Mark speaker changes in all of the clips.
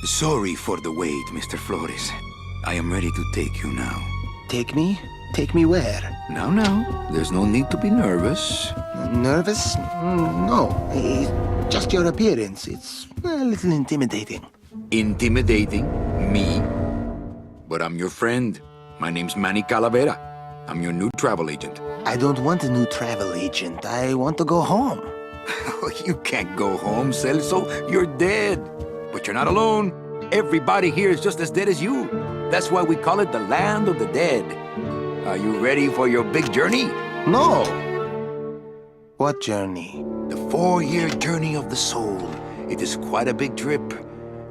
Speaker 1: Sorry for the wait, Mr. Flores. I am ready to take you now.
Speaker 2: Take me? Take me where?
Speaker 1: Now, there's no need to be nervous.
Speaker 2: Nervous? No. Just your appearance. It's a little intimidating.
Speaker 1: Intimidating? Me? But I'm your friend. My name's Manny Calavera. I'm your new travel agent.
Speaker 2: I don't want a new travel agent. I want to go home.
Speaker 1: You can't go home, Celso. You're dead. But you're not alone. Everybody here is just as dead as you. That's why we call it the land of the dead. Are you ready for your big journey?
Speaker 2: No. What journey?
Speaker 1: The 4-year journey of the soul. It is quite a big trip.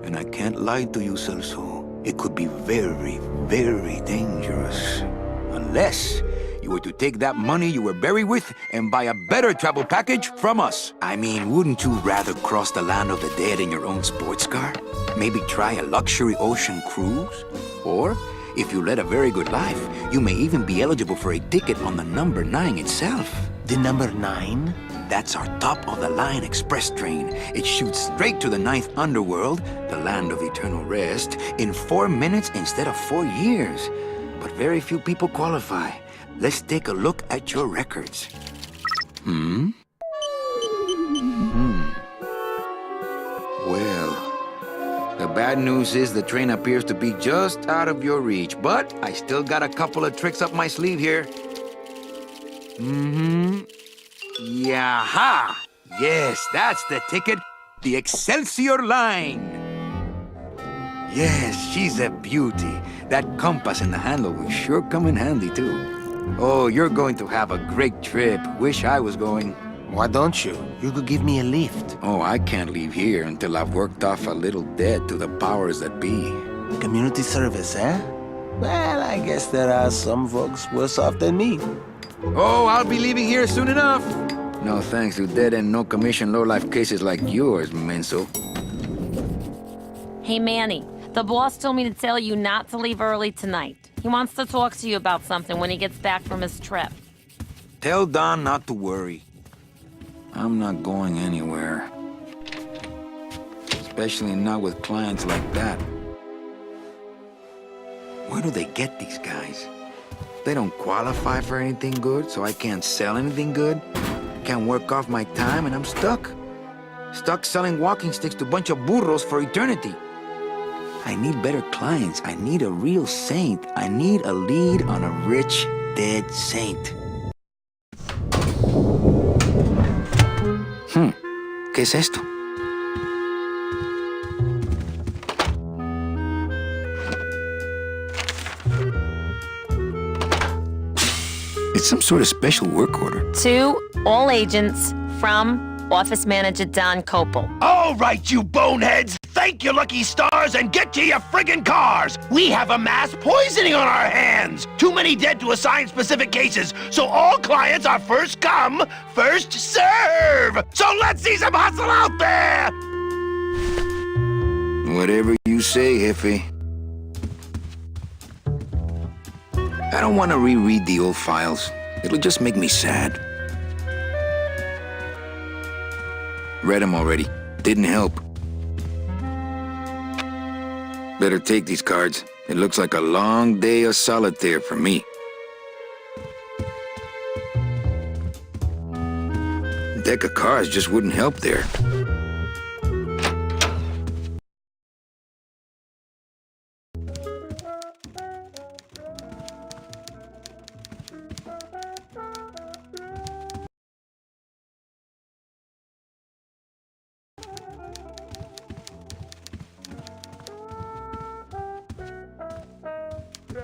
Speaker 1: And I can't lie to you, Celso. It could be very, very dangerous. Unless you were to take that money you were buried with and buy a better travel package from us. I mean, wouldn't you rather cross the land of the dead in your own sports car? Maybe try a luxury ocean cruise? Or, if you led a very good life, you may even be eligible for a ticket on the number 9 itself.
Speaker 2: The number 9?
Speaker 1: That's our top-of-the-line express train. It shoots straight to the 9th underworld, the land of eternal rest, in 4 minutes instead of 4 years. But very few people qualify. Let's take a look at your records. Well, the bad news is the train appears to be just out of your reach, but I still got a couple of tricks up my sleeve here. Yaha! Yes, that's the ticket. The Excelsior line. Yes, she's a beauty. That compass and the handle will sure come in handy, too. Oh, you're going to have a great trip. Wish I was going.
Speaker 2: Why don't you? You could give me a lift.
Speaker 1: Oh, I can't leave here until I've worked off a little debt to the powers that be.
Speaker 2: Community service, eh? Well, I guess there are some folks worse off than me.
Speaker 1: Oh, I'll be leaving here soon enough. No thanks to dead-end, no-commission, low-life cases like yours, Menso.
Speaker 3: Hey, Manny. The boss told me to tell you not to leave early tonight. He wants to talk to you about something when he gets back from his trip.
Speaker 1: Tell Don not to worry. I'm not going anywhere. Especially not with clients like that. Where do they get these guys? They don't qualify for anything good, so I can't sell anything good. Can't work off my time, and I'm stuck. Stuck selling walking sticks to a bunch of burros for eternity. I need better clients. I need a real saint. I need a lead on a rich, dead saint. ¿Qué es esto? It's some sort of special work order.
Speaker 3: To all agents from Office Manager Don Copel.
Speaker 4: All right, you boneheads! Thank your lucky stars and get to your friggin' cars! We have a mass poisoning on our hands! Too many dead to assign specific cases, so all clients are first come, first serve! So let's see some hustle out there!
Speaker 1: Whatever you say, Jefe. I don't want to reread the old files. It'll just make me sad. Read them already. Didn't help. Better take these cards. It looks like a long day of solitaire for me. Deck of cards just wouldn't help there.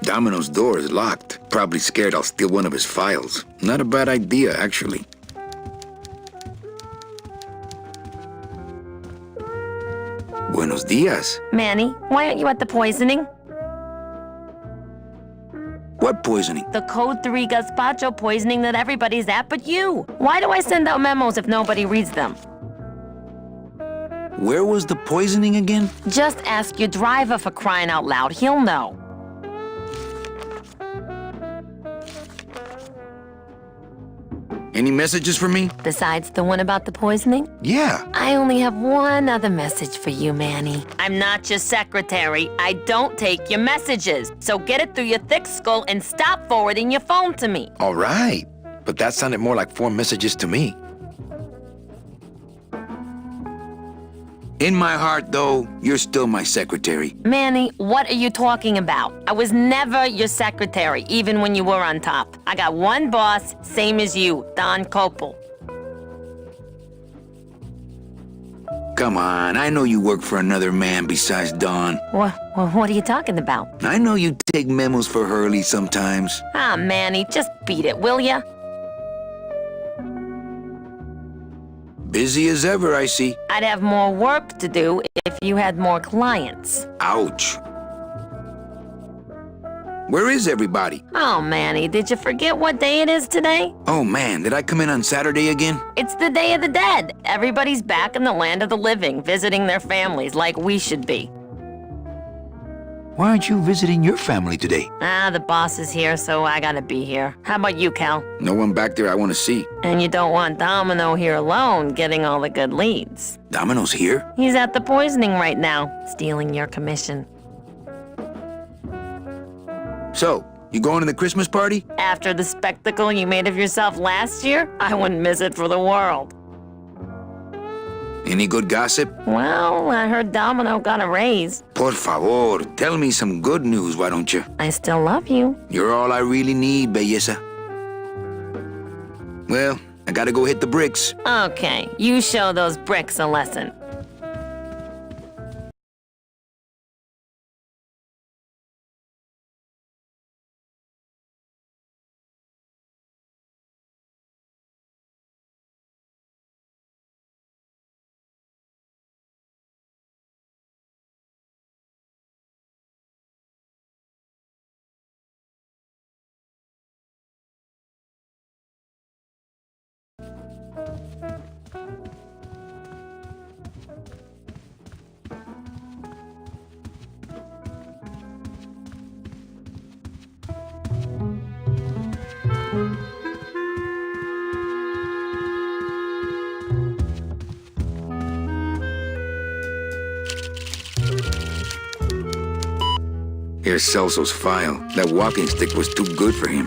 Speaker 1: Domino's door is locked. Probably scared I'll steal one of his files. Not a bad idea, actually. Buenos dias.
Speaker 3: Manny, why aren't you at the poisoning?
Speaker 1: What poisoning?
Speaker 3: The Code 3 gazpacho poisoning that everybody's at but you. Why do I send out memos if nobody reads them?
Speaker 1: Where was the poisoning again?
Speaker 3: Just ask your driver, for crying out loud. He'll know.
Speaker 1: Any messages for me?
Speaker 3: Besides the one about the poisoning?
Speaker 1: Yeah.
Speaker 3: I only have one other message for you, Manny. I'm not your secretary. I don't take your messages. So get it through your thick skull and stop forwarding your phone to me.
Speaker 1: All right. But that sounded more like 4 messages to me. In my heart, though, you're still my secretary.
Speaker 3: Manny, what are you talking about? I was never your secretary, even when you were on top. I got one boss, same as you, Don Copel.
Speaker 1: Come on, I know you work for another man besides Don.
Speaker 3: What are you talking about?
Speaker 1: I know you take memos for Hurley sometimes.
Speaker 3: Ah, Manny, just beat it, will ya?
Speaker 1: Busy as ever, I see.
Speaker 3: I'd have more work to do if you had more clients.
Speaker 1: Ouch. Where is everybody?
Speaker 3: Oh, Manny, did you forget what day it is today?
Speaker 1: Oh man, did I come in on Saturday again?
Speaker 3: It's the Day of the Dead. Everybody's back in the land of the living, visiting their families like we should be.
Speaker 1: Why aren't you visiting your family today?
Speaker 3: Ah, the boss is here, so I gotta be here. How about you, Cal?
Speaker 1: No one back there I want to see.
Speaker 3: And you don't want Domino here alone, getting all the good leads.
Speaker 1: Domino's here?
Speaker 3: He's at the poisoning right now, stealing your commission.
Speaker 1: So, you going to the Christmas party?
Speaker 3: After the spectacle you made of yourself last year, I wouldn't miss it for the world.
Speaker 1: Any good gossip?
Speaker 3: Well, I heard Domino got a raise.
Speaker 1: Por favor, tell me some good news, why don't you?
Speaker 3: I still love you.
Speaker 1: You're all I really need, belleza. Well, I gotta go hit the bricks.
Speaker 3: Okay, you show those bricks a lesson.
Speaker 1: Here's Celso's file. That walking stick was too good for him.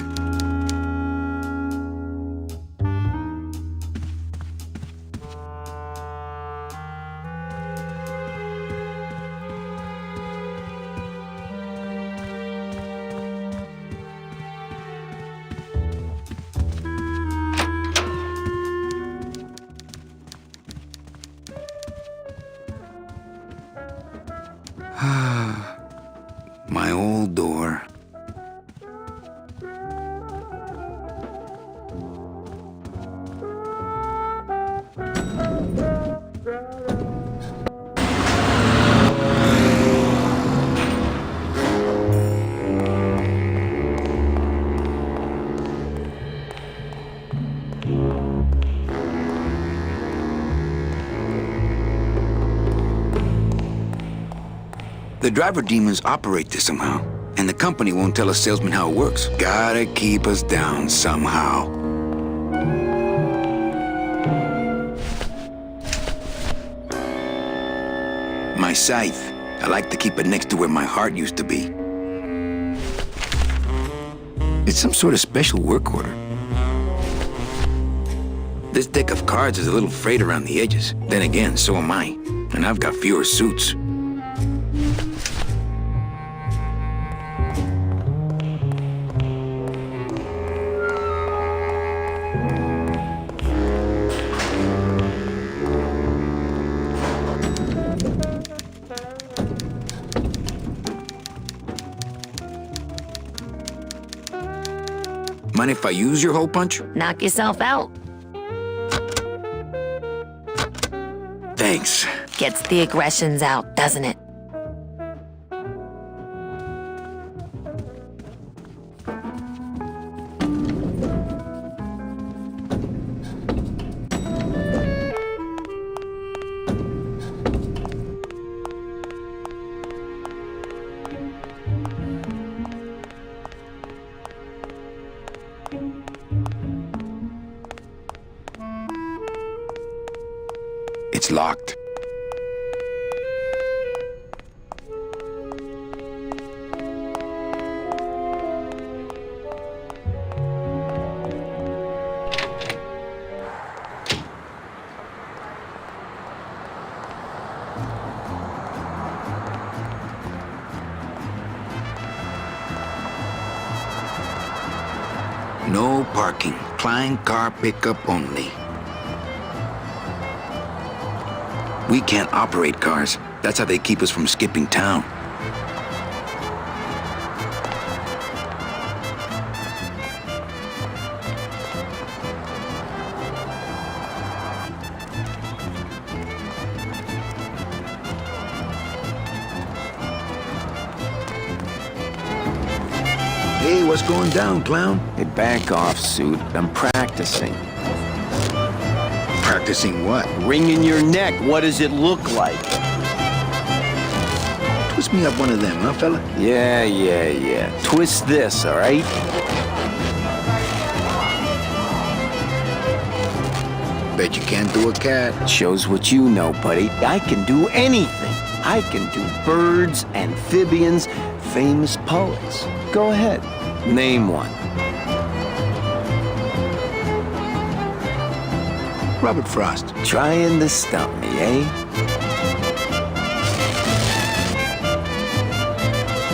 Speaker 1: My old door. The driver demons operate this somehow, and the company won't tell a salesman how it works. Gotta keep us down somehow. My scythe. I like to keep it next to where my heart used to be. It's some sort of special work order. This deck of cards is a little frayed around the edges. Then again, so am I. And I've got fewer suits. Mind if I use your hole punch?
Speaker 3: Knock yourself out.
Speaker 1: Thanks.
Speaker 3: Gets the aggressions out, doesn't it?
Speaker 1: It's locked. No parking. Client car pickup only. We can't operate cars. That's how they keep us from skipping town. Hey, what's going down, clown?
Speaker 5: Hey, back off, suit. I'm practicing.
Speaker 1: Practicing what?
Speaker 5: Wringing your neck. What does it look like?
Speaker 1: Twist me up one of them, huh, fella?
Speaker 5: Yeah. Twist this, all right?
Speaker 1: Bet you can't do a cat.
Speaker 5: Shows what you know, buddy. I can do anything. I can do birds, amphibians, famous poets. Go ahead. Name one.
Speaker 1: Robert Frost.
Speaker 5: Trying to stump me, eh?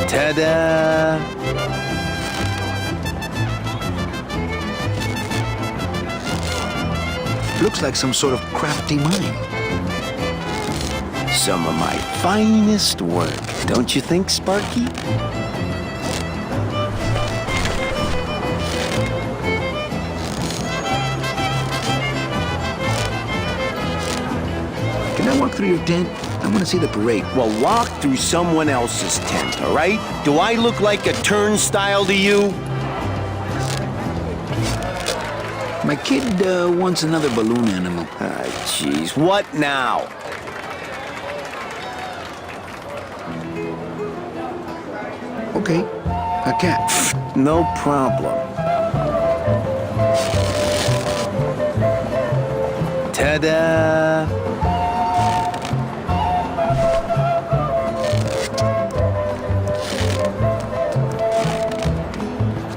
Speaker 5: Ta-da!
Speaker 1: Looks like some sort of crafty mine.
Speaker 5: Some of my finest work, don't you think, Sparky?
Speaker 1: Can I walk through your tent? I want to see the parade.
Speaker 5: Well, walk through someone else's tent, all right? Do I look like a turnstile to you?
Speaker 1: My kid wants another balloon animal.
Speaker 5: Ah, jeez. What now?
Speaker 1: Okay, a cat.
Speaker 5: No problem. Ta-da!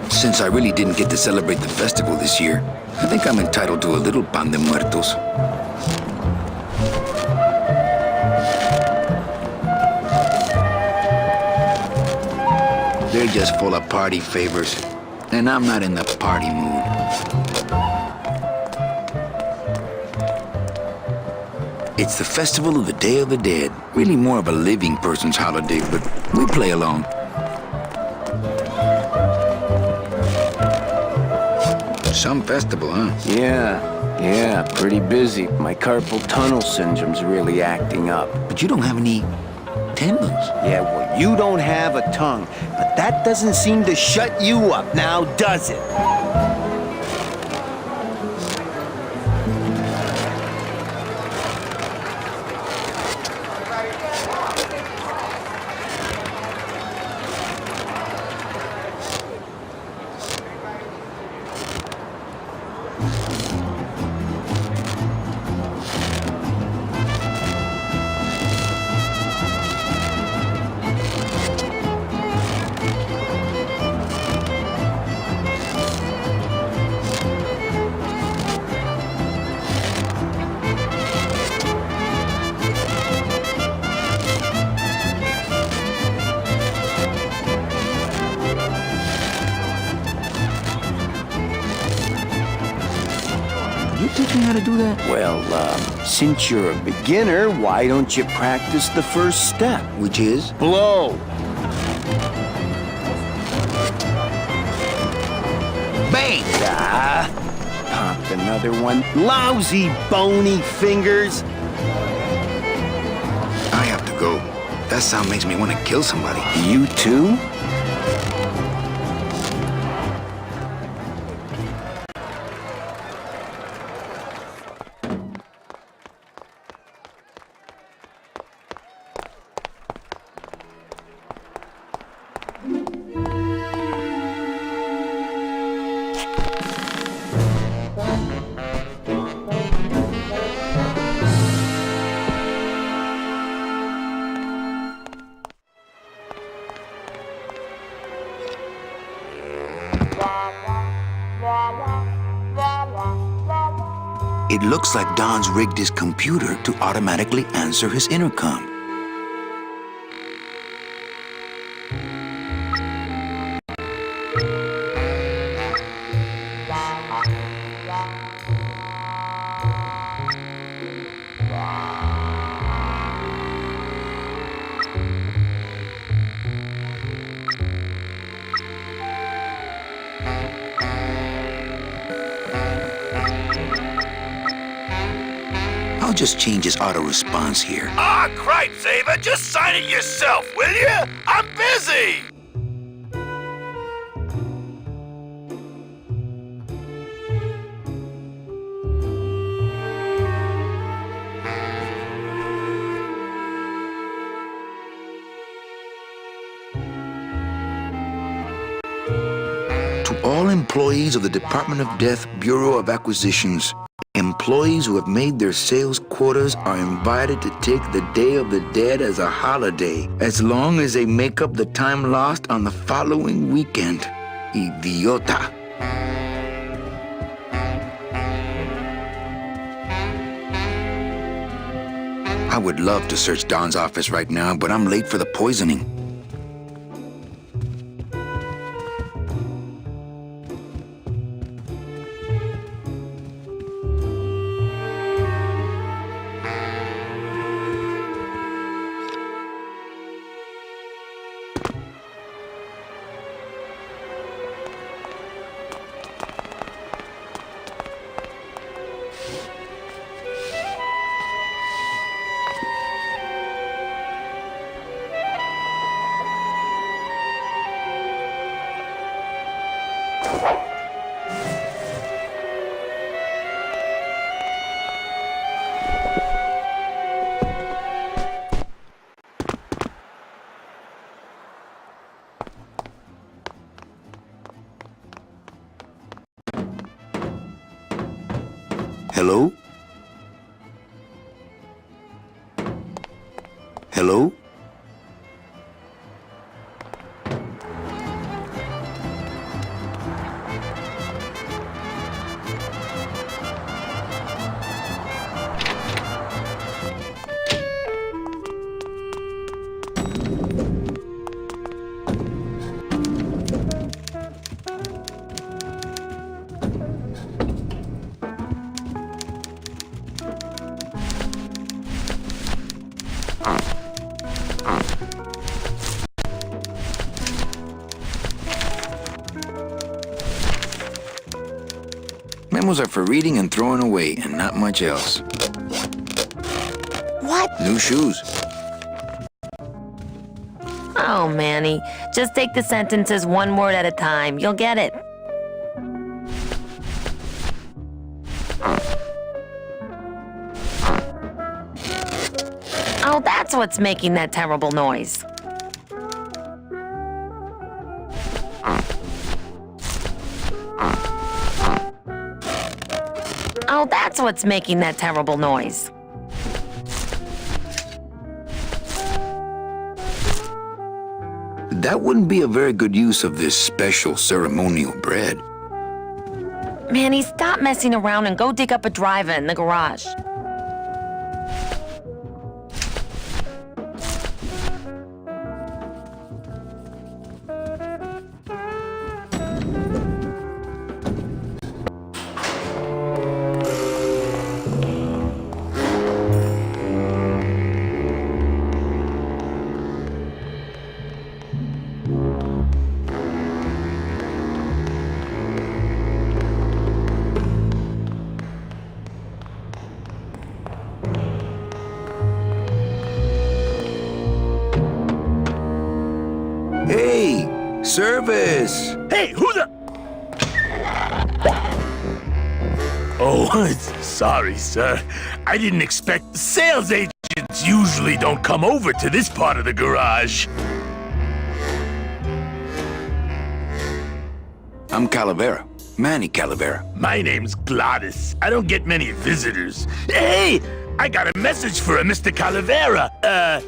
Speaker 1: Since I really didn't get to celebrate the festival this year, I think I'm entitled to a little pan de muertos. They're just full of party favors, and I'm not in the party mood. It's the festival of the Day of the Dead. Really more of a living person's holiday, but we play along. Some festival, huh?
Speaker 5: Yeah, pretty busy. My carpal tunnel syndrome's really acting up.
Speaker 1: But you don't have any tendons.
Speaker 5: Yeah, well, you don't have a tongue, but that doesn't seem to shut you up now, does it?
Speaker 1: You teach me how to do that?
Speaker 5: Well, since you're a beginner, why don't you practice the first step?
Speaker 1: Which is?
Speaker 5: Blow!
Speaker 1: Bang!
Speaker 5: Ah, pop another one. Lousy, bony fingers.
Speaker 1: I have to go. That sound makes me want to kill somebody.
Speaker 5: You too?
Speaker 1: It looks like Don's rigged his computer to automatically answer his intercom. I'll just change his auto response here.
Speaker 4: Ah, cripe, Saber, just sign it yourself, will you? I'm busy!
Speaker 1: To all employees of the Department of Death Bureau of Acquisitions, employees who have made their sales quotas are invited to take the Day of the Dead as a holiday, as long as they make up the time lost on the following weekend. Idiota. I would love to search Don's office right now, but I'm late for the poisoning. Hello? Hello? Memos are for reading and throwing away, and not much else.
Speaker 3: What?
Speaker 1: New shoes.
Speaker 3: Oh, Manny. Just take the sentences one word at a time. You'll get it. Oh, that's what's making that terrible noise. Oh, that's what's making that terrible noise.
Speaker 1: That wouldn't be a very good use of this special ceremonial bread.
Speaker 3: Manny, stop messing around and go dig up a driver in the garage.
Speaker 1: Hey! Service!
Speaker 4: Hey, who the... Oh, sorry, sir. I didn't expect... Sales agents usually don't come over to this part of the garage.
Speaker 1: I'm Calavera. Manny Calavera.
Speaker 4: My name's Gladys. I don't get many visitors. Hey! I got a message for a Mr. Calavera.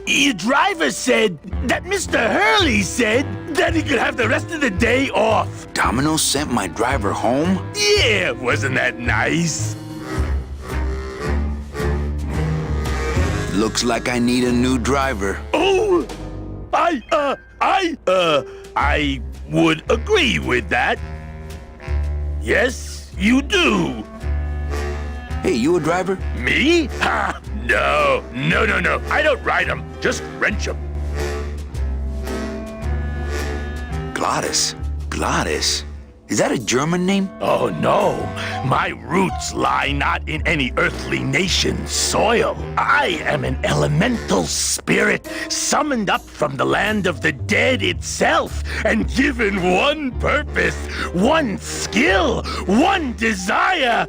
Speaker 4: Your driver said that Mr. Hurley said that he could have the rest of the day off.
Speaker 1: Domino sent my driver home?
Speaker 4: Yeah, wasn't that nice?
Speaker 1: Looks like I need a new driver.
Speaker 4: Oh, I would agree with that. Yes, you do.
Speaker 1: Hey, you a driver?
Speaker 4: Me? Ha! No. I don't ride them, just wrench them.
Speaker 1: Glottis. Glottis? Is that a German name?
Speaker 4: Oh, no. My roots lie not in any earthly nation's soil. I am an elemental spirit summoned up from the land of the dead itself and given one purpose, one skill, one desire.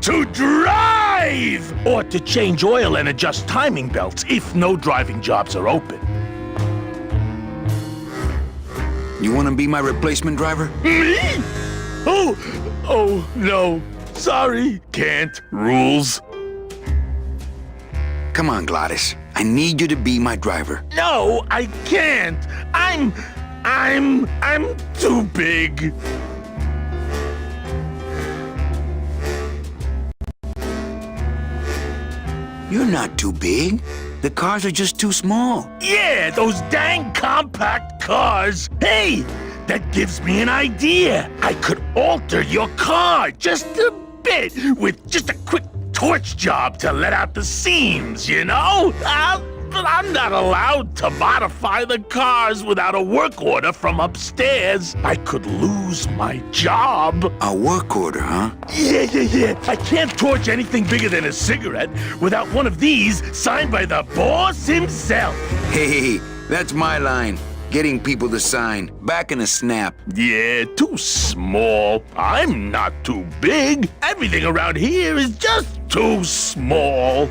Speaker 4: To drive! Or to change oil and adjust timing belts if no driving jobs are open.
Speaker 1: You want to be my replacement driver?
Speaker 4: Me? Oh, no. Sorry. Can't. Rules.
Speaker 1: Come on, Glottis. I need you to be my driver.
Speaker 4: No, I can't. I'm too big.
Speaker 1: You're not too big. The cars are just too small.
Speaker 4: Yeah, those dang compact cars. Hey, that gives me an idea. I could alter your car just a bit with just a quick torch job to let out the seams, you know? But I'm not allowed to modify the cars without a work order from upstairs. I could lose my job.
Speaker 1: A work order, huh?
Speaker 4: Yeah. I can't torch anything bigger than a cigarette without one of these signed by the boss himself.
Speaker 1: Hey, that's my line. Getting people to sign. Back in a snap.
Speaker 4: Yeah, too small. I'm not too big. Everything around here is just too small.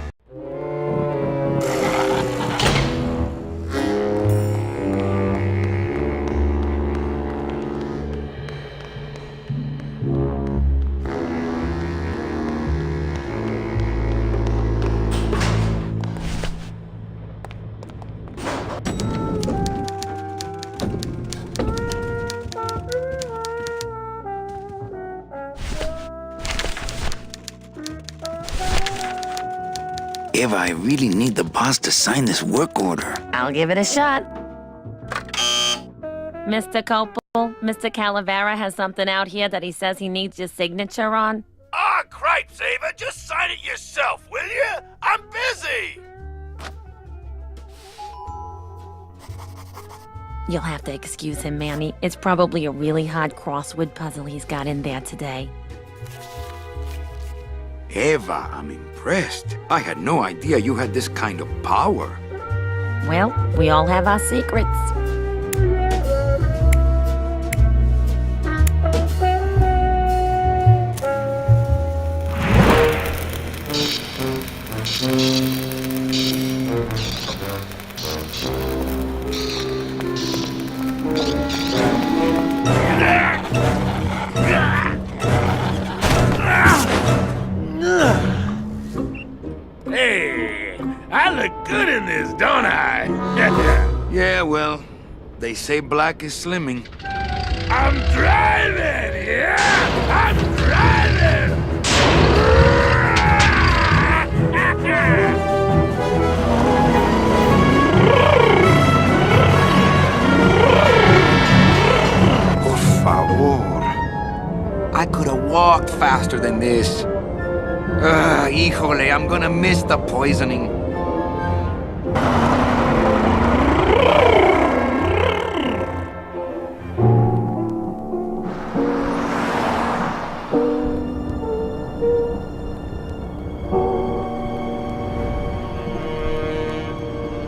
Speaker 1: Eva, I really need the boss to sign this work order.
Speaker 3: I'll give it a shot. Mr. Copel, Mr. Calavera has something out here that he says he needs your signature on.
Speaker 4: Ah, cripes, Ava, just sign it yourself, will you? I'm busy.
Speaker 3: You'll have to excuse him, Manny. It's probably a really hard crossword puzzle he's got in there today.
Speaker 1: Eva, I'm impressed. I had no idea you had this kind of power.
Speaker 3: Well, we all have our secrets.
Speaker 4: Hey, I look good in this, don't I?
Speaker 1: Yeah, well, they say black is slimming.
Speaker 4: I'm driving, yeah! I'm driving!
Speaker 1: Por favor. I could have walked faster than this. Híjole, I'm gonna miss the poisoning.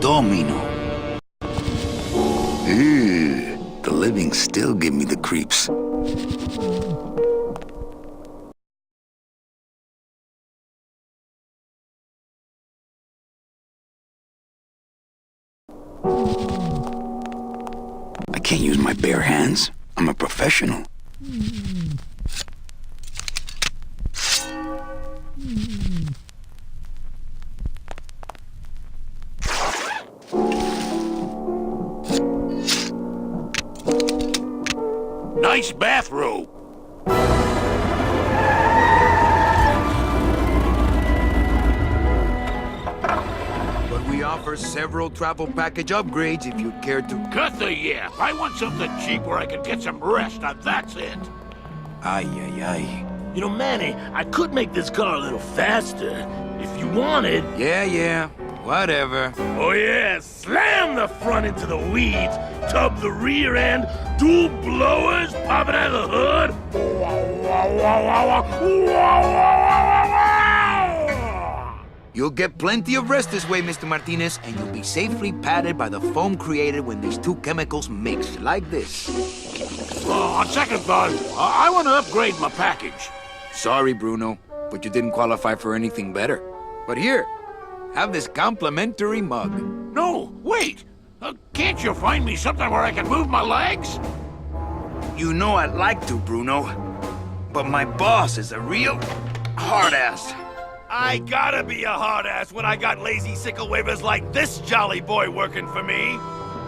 Speaker 1: Domino. Ew, the living still give me the creeps. I can't use my bare hands. I'm a professional.
Speaker 4: Nice bathrobe.
Speaker 1: several travel package upgrades if you care to.
Speaker 4: Cut the yap. I want something cheap where I can get some rest, and that's it.
Speaker 1: Ay, ay, ay.
Speaker 4: You know, Manny, I could make this car a little faster if you wanted.
Speaker 1: Yeah, whatever.
Speaker 4: Oh yeah, slam the front into the weeds, tub the rear end, dual blowers popping out of the hood.
Speaker 1: You'll get plenty of rest this way, Mr. Martinez, and you'll be safely padded by the foam created when these two chemicals mix, like this.
Speaker 4: On second thought, I want to upgrade my package.
Speaker 1: Sorry, Bruno, but you didn't qualify for anything better. But here, have this complimentary mug.
Speaker 4: No, wait. Can't you find me something where I can move my legs?
Speaker 1: You know I'd like to, Bruno, but my boss is a real hard-ass.
Speaker 4: I gotta be a hard ass when I got lazy sickle wavers like this jolly boy working for me.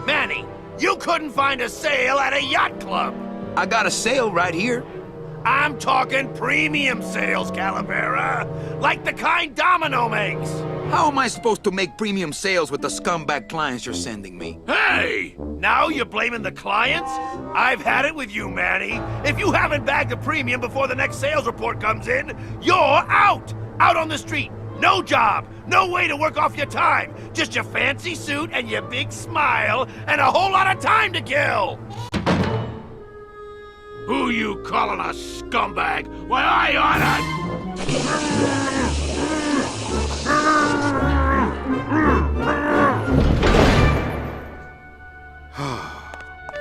Speaker 4: Manny, you couldn't find a sale at a yacht club.
Speaker 1: I got a sale right here.
Speaker 4: I'm talking premium sales, Calavera. Like the kind Domino makes.
Speaker 1: How am I supposed to make premium sales with the scumbag clients you're sending me?
Speaker 4: Hey! Now you're blaming the clients? I've had it with you, Manny. If you haven't bagged a premium before the next sales report comes in, you're out! Out on the street. No job. No way to work off your time. Just your fancy suit and your big smile and a whole lot of time to kill. Who you calling a scumbag? Why, I oughta...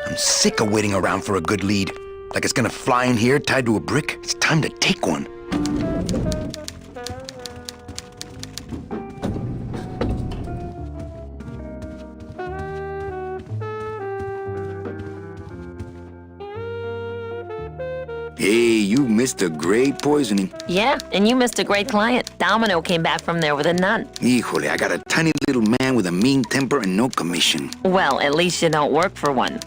Speaker 1: I'm sick of waiting around for a good lead. Like it's gonna fly in here tied to a brick. It's time to take one. Hey, you missed a great poisoning.
Speaker 3: Yeah, and you missed a great client. Domino came back from there with a nun.
Speaker 1: Híjole, I got a tiny little man with a mean temper and no commission.
Speaker 3: Well, at least you don't work for one.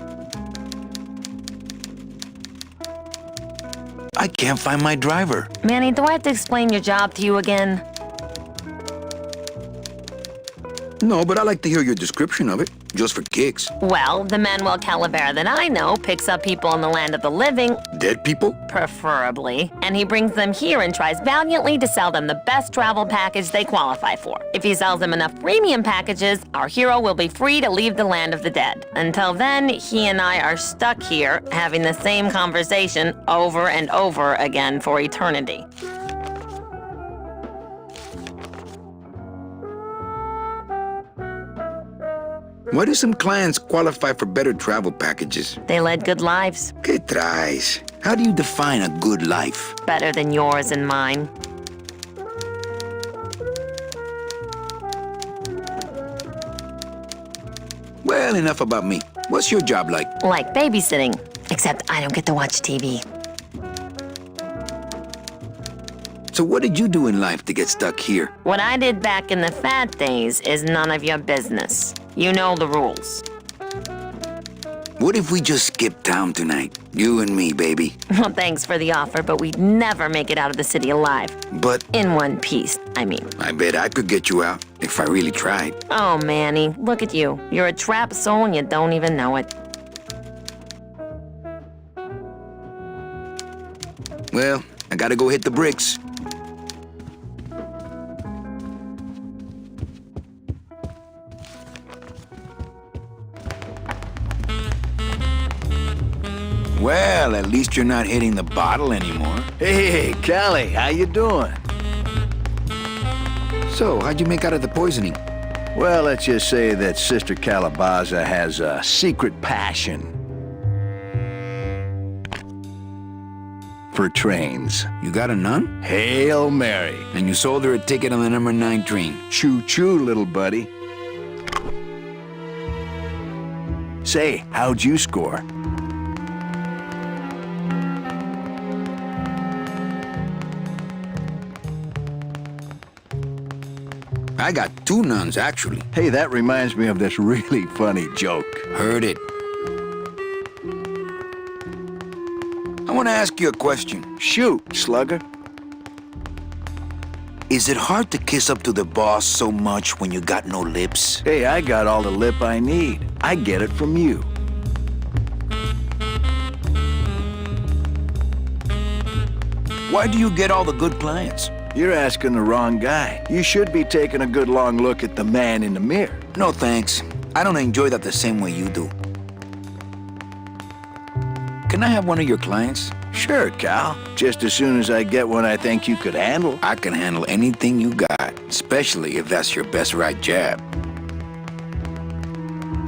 Speaker 1: I can't find my driver.
Speaker 3: Manny, do I have to explain your job to you again?
Speaker 1: No, but I like to hear your description of it, just for kicks.
Speaker 3: Well, the Manuel Calavera that I know picks up people in the land of the living,
Speaker 1: Dead people?
Speaker 3: preferably, and he brings them here and tries valiantly to sell them the best travel package they qualify for. If he sells them enough premium packages, our hero will be free to leave the land of the dead. Until then, he and I are stuck here, having the same conversation over and over again for eternity.
Speaker 1: Why do some clients qualify for better travel packages?
Speaker 3: They led good lives,
Speaker 1: ¿Qué traes? How do you define a good life?
Speaker 3: better than yours and mine.
Speaker 1: Well, enough about me. What's your job like?
Speaker 3: Like babysitting, except I don't get to watch TV.
Speaker 1: So what did you do in life to get stuck here?
Speaker 3: What I did back in the fat days is none of your business. You know the rules.
Speaker 1: What if we just skip town tonight? You and me, baby.
Speaker 3: Well, thanks for the offer, but we'd never make it out of the city alive.
Speaker 1: But
Speaker 3: In one piece, I mean.
Speaker 1: I bet I could get you out if I really tried.
Speaker 3: Oh, Manny, look at you. You're a trapped soul and you don't even know it.
Speaker 1: Well, I gotta go hit the bricks. Well, at least you're not hitting the bottle anymore.
Speaker 5: Hey, Callie, how you doing?
Speaker 1: So, how'd you make out of the poisoning?
Speaker 5: Well, let's just say that Sister Calabaza has a secret passion for trains.
Speaker 1: You got a nun?
Speaker 5: Hail Mary.
Speaker 1: And you sold her a ticket on the number 9 train.
Speaker 5: Choo-choo, little buddy. Say, how'd you score?
Speaker 1: I got 2 nuns, actually.
Speaker 5: Hey, that reminds me of this really funny joke.
Speaker 1: Heard it. I want to ask you a question.
Speaker 5: Shoot, slugger.
Speaker 1: Is it hard to kiss up to the boss so much when you got no lips?
Speaker 5: Hey, I got all the lip I need. I get it from you.
Speaker 1: Why do you get all the good clients?
Speaker 5: You're asking the wrong guy. You should be taking a good long look at the man in the mirror.
Speaker 1: No thanks. I don't enjoy that the same way you do. Can I have one of your clients?
Speaker 5: Sure, Cal. Just as soon as I get one I think you could handle.
Speaker 1: I can handle anything you got, especially if that's your best right jab.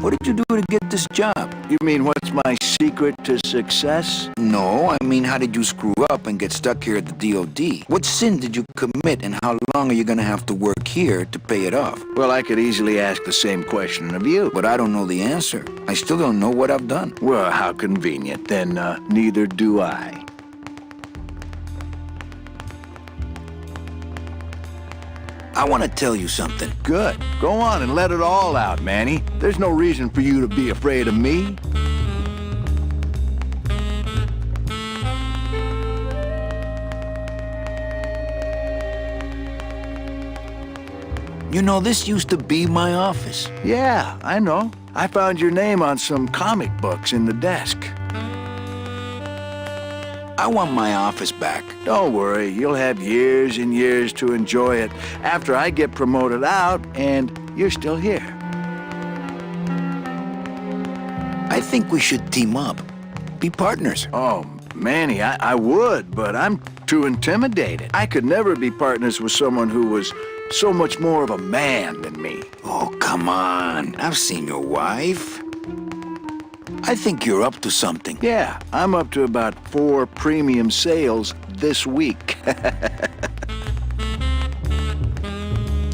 Speaker 1: What did you do to get this job?
Speaker 5: You mean what's my secret to success?
Speaker 1: No, I mean how did you screw up and get stuck here at the DOD? What sin did you commit and how long are you gonna have to work here to pay it off?
Speaker 5: Well, I could easily ask the same question of you.
Speaker 1: But I don't know the answer. I still don't know what I've done.
Speaker 5: Well, how convenient. Then neither do I.
Speaker 1: I want to tell you something.
Speaker 5: Good. Go on and let it all out, Manny. There's no reason for you to be afraid of me.
Speaker 1: You know, this used to be my office.
Speaker 5: Yeah, I know. I found your name on some comic books in the desk.
Speaker 1: I want my office back.
Speaker 5: Don't worry, you'll have years and years to enjoy it after I get promoted out and you're still here.
Speaker 1: I think we should team up. Be partners.
Speaker 5: Oh, Manny, I would, but I'm too intimidated. I could never be partners with someone who was so much more of a man than me.
Speaker 1: Oh, come on. I've seen your wife. I think you're up to something.
Speaker 5: Yeah, I'm up to about 4 premium sales this week.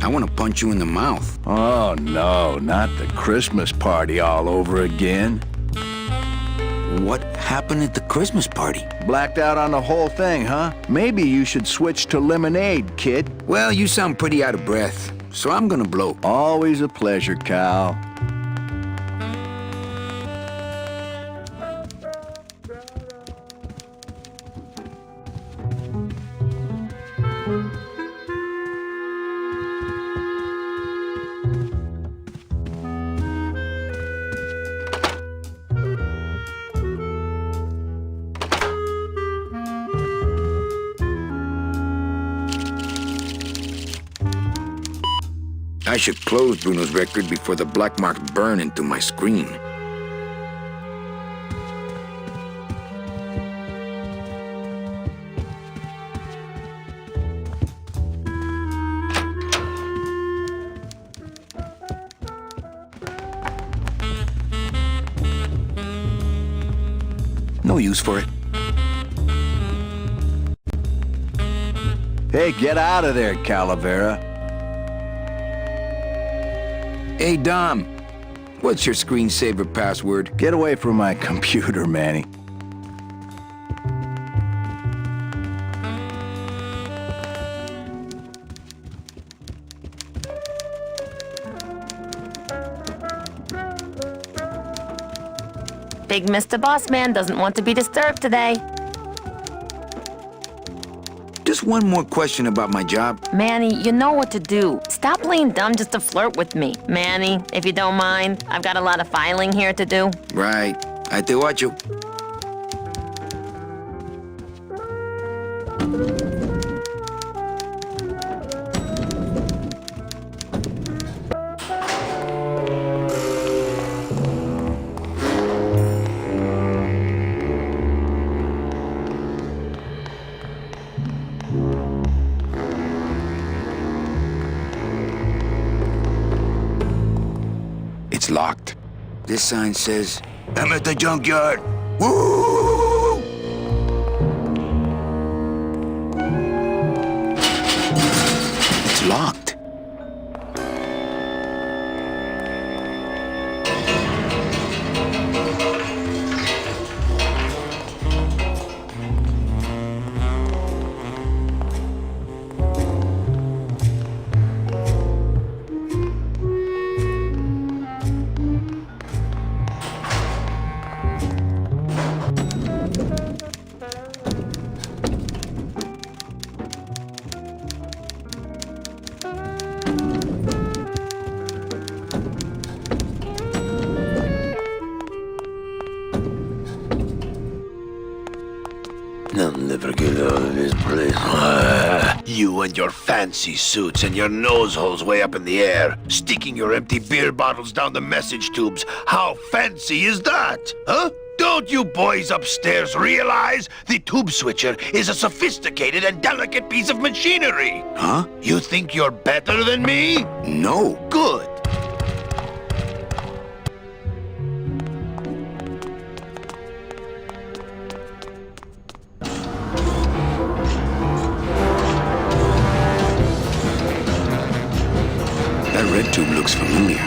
Speaker 1: I want to punch you in the mouth.
Speaker 5: Oh, no, not the Christmas party all over again.
Speaker 1: What happened at the Christmas party?
Speaker 5: Blacked out on the whole thing, huh? Maybe you should switch to lemonade, kid.
Speaker 1: Well, you sound pretty out of breath, so I'm gonna blow.
Speaker 5: Always a pleasure, Cal.
Speaker 1: I should close Bruno's record before the black marks burn into my screen. No use for it.
Speaker 5: Hey, get out of there, Calavera.
Speaker 1: Hey, Dom. What's your screensaver password?
Speaker 5: Get away from my computer, Manny.
Speaker 3: Big Mr. Boss Man doesn't want to be disturbed today.
Speaker 1: Just one more question about my job.
Speaker 3: Manny, you know what to do. Stop playing dumb just to flirt with me. Manny, if you don't mind, I've got a lot of filing here to do.
Speaker 1: Right. I te watcho. It's locked. This sign says, I'm at the junkyard. Woo! It's locked.
Speaker 4: I'll never get out of this place. You and your fancy suits and your nose holes way up in the air, sticking your empty beer bottles down the message tubes. How fancy is that? Huh? Don't you boys upstairs realize the tube switcher is a sophisticated and delicate piece of machinery?
Speaker 1: Huh?
Speaker 4: You think you're better than me?
Speaker 1: No.
Speaker 4: Good.
Speaker 1: That red tube looks familiar.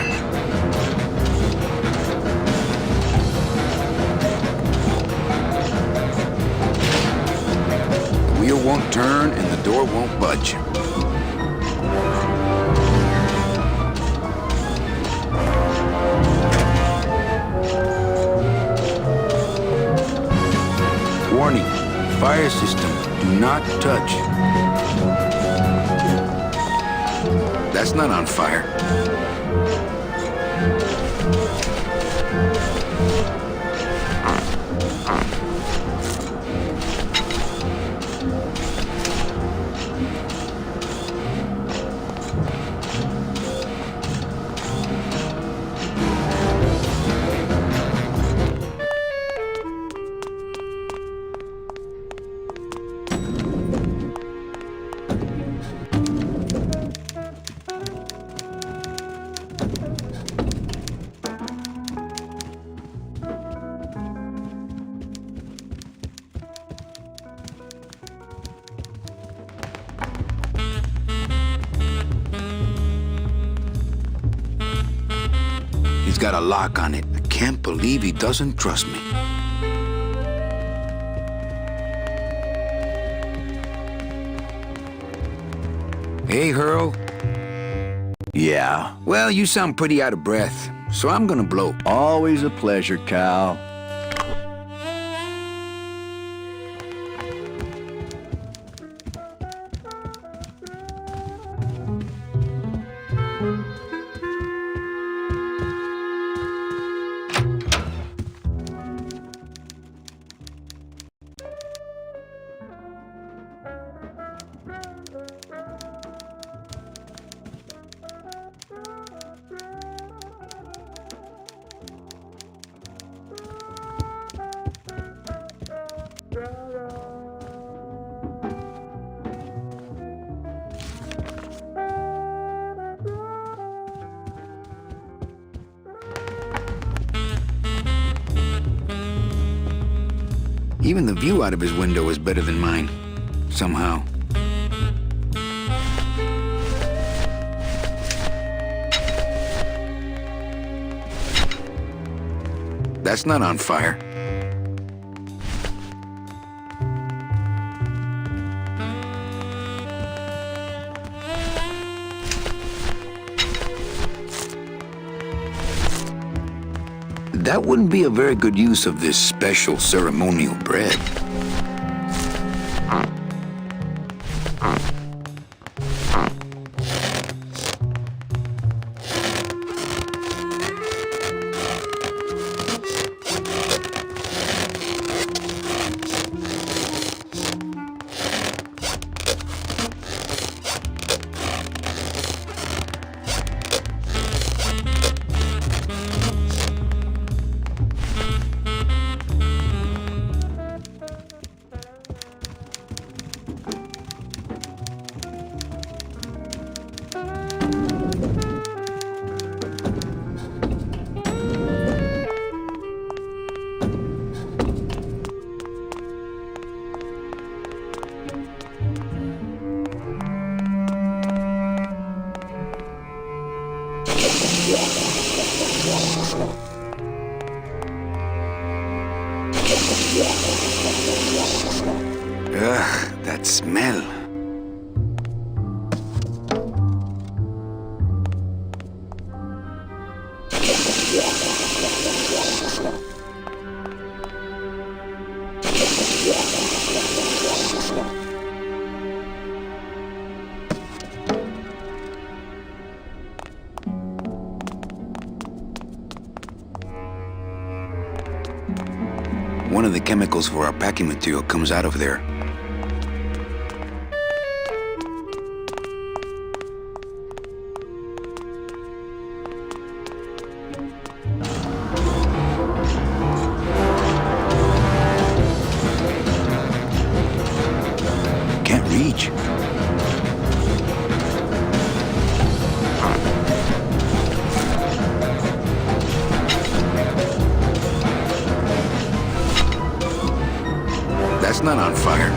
Speaker 1: The wheel won't turn and the door won't budge. Warning, fire system, do not touch. That's not on fire. He's got a lock on it. I can't believe he doesn't trust me. Hey, Hurl.
Speaker 5: Yeah,
Speaker 1: Well, you sound pretty out of breath, so I'm gonna blow.
Speaker 5: always a pleasure, Cal.
Speaker 1: Even the view out of his window is better than mine. Somehow. That's not on fire. That wouldn't be a very good use of this special ceremonial bread. Ugh, that smell. One of the chemicals for our packing material comes out of there. Can't reach. That's not on fire.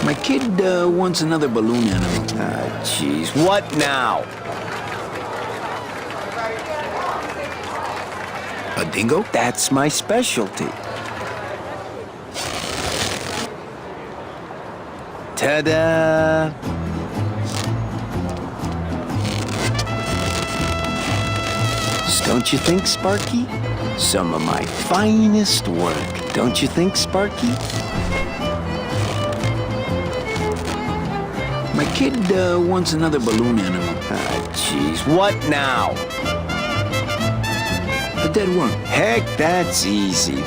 Speaker 1: My kid wants another balloon animal.
Speaker 5: Ah, jeez. What now?
Speaker 1: A dingo?
Speaker 5: That's my specialty. Ta-da! Don't you think, Sparky? Some of my finest work. Don't you think, Sparky?
Speaker 1: My kid wants another balloon animal.
Speaker 5: Ah, jeez. What now?
Speaker 1: A dead worm.
Speaker 5: Heck, that's easy.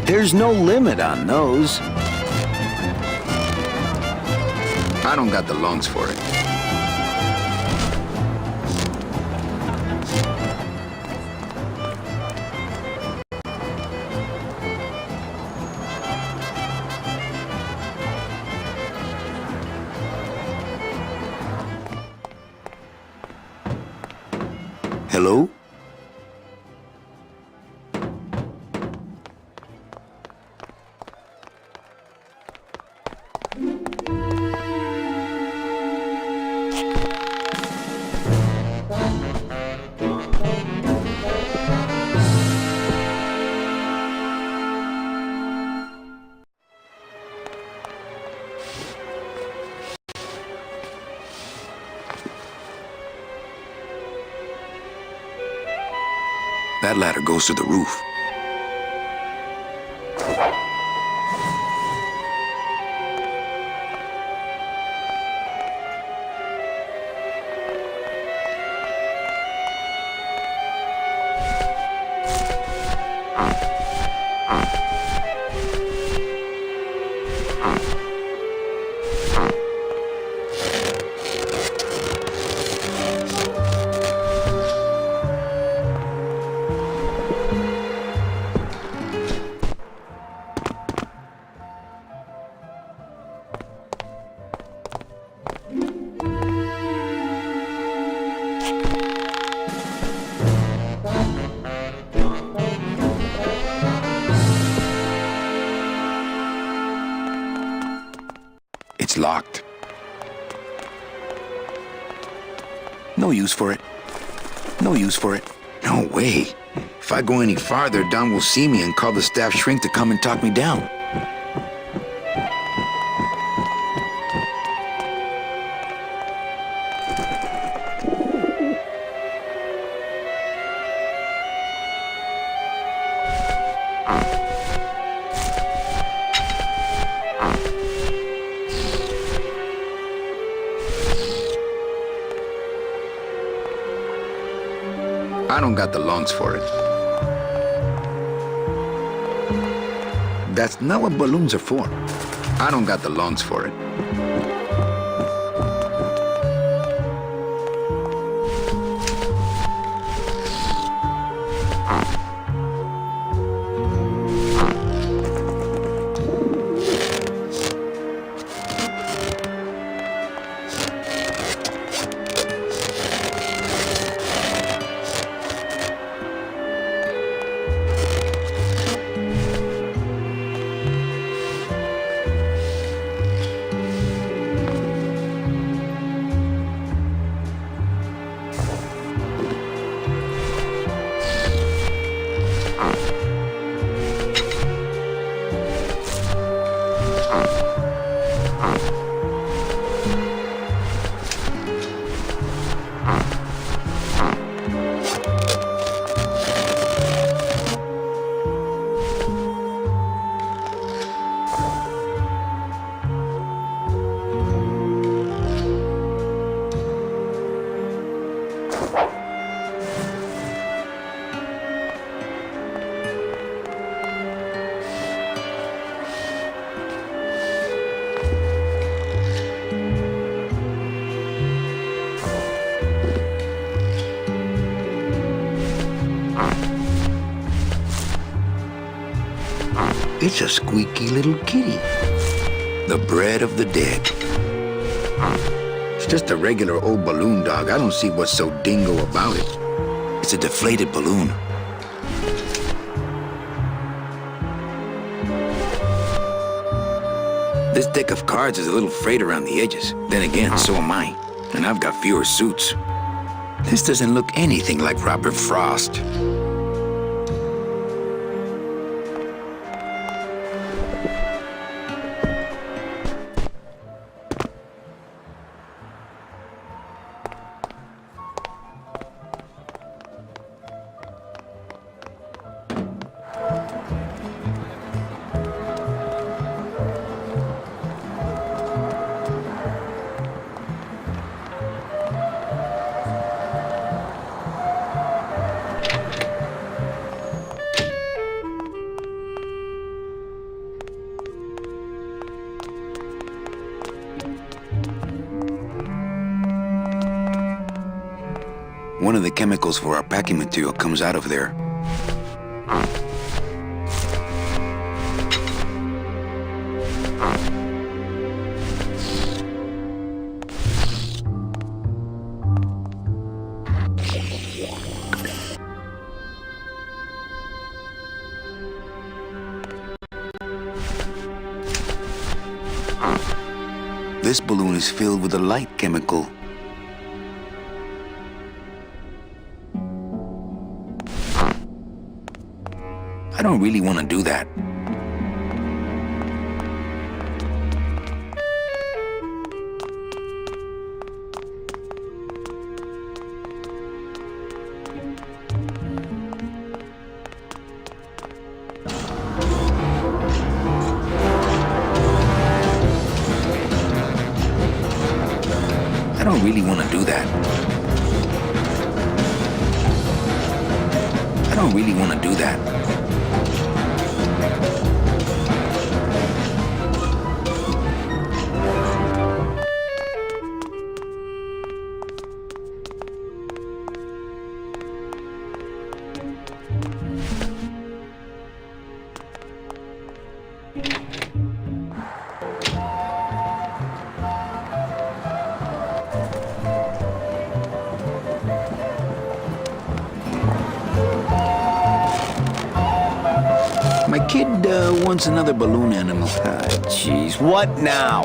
Speaker 5: There's no limit on those.
Speaker 1: I don't got the lungs for it. Hello? That ladder goes to the roof. It's locked. No use for it. No use for it. No way. If I go any farther, Don will see me and call the staff shrink to come and talk me down. I don't got the lungs for it. That's not what balloons are for. I don't got the lungs for it. It's a squeaky little kitty. The bread of the dead. It's just a regular old balloon dog. I don't see what's so dingo about it. It's a deflated balloon. This deck of cards is a little frayed around the edges. Then again, so am I. And I've got fewer suits. This doesn't look anything like Robert Frost. One of the chemicals for our packing material comes out of there. This balloon is filled with a light chemical. I don't really want to do that. I don't really want to do that. I don't really want to do that. My kid wants another balloon animal.
Speaker 5: Jeez, what now?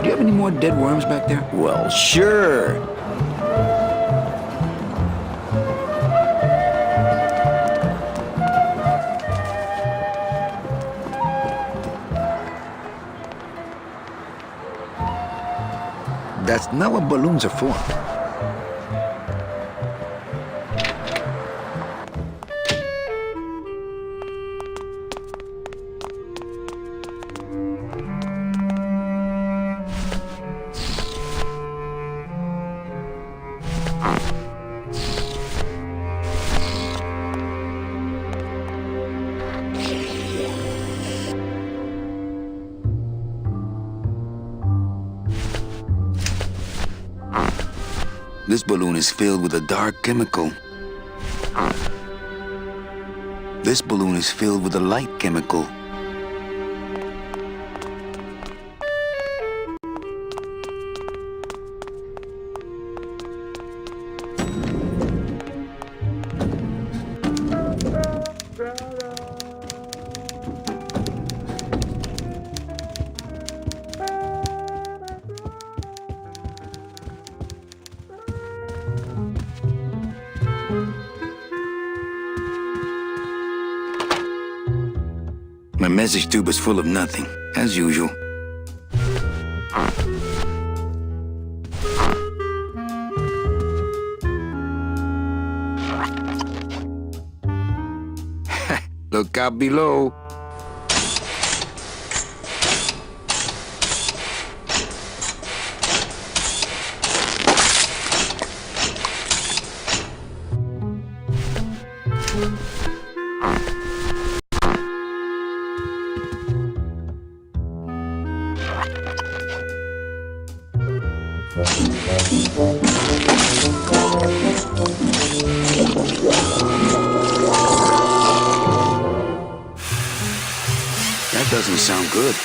Speaker 1: Do you have any more dead worms back there?
Speaker 5: Well, sure.
Speaker 1: That's not what balloons are for. This balloon is filled with a dark chemical. This balloon is filled with a light chemical. My message tube is full of nothing, as usual. Look out below. That doesn't sound good.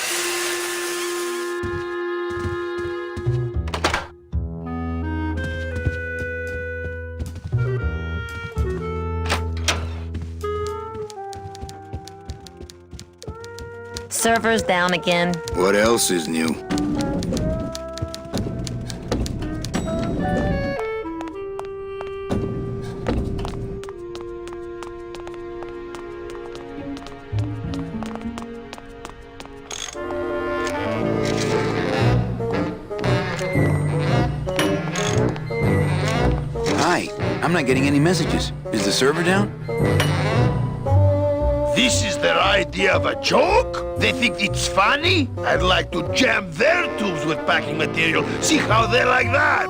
Speaker 3: Server's down again.
Speaker 1: What else is new? Hi, I'm not getting any messages. Is the server down?
Speaker 4: This is their idea of a joke? They think it's funny? I'd like to jam their tubes with packing material. See how they like that?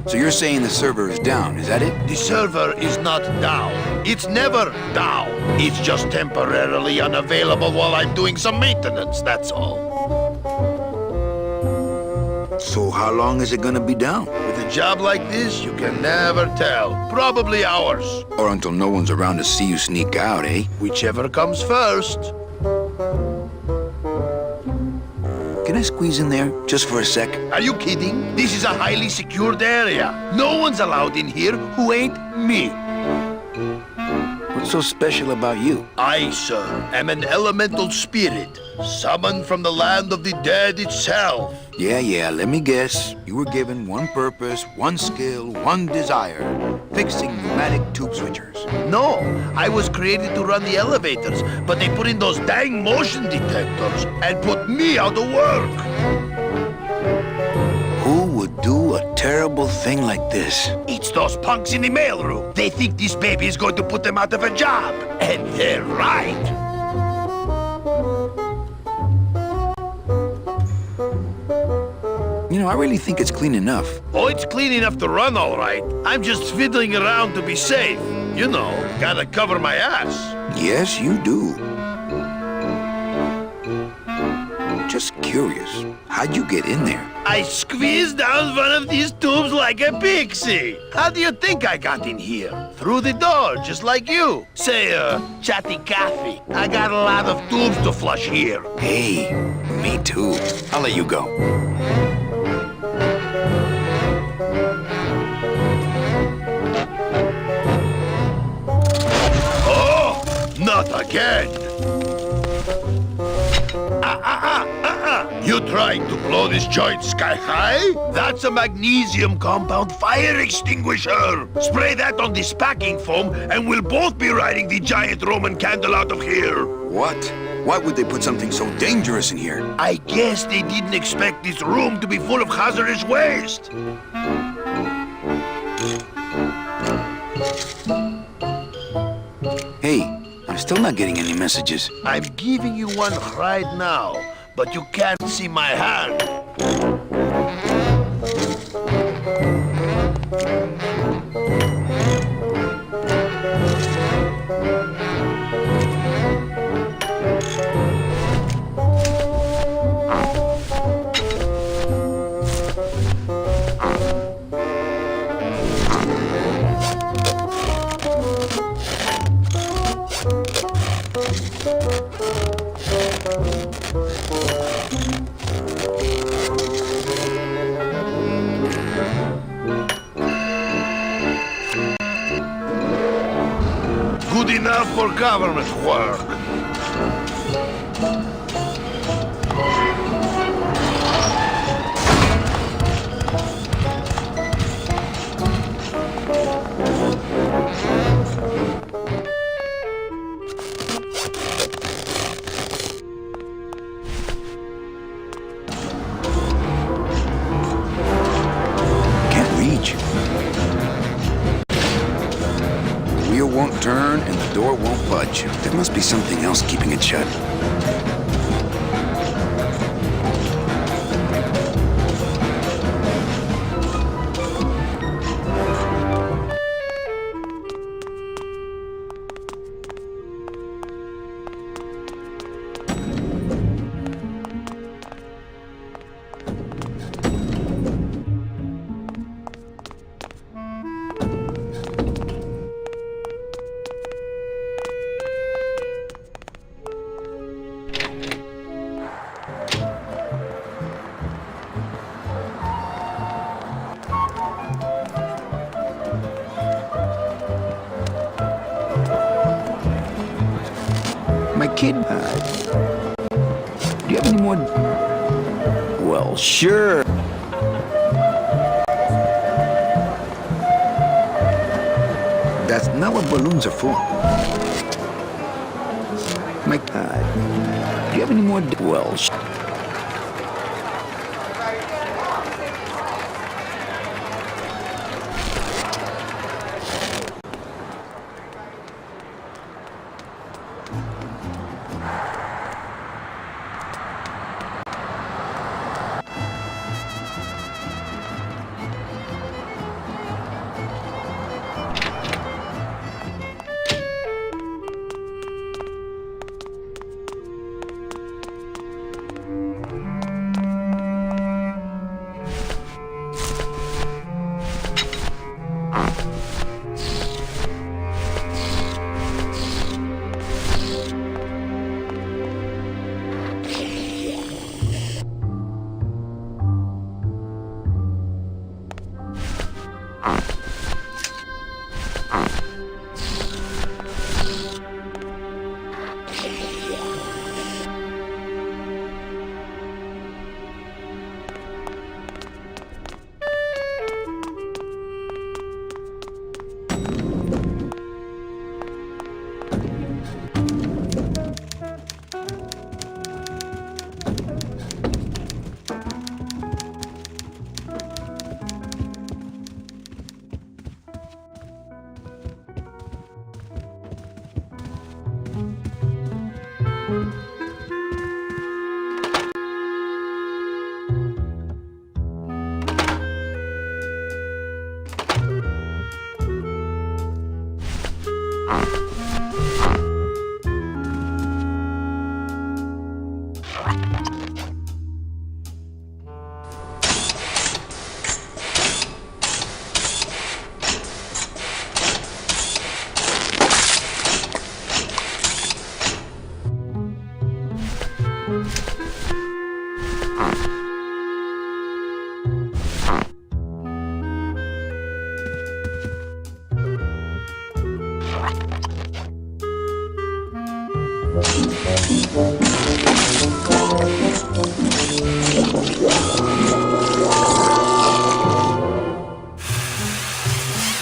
Speaker 1: So you're saying the server is down, is that it?
Speaker 4: The server is not down. It's never down. It's just temporarily unavailable while I'm doing some maintenance, that's all.
Speaker 1: So how long is it gonna be down?
Speaker 4: With a job like this, you can never tell. Probably hours.
Speaker 1: Or until no one's around to see you sneak out, eh?
Speaker 4: Whichever comes first.
Speaker 1: Can I squeeze in there, just for a sec?
Speaker 4: Are you kidding? This is a highly secured area. No one's allowed in here who ain't me.
Speaker 1: What's so special about you?
Speaker 4: I, sir, am an elemental spirit, summoned from the land of the dead itself.
Speaker 1: Yeah, let me guess. You were given one purpose, one skill, one desire. Fixing pneumatic tube switchers.
Speaker 4: No, I was created to run the elevators, but they put in those dang motion detectors and put me out of work.
Speaker 1: Who would do a terrible thing like this?
Speaker 4: It's those punks in the mailroom. They think this baby is going to put them out of a job. And they're right.
Speaker 1: You know, I really think it's clean enough.
Speaker 4: Oh, it's clean enough to run, all right. I'm just fiddling around to be safe. You know, gotta cover my ass.
Speaker 1: Yes, you do. Just curious, how'd you get in there?
Speaker 4: I squeezed down one of these tubes like a pixie. How do you think I got in here? Through the door, just like you. Say, chatty Cathy, I got a lot of tubes to flush here.
Speaker 1: Hey, me too. I'll let you go.
Speaker 4: Oh, not again. You trying to blow this joint sky high? That's a magnesium compound fire extinguisher. Spray that on this packing foam and we'll both be riding the giant Roman candle out of here.
Speaker 1: What? Why would they put something so dangerous in here?
Speaker 4: I guess they didn't expect this room to be full of hazardous waste.
Speaker 1: Hey, I'm still not getting any messages.
Speaker 4: I'm giving you one right now, but you can't see my hand. good enough for government work.
Speaker 1: Can't reach. The wheel won't turn and the door won't budge. There must be something else keeping it shut. My kid, do you have any more?
Speaker 5: Well, sure.
Speaker 1: That's not what balloons are for. My, do you have any more?
Speaker 5: Well,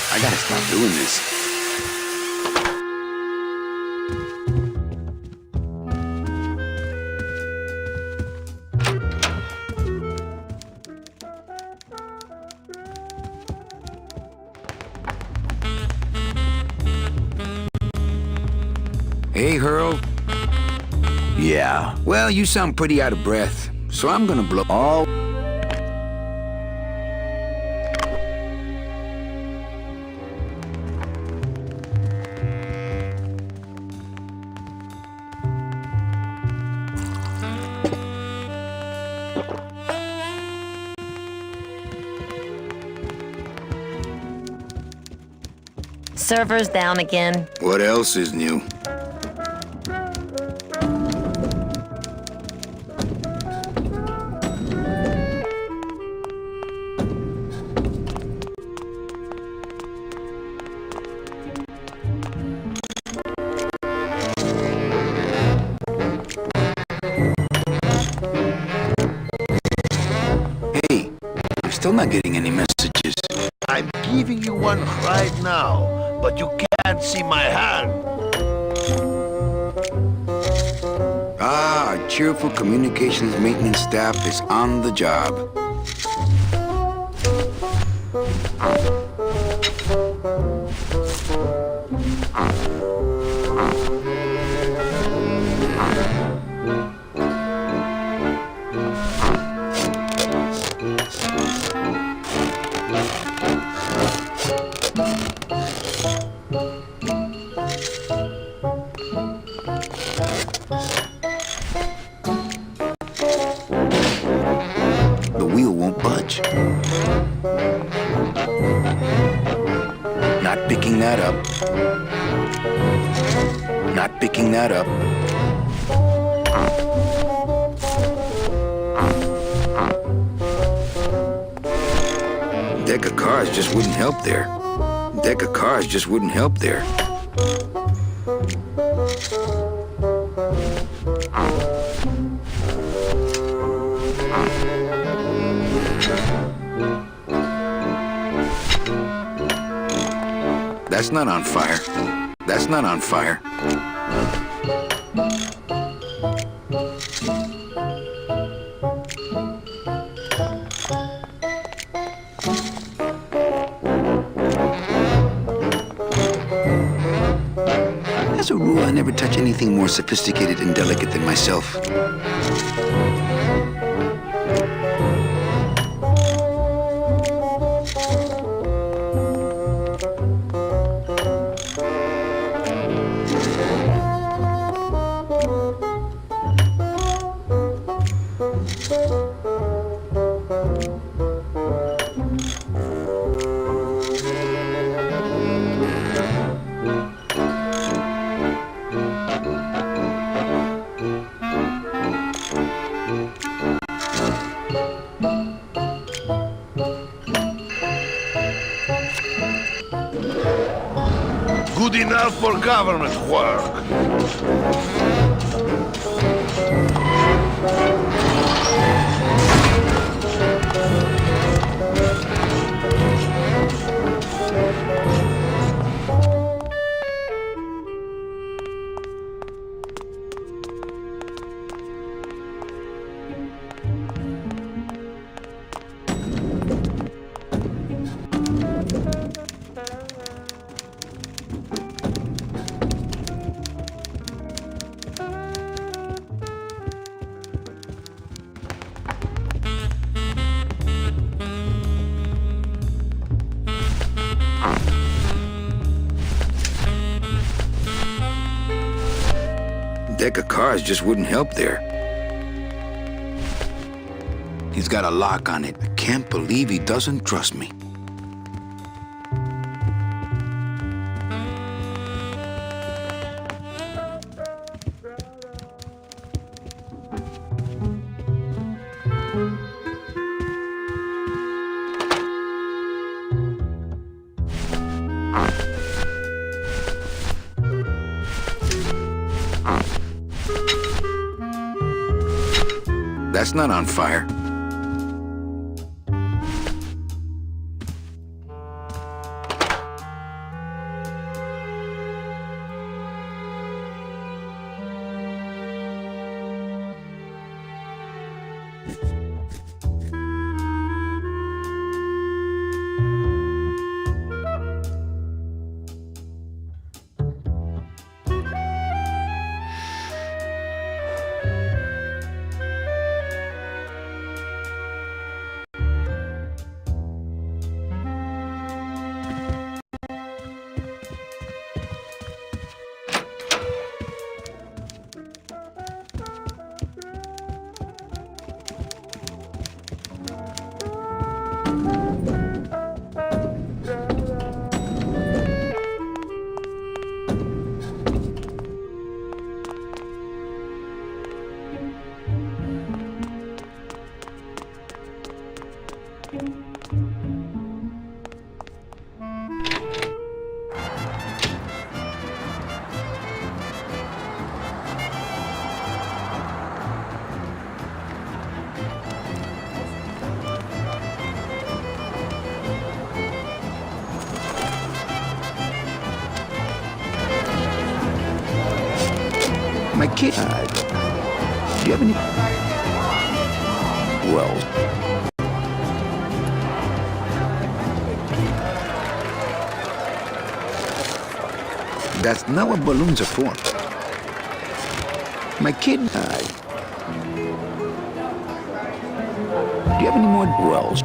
Speaker 1: I gotta stop doing this. Hey, Hurl.
Speaker 5: yeah.
Speaker 1: Well, you sound pretty out of breath, so I'm gonna blow all...
Speaker 3: Server's down again.
Speaker 1: What else is new?
Speaker 4: on right now, but you can't see my hand.
Speaker 1: Our cheerful communications maintenance staff is on the job. The wheel won't budge. Not picking that up. Not picking that up. Deck of cars just wouldn't help there. Deck of cars just wouldn't help there. That's not on fire. That's not on fire. As a rule, I never touch anything more sophisticated and delicate than myself.
Speaker 4: Good enough for government work.
Speaker 1: Deck of cars just wouldn't help there. He's got a lock on it. I can't believe he doesn't trust me. That's not on fire. My kid. Do you have any?
Speaker 5: Well,
Speaker 1: That's not what balloons are for. My kid. Do you have any more?
Speaker 5: Wells.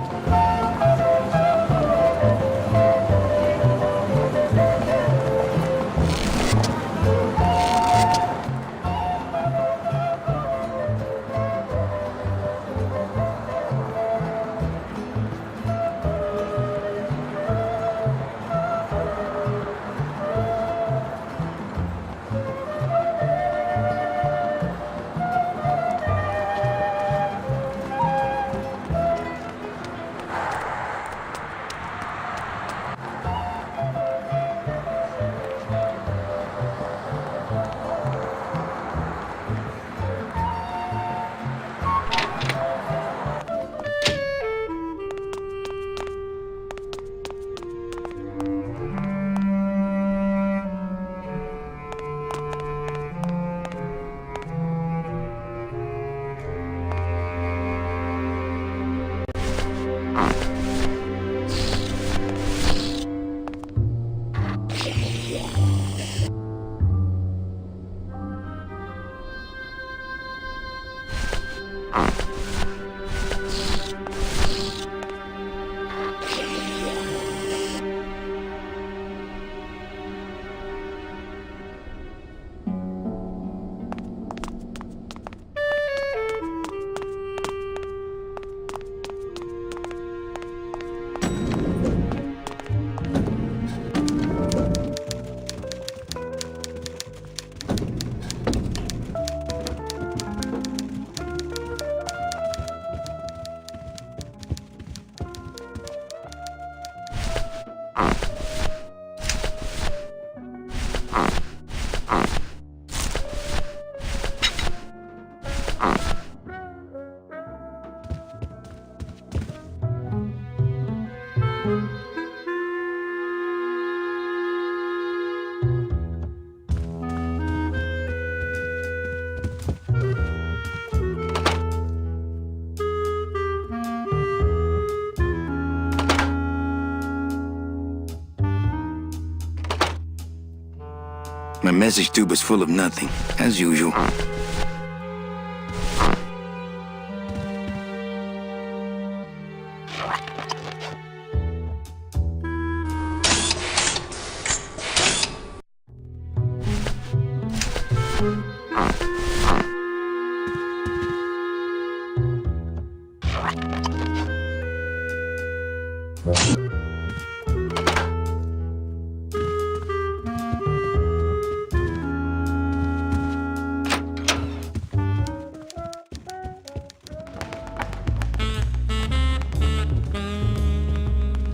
Speaker 1: My message tube is full of nothing, as usual.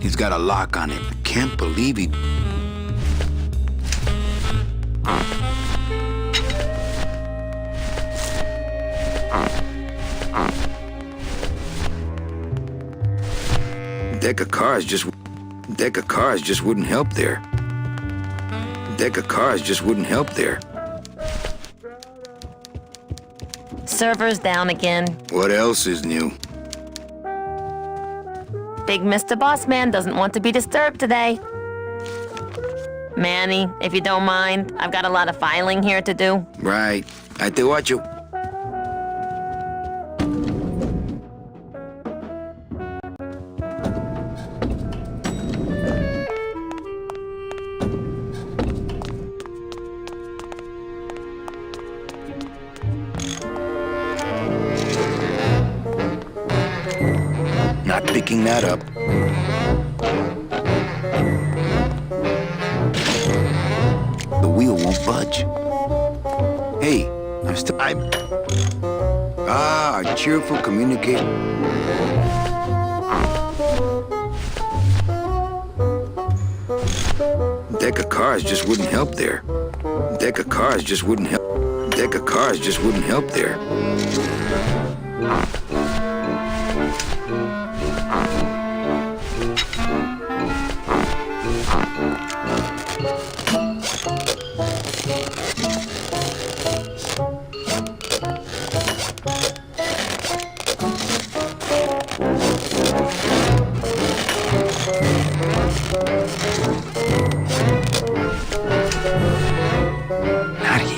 Speaker 1: He's got a lock on him. Can't believe he... Deck of cars just wouldn't help there. Deck of cars just wouldn't help there.
Speaker 3: Server's down again.
Speaker 1: What else is new?
Speaker 3: Big Mr. Bossman doesn't want to be disturbed today. Manny, if you don't mind, I've got a lot of filing here to do.
Speaker 1: Right. I te watcho. Not picking that up. The wheel won't budge. Hey, our cheerful communication. Deck of cars just wouldn't help there. Deck of cars just wouldn't help. Deck of cars just wouldn't help there.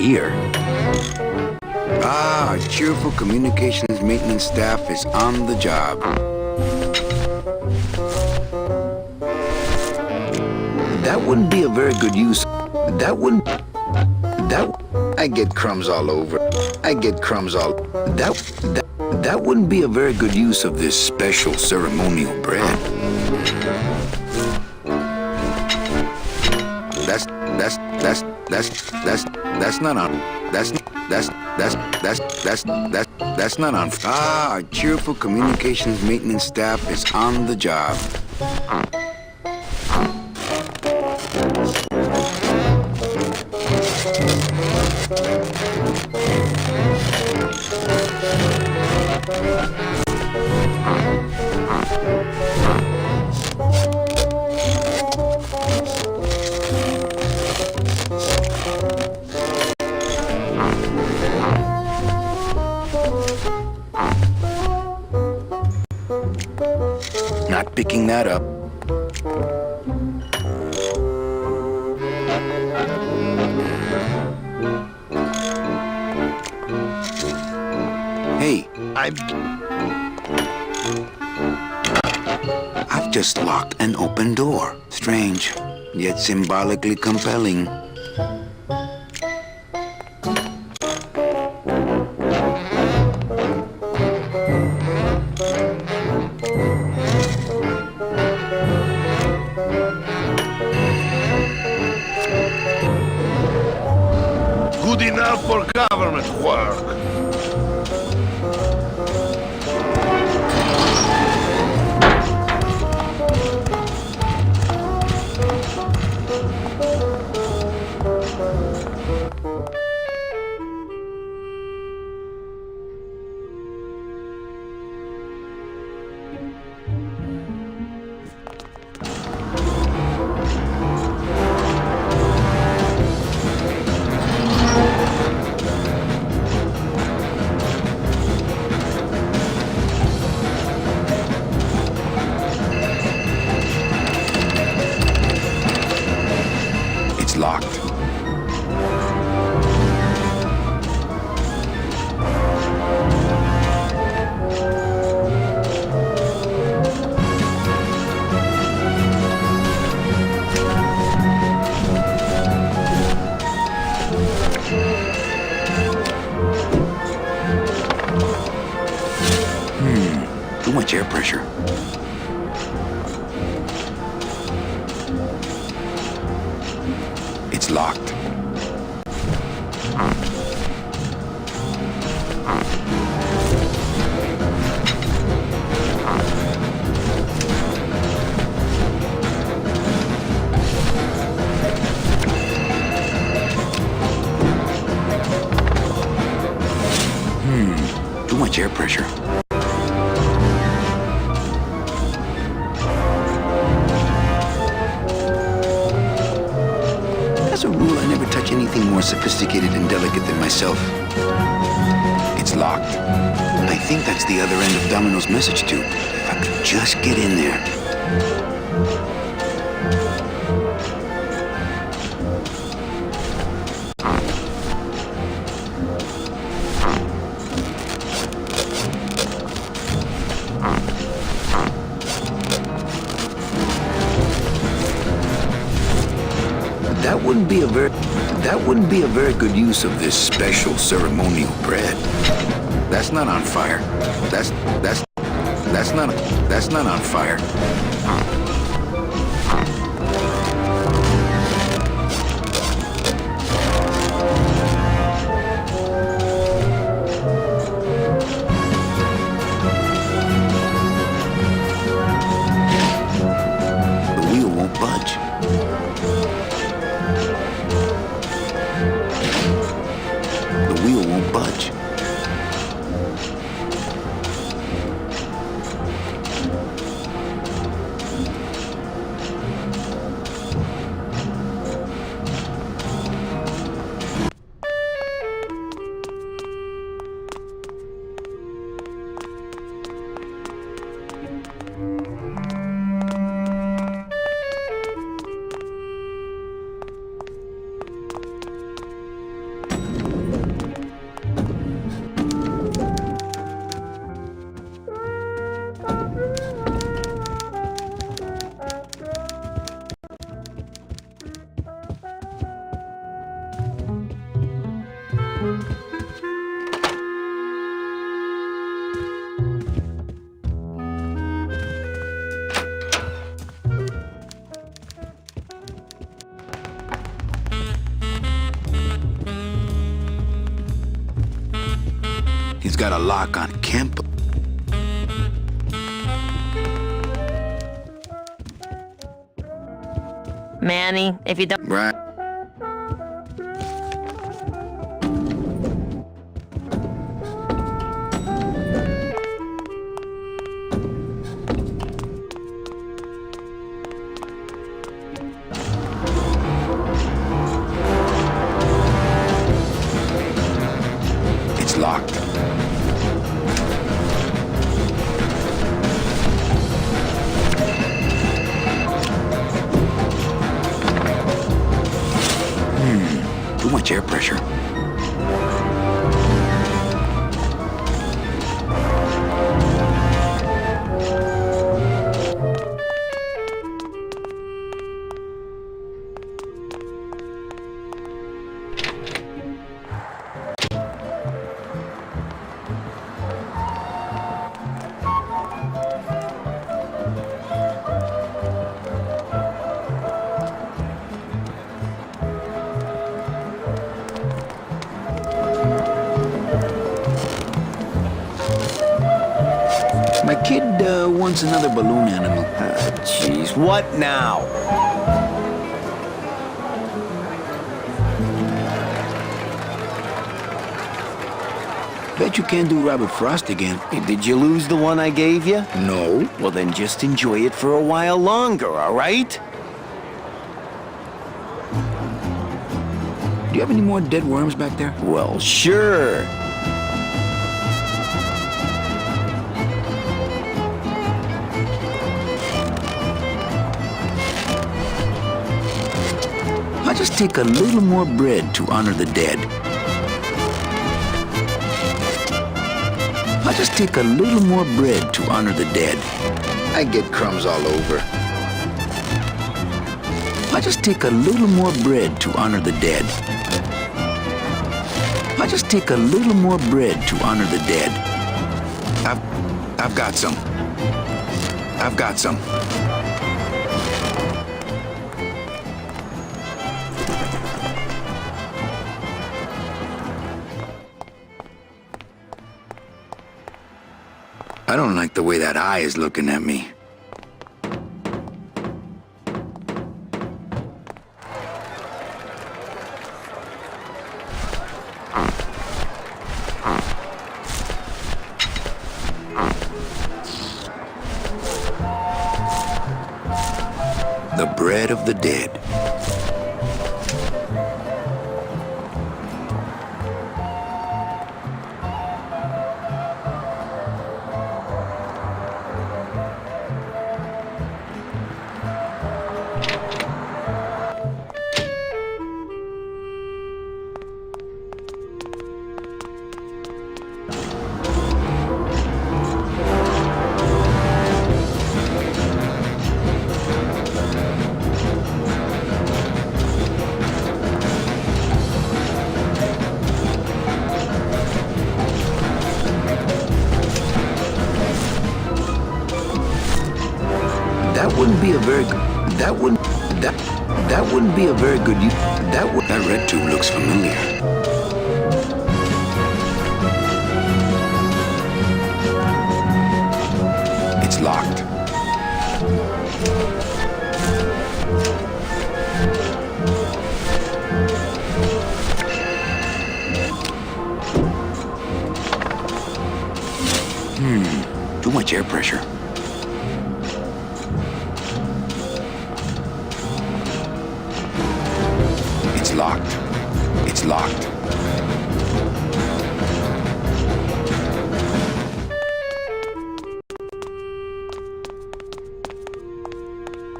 Speaker 1: here. Ah, our cheerful communications maintenance staff is on the job. That wouldn't be a very good use. I get crumbs all over. That wouldn't be a very good use of this special ceremonial bread. That's not on. That's not on. Ah, our cheerful communications maintenance staff is on the job. Not picking that up. Hey, I've just locked an open door. Strange, yet symbolically compelling.
Speaker 4: Good enough for government work. It's locked. Too much air pressure. It's locked. Too much air pressure. As a rule, I never touch anything more sophisticated and delicate than myself. It's locked. I think that's the other end of Domino's message tube. If I could just get in there. That wouldn't be a very good use of this special ceremonial bread. That's not on fire. That's not on fire. The wheel won't budge. The wheel won't budge.
Speaker 1: got a lock on Kemp.
Speaker 3: Manny, if you don't...
Speaker 1: Right. It's locked. Too much air pressure. My kid wants another balloon animal.
Speaker 5: Jeez, what now?
Speaker 1: Bet you can't do Rabbit Frost again.
Speaker 5: Hey, did you lose the one I gave you?
Speaker 1: No.
Speaker 5: Well, then just enjoy it for a while longer, all right?
Speaker 1: Do you have any more dead worms back there?
Speaker 5: Well, sure.
Speaker 1: I'll just take a little more bread to honor the dead. I'll just take a little more bread to honor the dead. I get crumbs all over. I'll just take a little more bread to honor the dead. I'll just take a little more bread to honor the dead. I've got some. I've got some. I don't like the way that eye is looking at me. The bread of the dead. That wouldn't be a very good. That wouldn't be a very good. That red tube looks familiar. It's locked. Too much air pressure. It's locked. It's locked.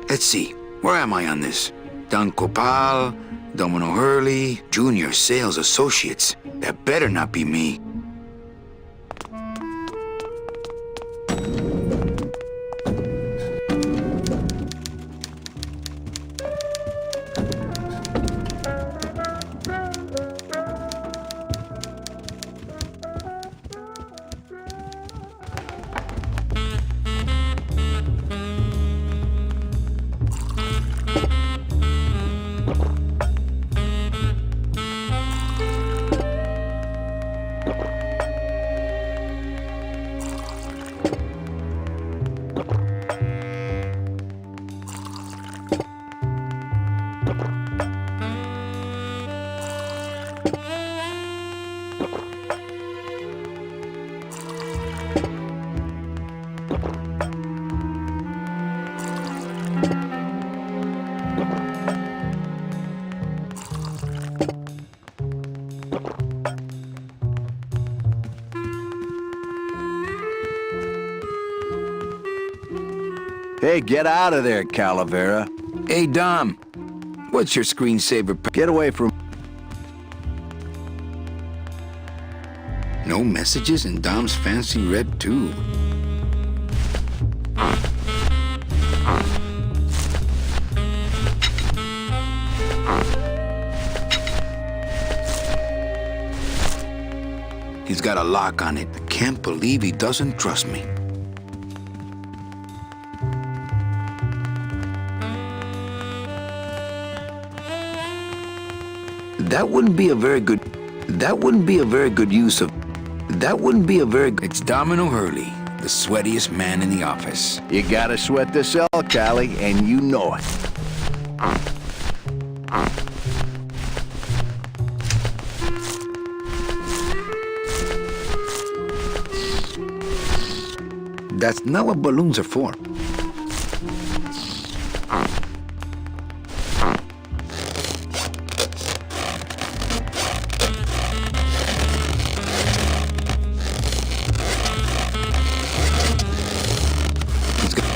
Speaker 1: Let's see. Where am I on this? Don Copal, Domino Hurley, Junior Sales Associates. That better not be me.
Speaker 5: Hey, get out of there, Calavera.
Speaker 1: Hey, Dom. What's your screensaver?
Speaker 5: Get away from...
Speaker 1: No messages in Dom's fancy red tube. He's got a lock on it. I can't believe he doesn't trust me. That wouldn't be a very good use of... It's Domino Hurley, the sweatiest man in the office.
Speaker 5: You gotta sweat the cell, Callie, and you know it.
Speaker 1: That's not what balloons are for.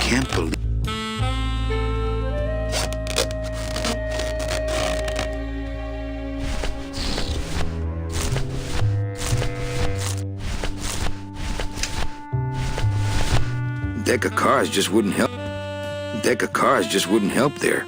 Speaker 1: Can't believe... Deck of cards just wouldn't help. Deck of cards just wouldn't help there.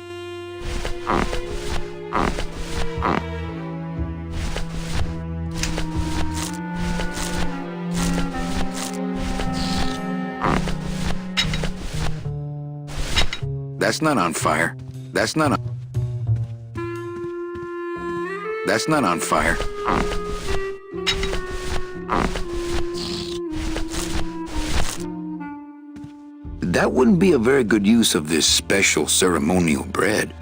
Speaker 1: That's not on fire. That's not on fire. That wouldn't be a very good use of this special ceremonial bread.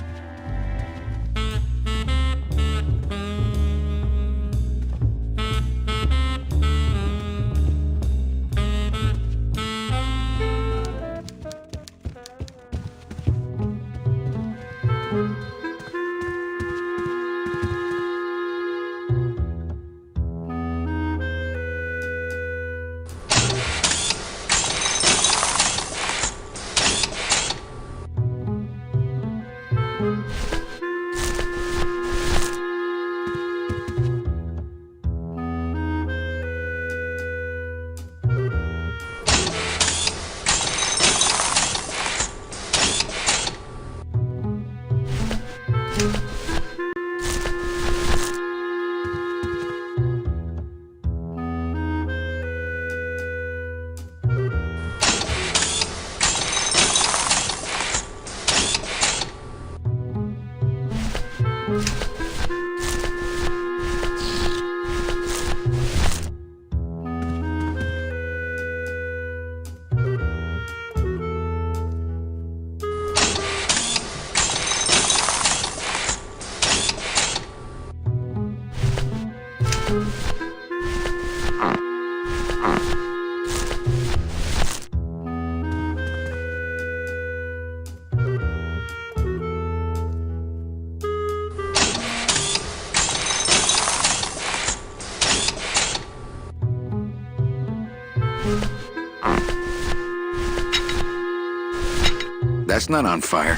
Speaker 1: That's not on fire.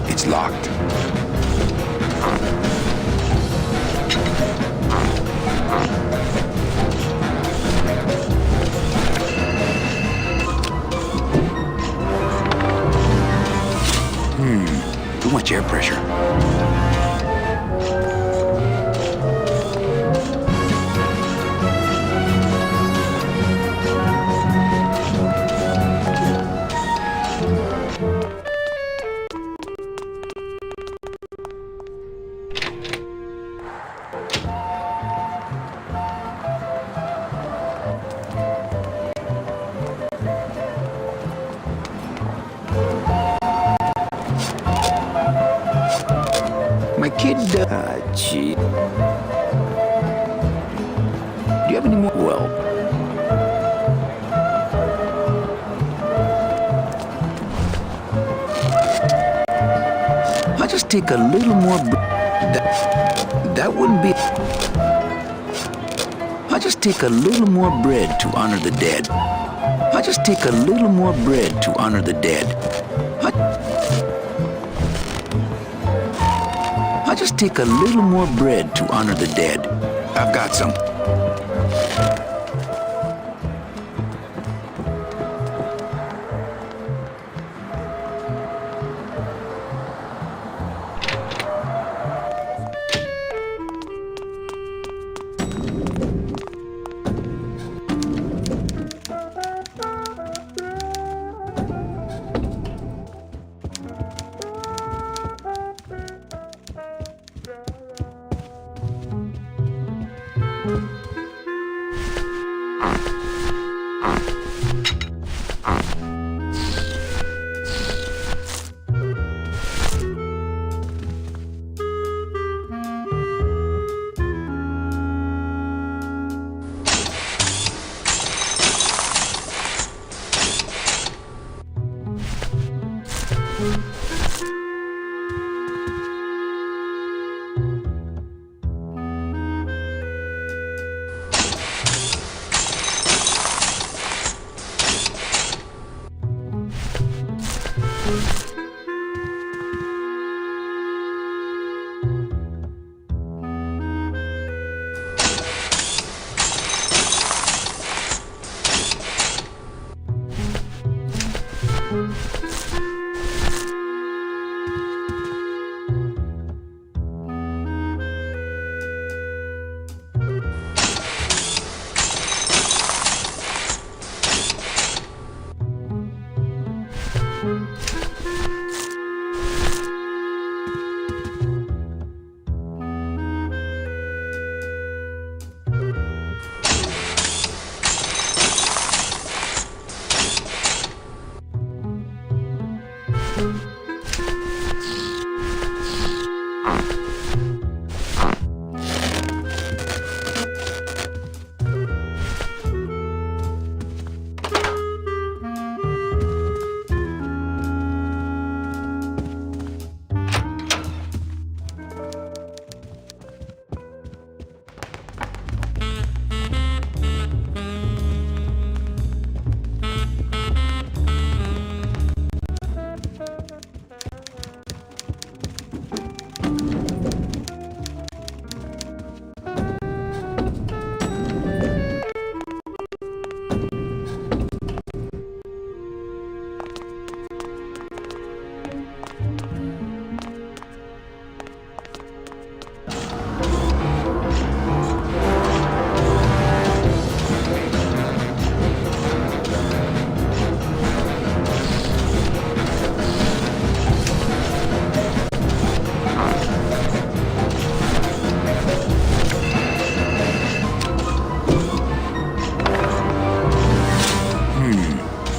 Speaker 1: It's locked. Too much air pressure. My kid,
Speaker 5: Gee.
Speaker 1: do you have any more?
Speaker 5: Well,
Speaker 1: I'll just take a little more. That wouldn't be. I'll just take a little more bread to honor the dead. I'll just take a little more bread to honor the dead. I'll just take a little more bread to honor the dead. I've got some.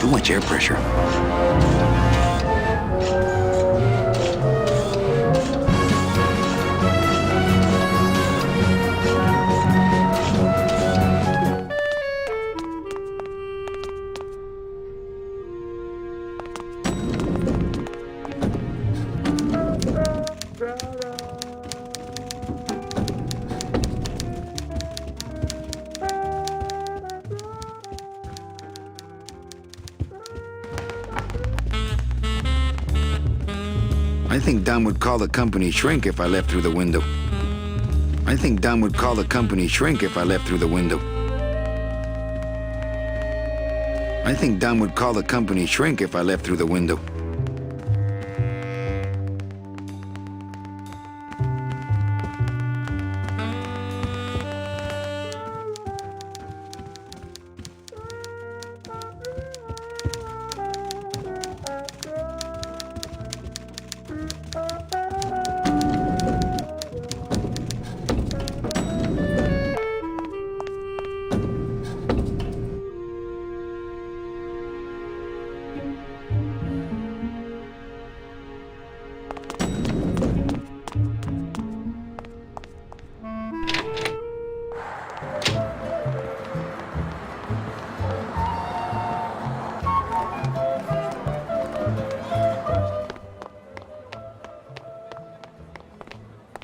Speaker 1: Too much air pressure. I think Don would call the company shrink if I left through the window. I think Don would call the company shrink if I left through the window. I think Don would call the company shrink if I left through the window.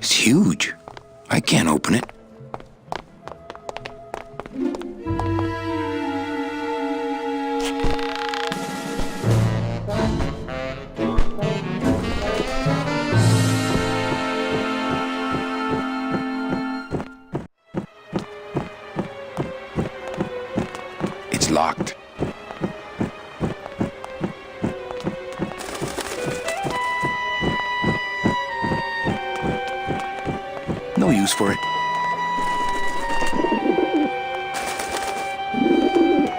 Speaker 1: It's huge. I can't open it. It's locked. No use for it.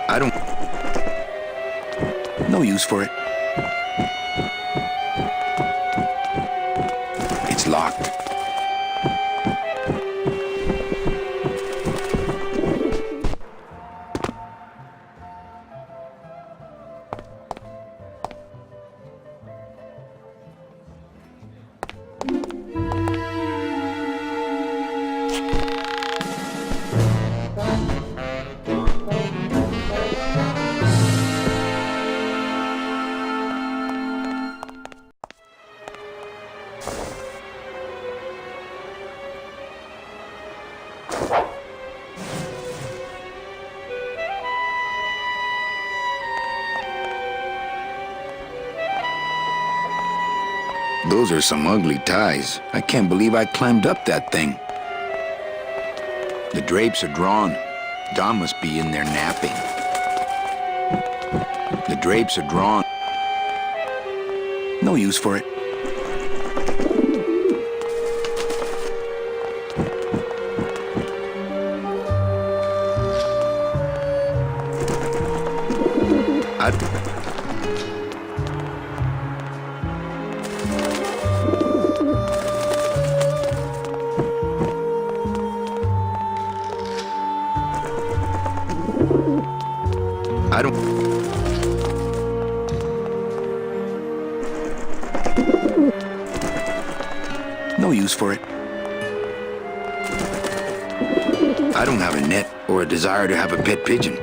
Speaker 1: I don't... No use for it. It's locked. Those are some ugly ties. I can't believe I climbed up that thing. The drapes are drawn. Don must be in there napping. The drapes are drawn. No use for it. I don't... No use for it. I don't have a net or a desire to have a pet pigeon.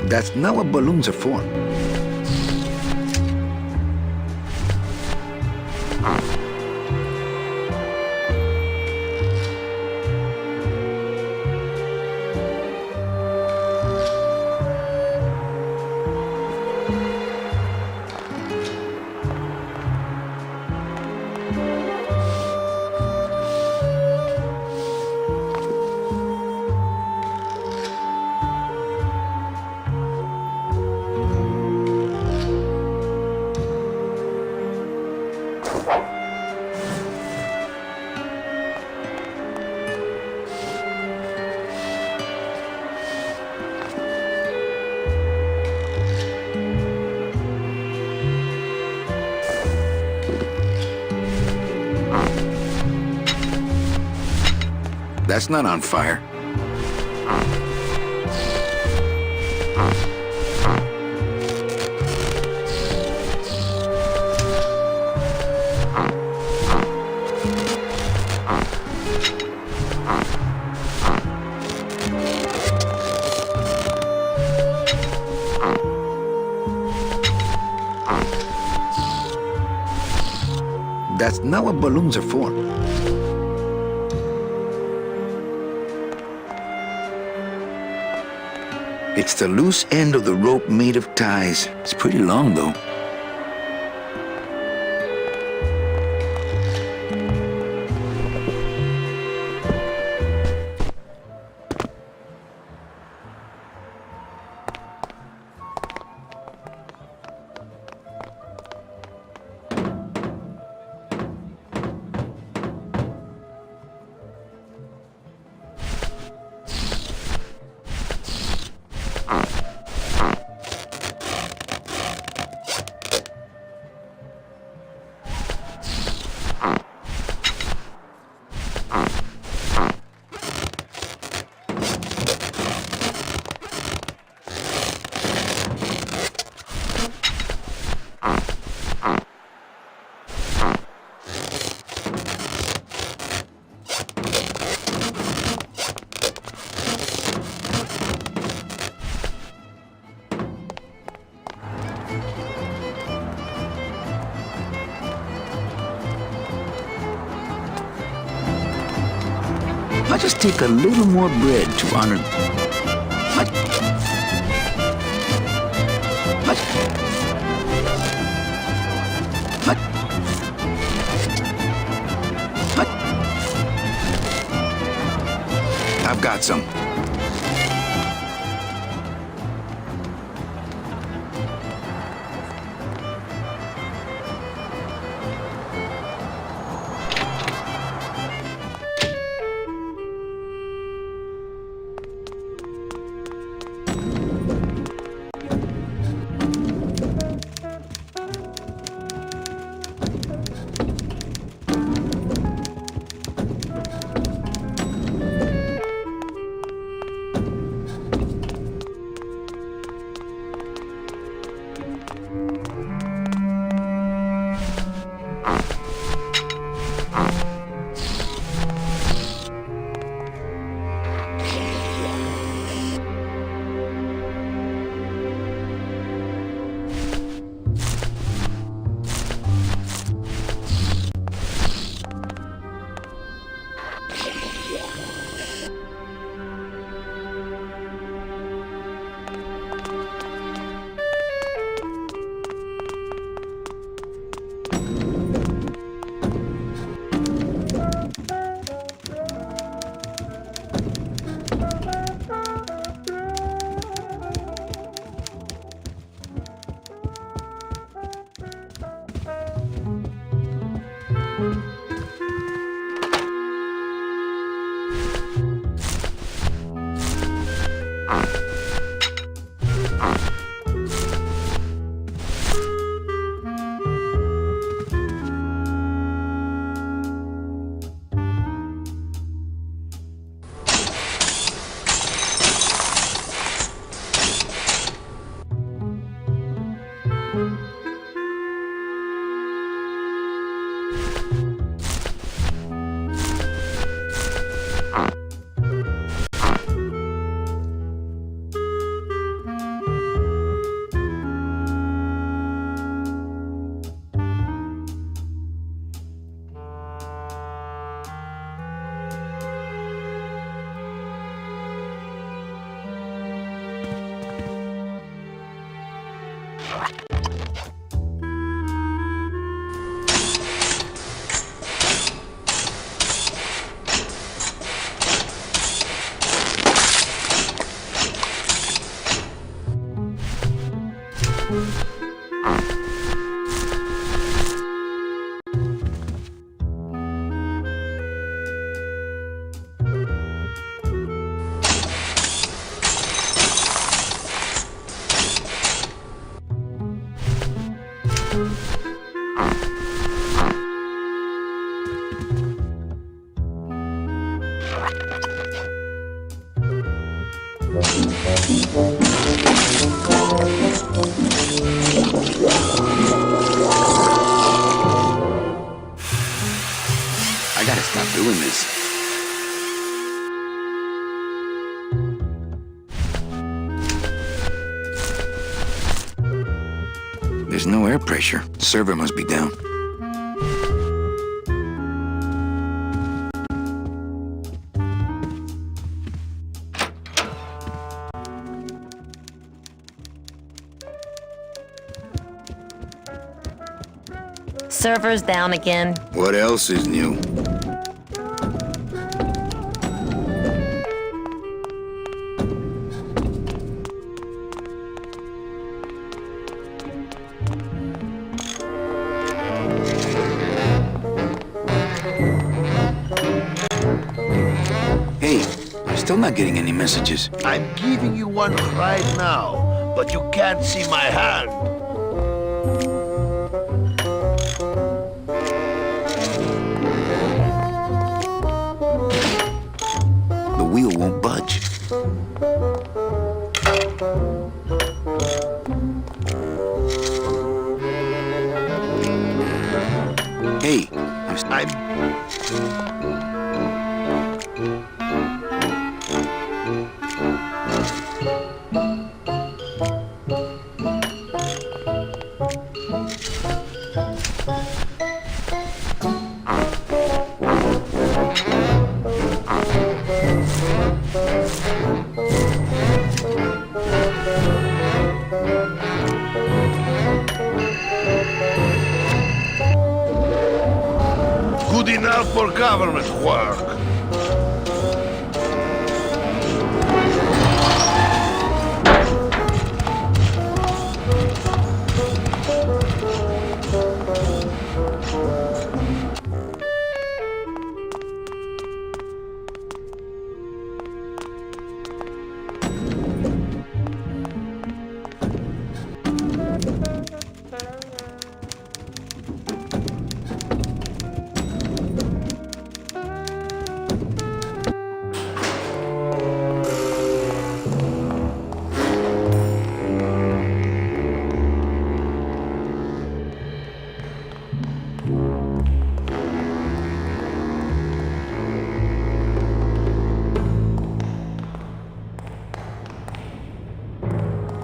Speaker 1: That's not what balloons are for. That's not on fire. That's not what balloons are for. It's the loose end of the rope made of ties. It's pretty long, though. just take a little more bread to honor... What? What? What? What? I've got some. I gotta stop doing this. There's no air pressure. Server must be down.
Speaker 3: Server's down again.
Speaker 1: What else is new? Hey, I'm still not getting any messages.
Speaker 4: I'm giving you one right now, but you can't see my hand.
Speaker 1: The wheel won't budge. Hey,
Speaker 6: government work.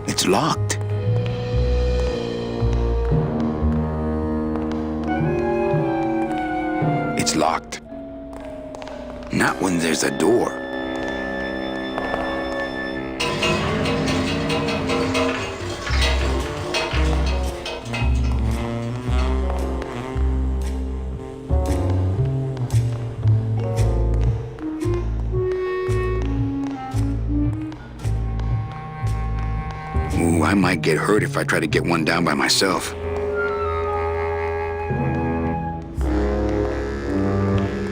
Speaker 1: It's locked. It's locked. Not when there's a door. Ooh, I might get hurt if I try to get one down by myself.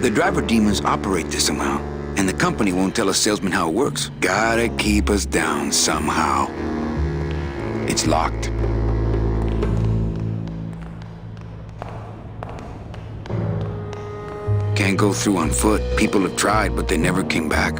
Speaker 1: The driver demons operate this somehow, and the company won't tell us salesmen how it works. Gotta keep us down somehow. It's locked. Can't go through on foot. People have tried, but they never came back.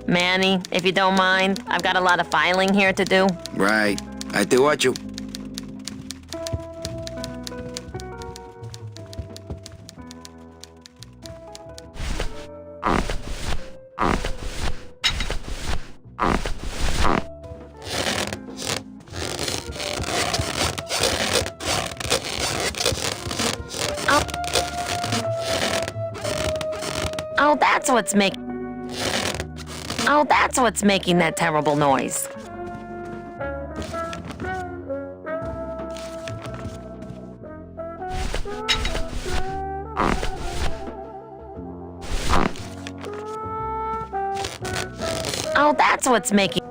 Speaker 3: Manny, if you don't mind, I've got a lot of filing here to do.
Speaker 1: Right. I te watch you.
Speaker 3: Oh, that's what's making... Oh, that's what's making that terrible noise. Oh, that's what's making...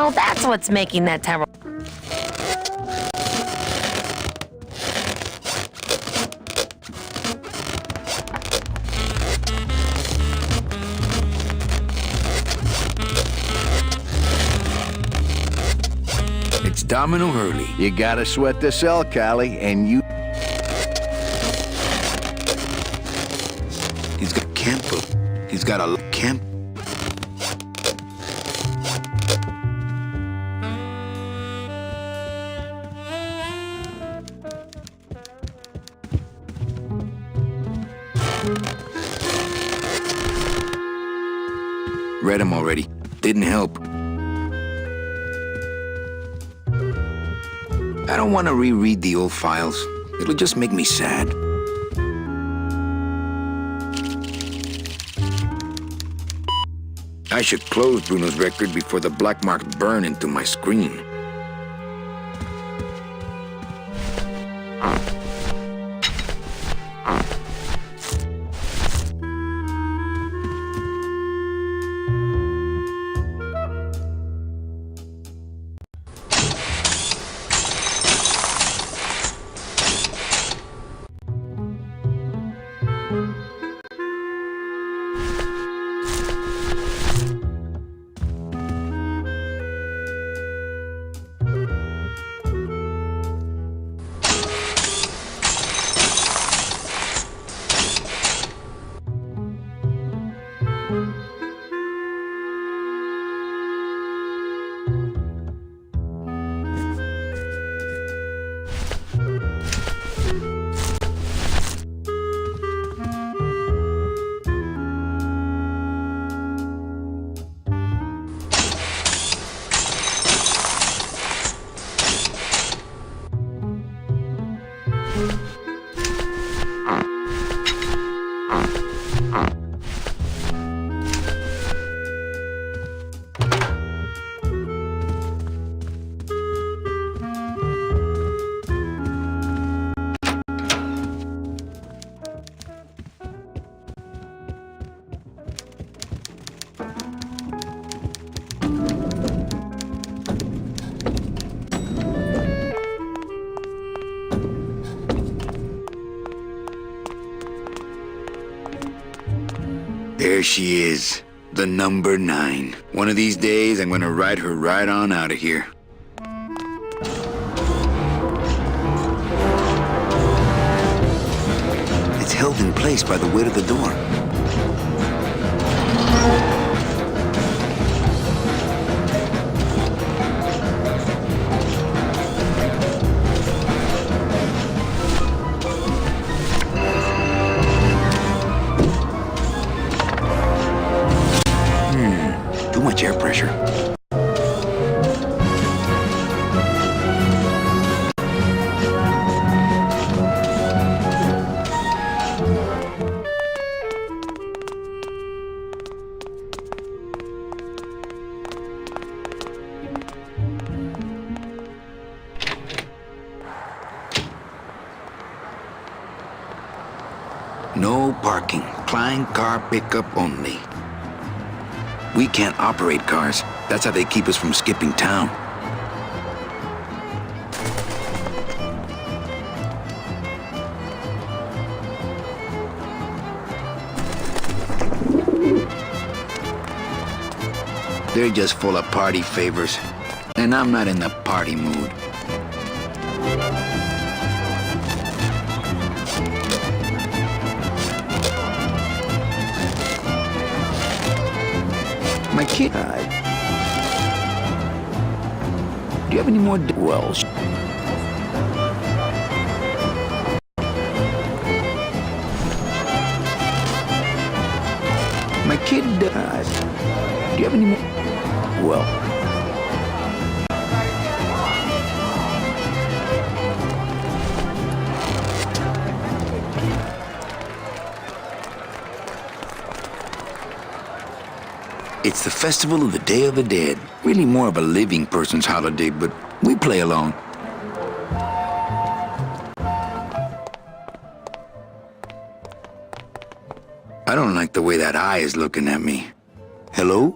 Speaker 3: Oh, that's what's making that terrible...
Speaker 1: It's Domino Hurley.
Speaker 7: You gotta sweat the cell, Callie, and you...
Speaker 1: He's got camp. He's got a camp. Read him already. Didn't help. I don't want to reread the old files. It'll just make me sad. I should close Bruno's record before the black marks burn into my screen. There she is, the number 9. One of these days, I'm gonna ride her right on out of here. It's held in place by the weight of the door. Too much air pressure. No parking. Client car pickup only. We can't operate cars. That's how they keep us from skipping town. They're just full of party favors, and I'm not in the party mood. My kid. Do you have any more wells? My kid. Do you have any more? Well. It's the festival of the Day of the Dead. Really more of a living person's holiday, but we play along. I don't like the way that eye is looking at me. Hello?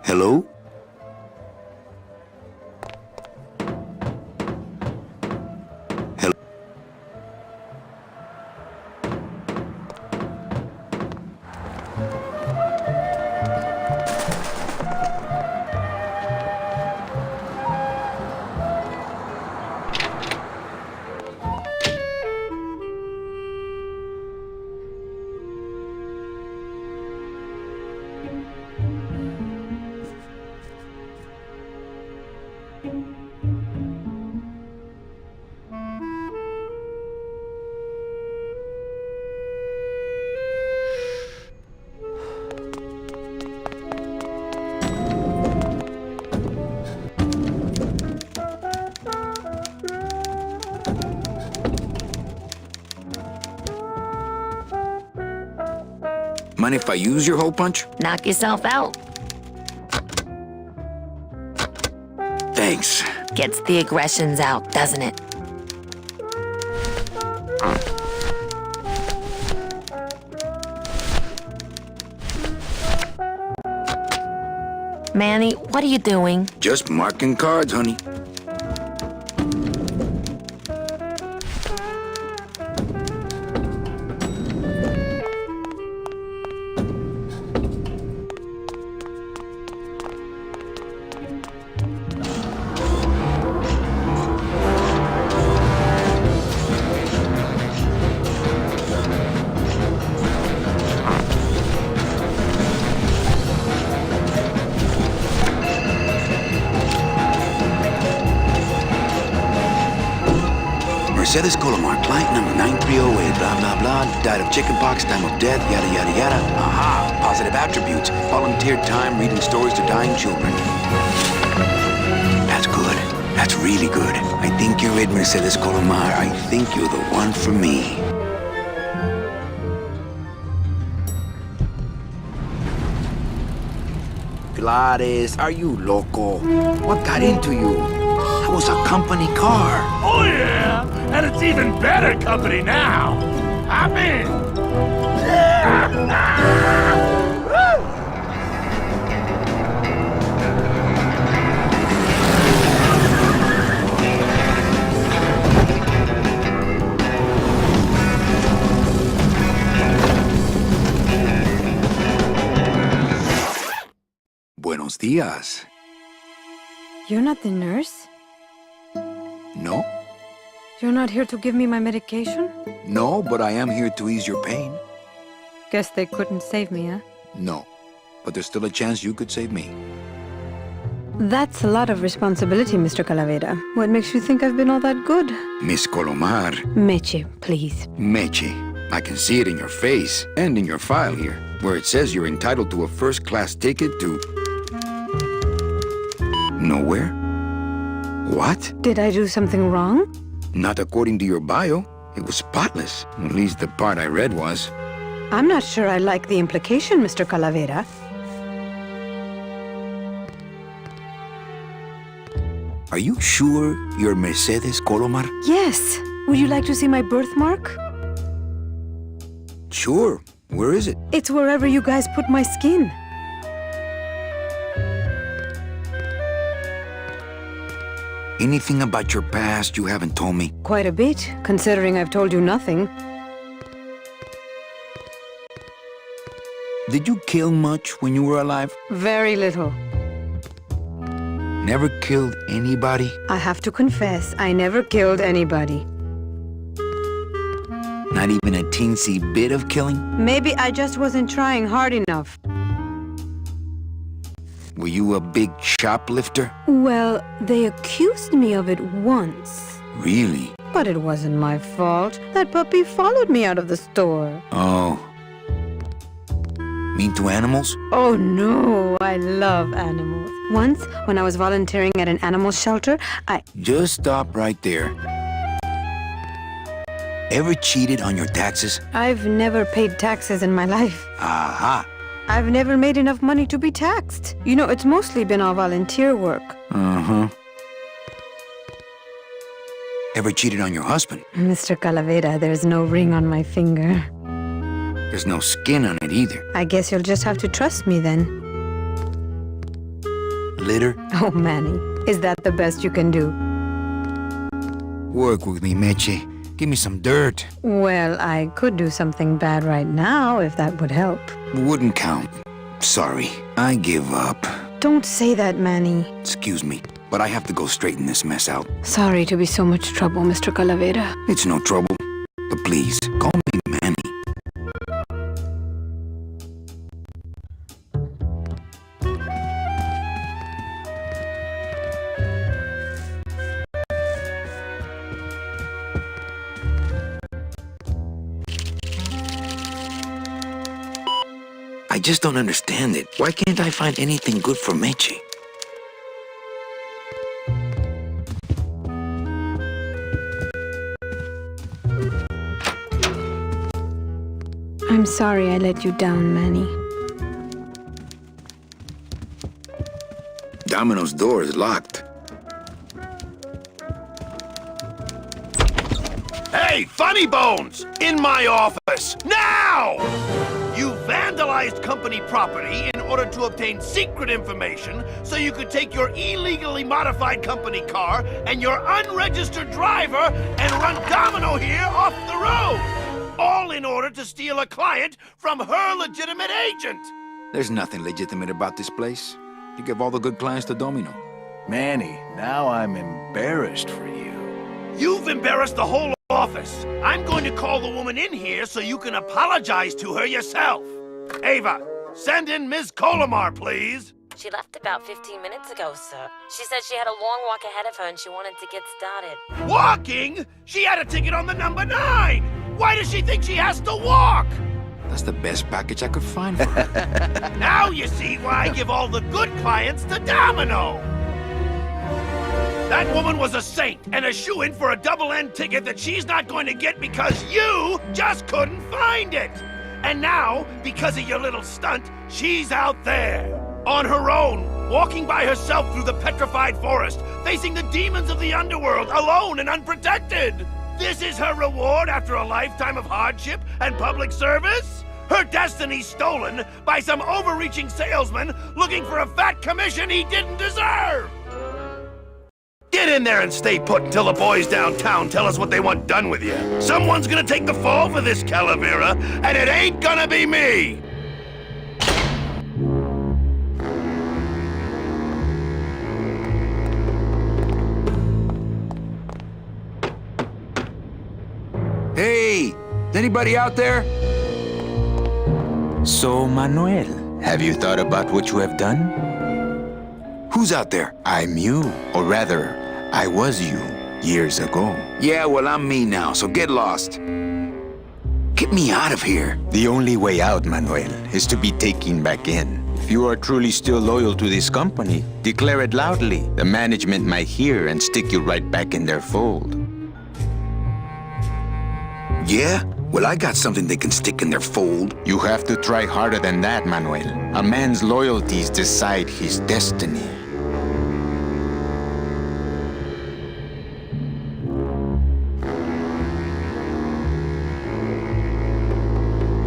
Speaker 1: Hello? Hello? Mind if I use your hole punch?
Speaker 3: Knock yourself out.
Speaker 1: Thanks.
Speaker 3: Gets the aggressions out, doesn't it? Manny, what are you doing?
Speaker 1: Just marking cards, honey. Mercedes Colomar, client number 9308, blah, blah, blah, died of chickenpox, time of death, yada, yada, yada. Aha, positive attributes, volunteered time reading stories to dying children. That's good. That's really good. I think you're it, Mercedes Colomar. I think you're the one for me. Gladys, are you loco? What got into you? That was a company car.
Speaker 4: Oh, yeah! And it's even better company now! I'm in!
Speaker 1: Buenos dias.
Speaker 6: You're not the nurse?
Speaker 1: No?
Speaker 6: You're not here to give me my medication?
Speaker 1: No, but I am here to ease your pain.
Speaker 6: Guess they couldn't save me, huh?
Speaker 1: No. But there's still a chance you could save me.
Speaker 6: That's a lot of responsibility, Mr. Calavera. What makes you think I've been all that good?
Speaker 1: Miss Colomar.
Speaker 6: Meche, please.
Speaker 1: Meche. I can see it in your face and in your file here, where it says you're entitled to a first-class ticket to... nowhere? What?
Speaker 6: Did I do something wrong?
Speaker 1: Not according to your bio. It was spotless. At least the part I read was.
Speaker 6: I'm not sure I like the implication, Mr. Calavera.
Speaker 1: Are you sure you're Mercedes Colomar?
Speaker 6: Yes. Would you like to see my birthmark?
Speaker 1: Sure. Where is it?
Speaker 6: It's wherever you guys put my skin.
Speaker 1: Anything about your past you haven't told me?
Speaker 6: Quite a bit, considering I've told you nothing.
Speaker 1: Did you kill much when you were alive?
Speaker 6: Very little.
Speaker 1: Never killed anybody?
Speaker 6: I have to confess, I never killed anybody.
Speaker 1: Not even a teensy bit of killing?
Speaker 6: Maybe I just wasn't trying hard enough.
Speaker 1: Were you a big shoplifter?
Speaker 6: Well, they accused me of it once.
Speaker 1: Really?
Speaker 6: But it wasn't my fault. That puppy followed me out of the store.
Speaker 1: Oh. Mean to animals?
Speaker 6: Oh no, I love animals. Once, when I was volunteering at an animal shelter,
Speaker 1: Just stop right there. Ever cheated on your taxes?
Speaker 6: I've never paid taxes in my life.
Speaker 1: Aha.
Speaker 6: I've never made enough money to be taxed. You know, it's mostly been all volunteer work.
Speaker 1: Uh-huh. Ever cheated on your husband?
Speaker 6: Mr. Calavera, there's no ring on my finger.
Speaker 1: There's no skin on it either.
Speaker 6: I guess you'll just have to trust me then.
Speaker 1: Litter?
Speaker 6: Oh, Manny, is that the best you can do?
Speaker 1: Work with me, Meche. Give me some dirt.
Speaker 6: Well, I could do something bad right now if that would help.
Speaker 1: Wouldn't count. Sorry. I give up.
Speaker 6: Don't say that, Manny.
Speaker 1: Excuse me, but I have to go straighten this mess out.
Speaker 6: Sorry to be so much trouble, Mr. Calavera.
Speaker 1: It's no trouble. But please, call me Manny. I just don't understand it. Why can't I find anything good for Meche?
Speaker 6: I'm sorry I let you down, Manny.
Speaker 1: Domino's door is locked.
Speaker 4: Hey, Funny Bones! In my office! Now! You vandalized company property in order to obtain secret information so you could take your illegally modified company car and your unregistered driver and run Domino here off the road! All in order to steal a client from her legitimate agent!
Speaker 1: There's nothing legitimate about this place. You give all the good clients to Domino.
Speaker 7: Manny, now I'm embarrassed for you.
Speaker 4: You've embarrassed the whole office. I'm going to call the woman in here so you can apologize to her yourself. Ava, send in Ms. Colomar, please.
Speaker 3: She left about 15 minutes ago, sir. She said she had a long walk ahead of her and she wanted to get started.
Speaker 4: Walking? She had a ticket on the number 9. Why does she think she has to walk?
Speaker 1: That's the best package I could find for her.
Speaker 4: Now you see why I give all the good clients to Domino. That woman was a saint and a shoo-in for a double-end ticket that she's not going to get because you just couldn't find it. And now, because of your little stunt, she's out there, on her own, walking by herself through the petrified forest, facing the demons of the underworld, alone and unprotected. This is her reward after a lifetime of hardship and public service? Her destiny stolen by some overreaching salesman looking for a fat commission he didn't deserve! Get in there and stay put until the boys downtown tell us what they want done with you. Someone's gonna take the fall for this, Calavera, and it ain't gonna be me!
Speaker 1: Is anybody out there?
Speaker 8: So, Manuel, have you thought about what you have done?
Speaker 1: Who's out there?
Speaker 8: I'm you, or rather, I was you, years ago.
Speaker 1: Yeah, well, I'm me now, so get lost. Get me out of here.
Speaker 8: The only way out, Manuel, is to be taken back in. If you are truly still loyal to this company, declare it loudly. The management might hear and stick you right back in their fold.
Speaker 1: Yeah? Well, I got something they can stick in their fold.
Speaker 8: You have to try harder than that, Manuel. A man's loyalties decide his destiny.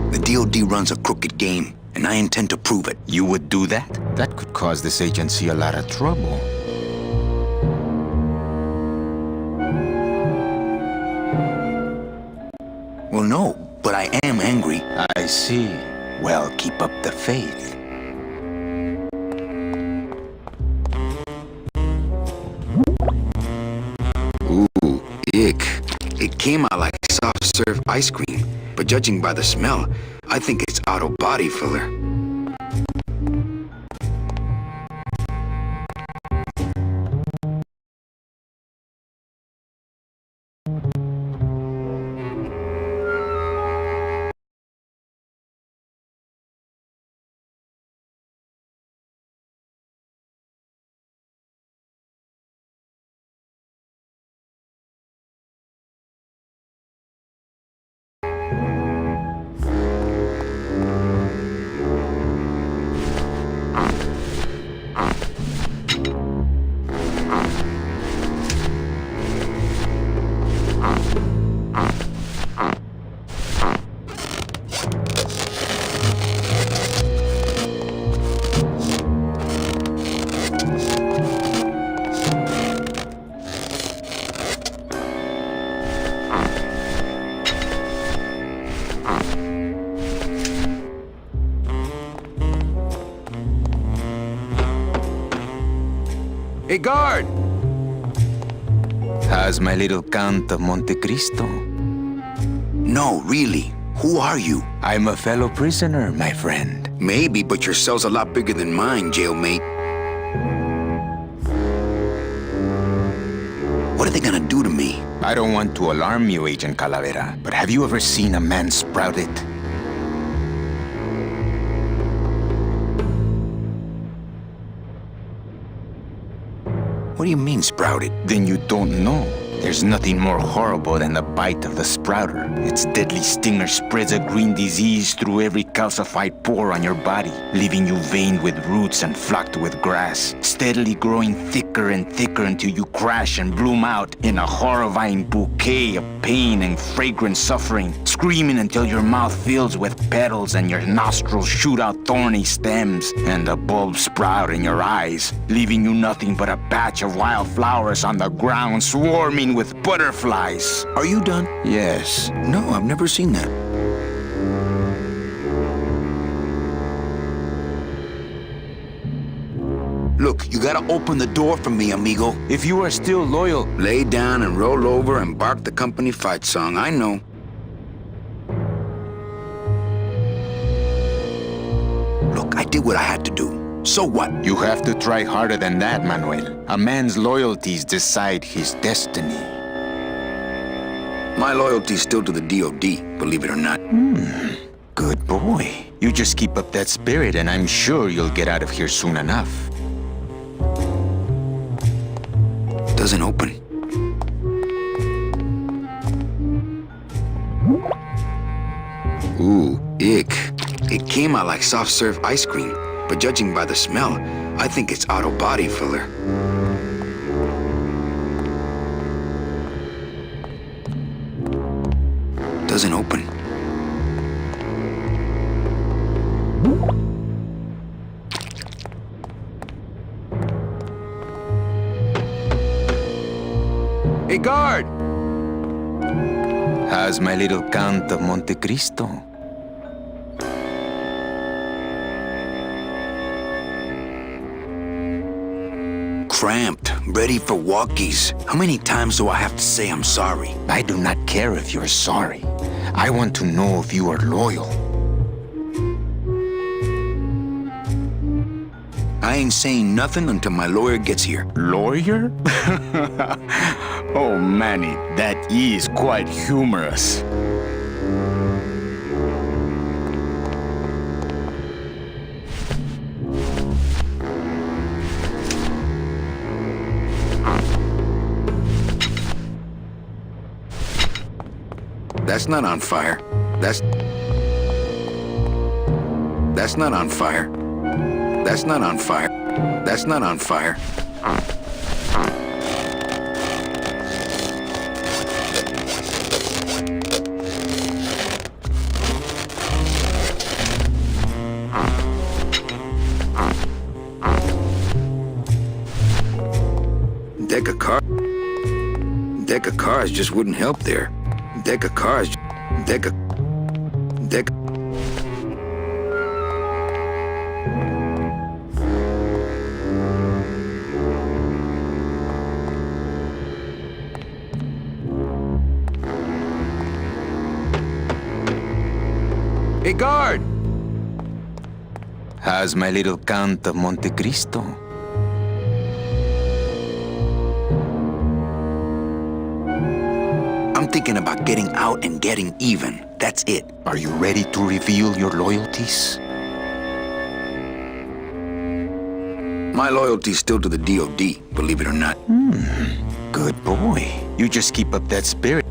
Speaker 1: The DOD runs a crooked game, and I intend to prove it.
Speaker 8: You would do that? That could cause this agency a lot of trouble.
Speaker 1: Well, no, but I am angry.
Speaker 8: I see. Well, keep up the faith.
Speaker 1: Ooh, ick. It came out like soft-serve ice cream, but judging by the smell, I think it's auto body filler. Hey, guard!
Speaker 8: How's my little Count of Monte Cristo?
Speaker 1: No, really. Who are you?
Speaker 8: I'm a fellow prisoner, my friend.
Speaker 1: Maybe, but your cell's a lot bigger than mine, jailmate. What are they gonna do to me?
Speaker 8: I don't want to alarm you, Agent Calavera, but have you ever seen a man sprouted?
Speaker 1: What do you mean, sprouted?
Speaker 8: Then you don't know. There's nothing more horrible than the bite of the sprouter. Its deadly stinger spreads a green disease through every calcified pore on your body, leaving you veined with roots and flocked with grass, steadily growing thicker and thicker until you crash and bloom out in a horrifying bouquet of pain and fragrant suffering, screaming until your mouth fills with petals and your nostrils shoot out thorny stems, and the bulbs sprout in your eyes, leaving you nothing but a patch of wild flowers on the ground swarming with butterflies.
Speaker 1: Are you done?
Speaker 8: Yes.
Speaker 1: No, I've never seen that. Look, you gotta open the door for me, amigo.
Speaker 8: If you are still loyal,
Speaker 1: Lay down and roll over and bark the company fight song, I know. Look, I did what I had to do. So what?
Speaker 8: you have to try harder than that, Manuel. A man's loyalties decide his destiny.
Speaker 1: My loyalty's still to the DOD, believe it or not.
Speaker 8: Good boy. You just keep up that spirit and I'm sure you'll get out of here soon enough.
Speaker 1: Doesn't open. Ooh, ick. It came out like soft-serve ice cream, but judging by the smell, I think it's auto body filler. Doesn't open. Hey, guard!
Speaker 8: How's my little Count of Monte Cristo?
Speaker 1: Cramped, ready for walkies. How many times do I have to say I'm sorry?
Speaker 8: I do not care if you're sorry. I want to know if you are loyal.
Speaker 1: I ain't saying nothing until my lawyer gets here.
Speaker 8: Lawyer? Oh, Manny, that is quite humorous.
Speaker 1: That's not on fire. That's not on fire. That's not on fire. That's not on fire. Deck of cars just wouldn't help there. Deck of cars. Deck. Hey, guard!
Speaker 8: How's my little Count of Monte Cristo?
Speaker 1: I'm thinking about getting out and getting even. That's it.
Speaker 8: Are you ready to reveal your loyalties?
Speaker 1: My loyalty's still to the DOD, believe it or not.
Speaker 8: Good boy. You just keep up that spirit.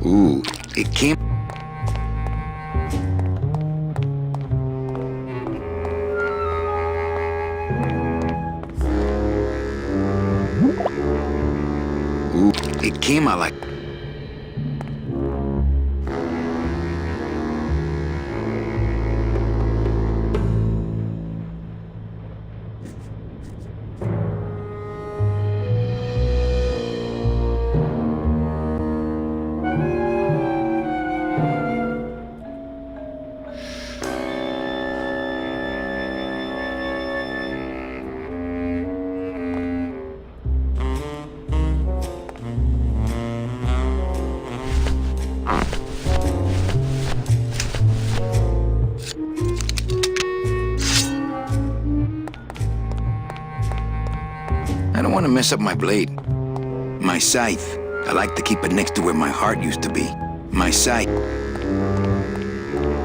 Speaker 1: Ooh, it came... Ooh, it came out like... I don't want to mess up my blade. My scythe. I like to keep it next to where my heart used to be. My scythe.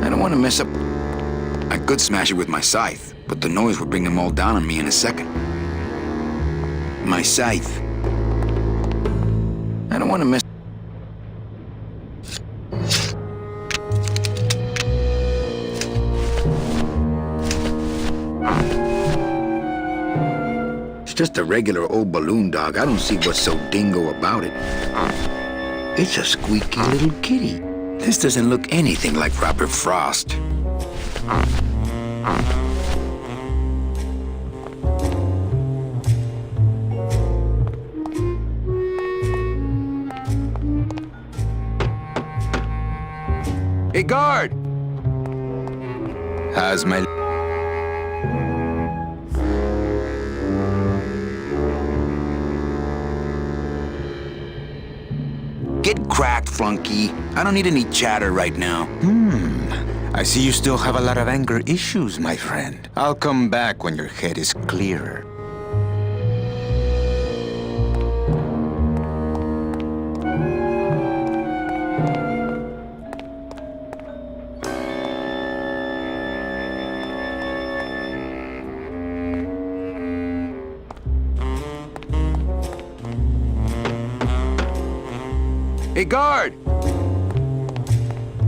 Speaker 1: I don't want to mess up... I could smash it with my scythe, but the noise would bring them all down on me in a second. My scythe. I don't want to mess... It's just a regular old balloon dog. I don't see what's so dingo about it. It's a squeaky little kitty. This doesn't look anything like Robert Frost. Hey, guard!
Speaker 8: How's my...
Speaker 1: Get cracked, flunky. I don't need any chatter right now.
Speaker 8: I see you still have a lot of anger issues, my friend. I'll come back when your head is clearer.
Speaker 1: Hey, guard!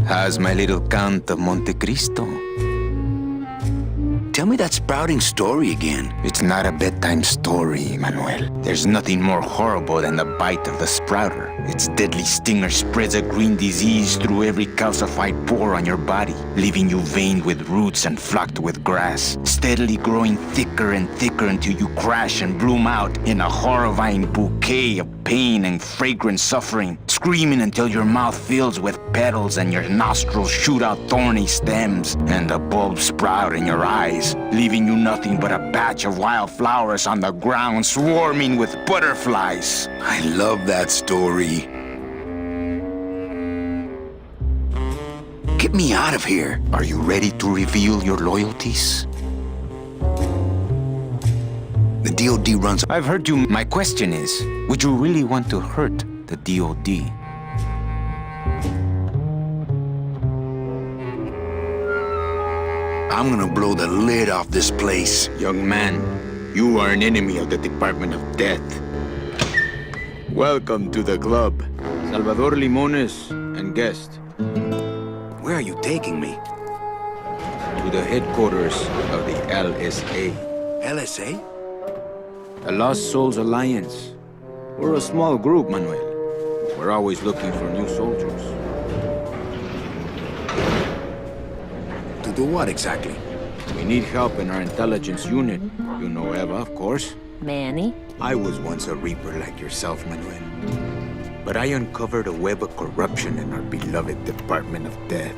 Speaker 8: How's my little Count of Monte Cristo?
Speaker 1: Tell me that sprouting story again.
Speaker 8: It's not a bedtime story, Manuel. There's nothing more horrible than the bite of the sprouter. It's deadly stinger spreads a green disease through every calcified pore on your body, leaving you veined with roots and flocked with grass, steadily growing thicker and thicker until you crash and bloom out in a horrifying bouquet of pain and fragrant suffering, screaming until your mouth fills with petals and your nostrils shoot out thorny stems, and the bulbs sprout in your eyes, leaving you nothing but a patch of wild flowers on the ground swarming with butterflies.
Speaker 1: I love that story. Get me out of here.
Speaker 8: Are you ready to reveal your loyalties?
Speaker 1: The DOD runs...
Speaker 8: I've heard you. My question is, would you really want to hurt the DOD?
Speaker 1: I'm gonna blow the lid off this place.
Speaker 8: Young man, you are an enemy of the Department of Death. Welcome to the club. Salvador Limones and guest.
Speaker 1: Where are you taking me?
Speaker 8: To the headquarters of the LSA.
Speaker 1: LSA?
Speaker 8: The Lost Souls Alliance. We're a small group, Manuel. We're always looking for new soldiers.
Speaker 1: To do what exactly?
Speaker 8: We need help in our intelligence unit. You know Eva, of course.
Speaker 3: Manny?
Speaker 8: I was once a Reaper like yourself, Manuel. But I uncovered a web of corruption in our beloved Department of Death.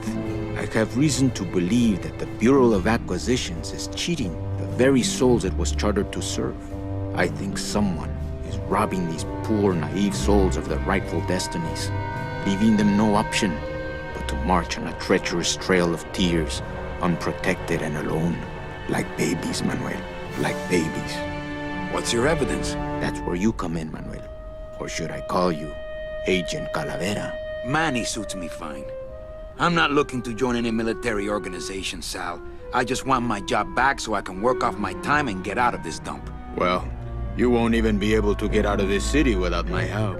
Speaker 8: I have reason to believe that the Bureau of Acquisitions is cheating the very souls it was chartered to serve. I think someone is robbing these poor, naive souls of their rightful destinies, leaving them no option but to march on a treacherous trail of tears, unprotected and alone, like babies, Manuel, like babies.
Speaker 1: What's your evidence?
Speaker 8: That's where you come in, Manuel. Or should I call you Agent Calavera?
Speaker 1: Manny suits me fine. I'm not looking to join any military organization, Sal. I just want my job back so I can work off my time and get out of this dump.
Speaker 8: Well, you won't even be able to get out of this city without my help.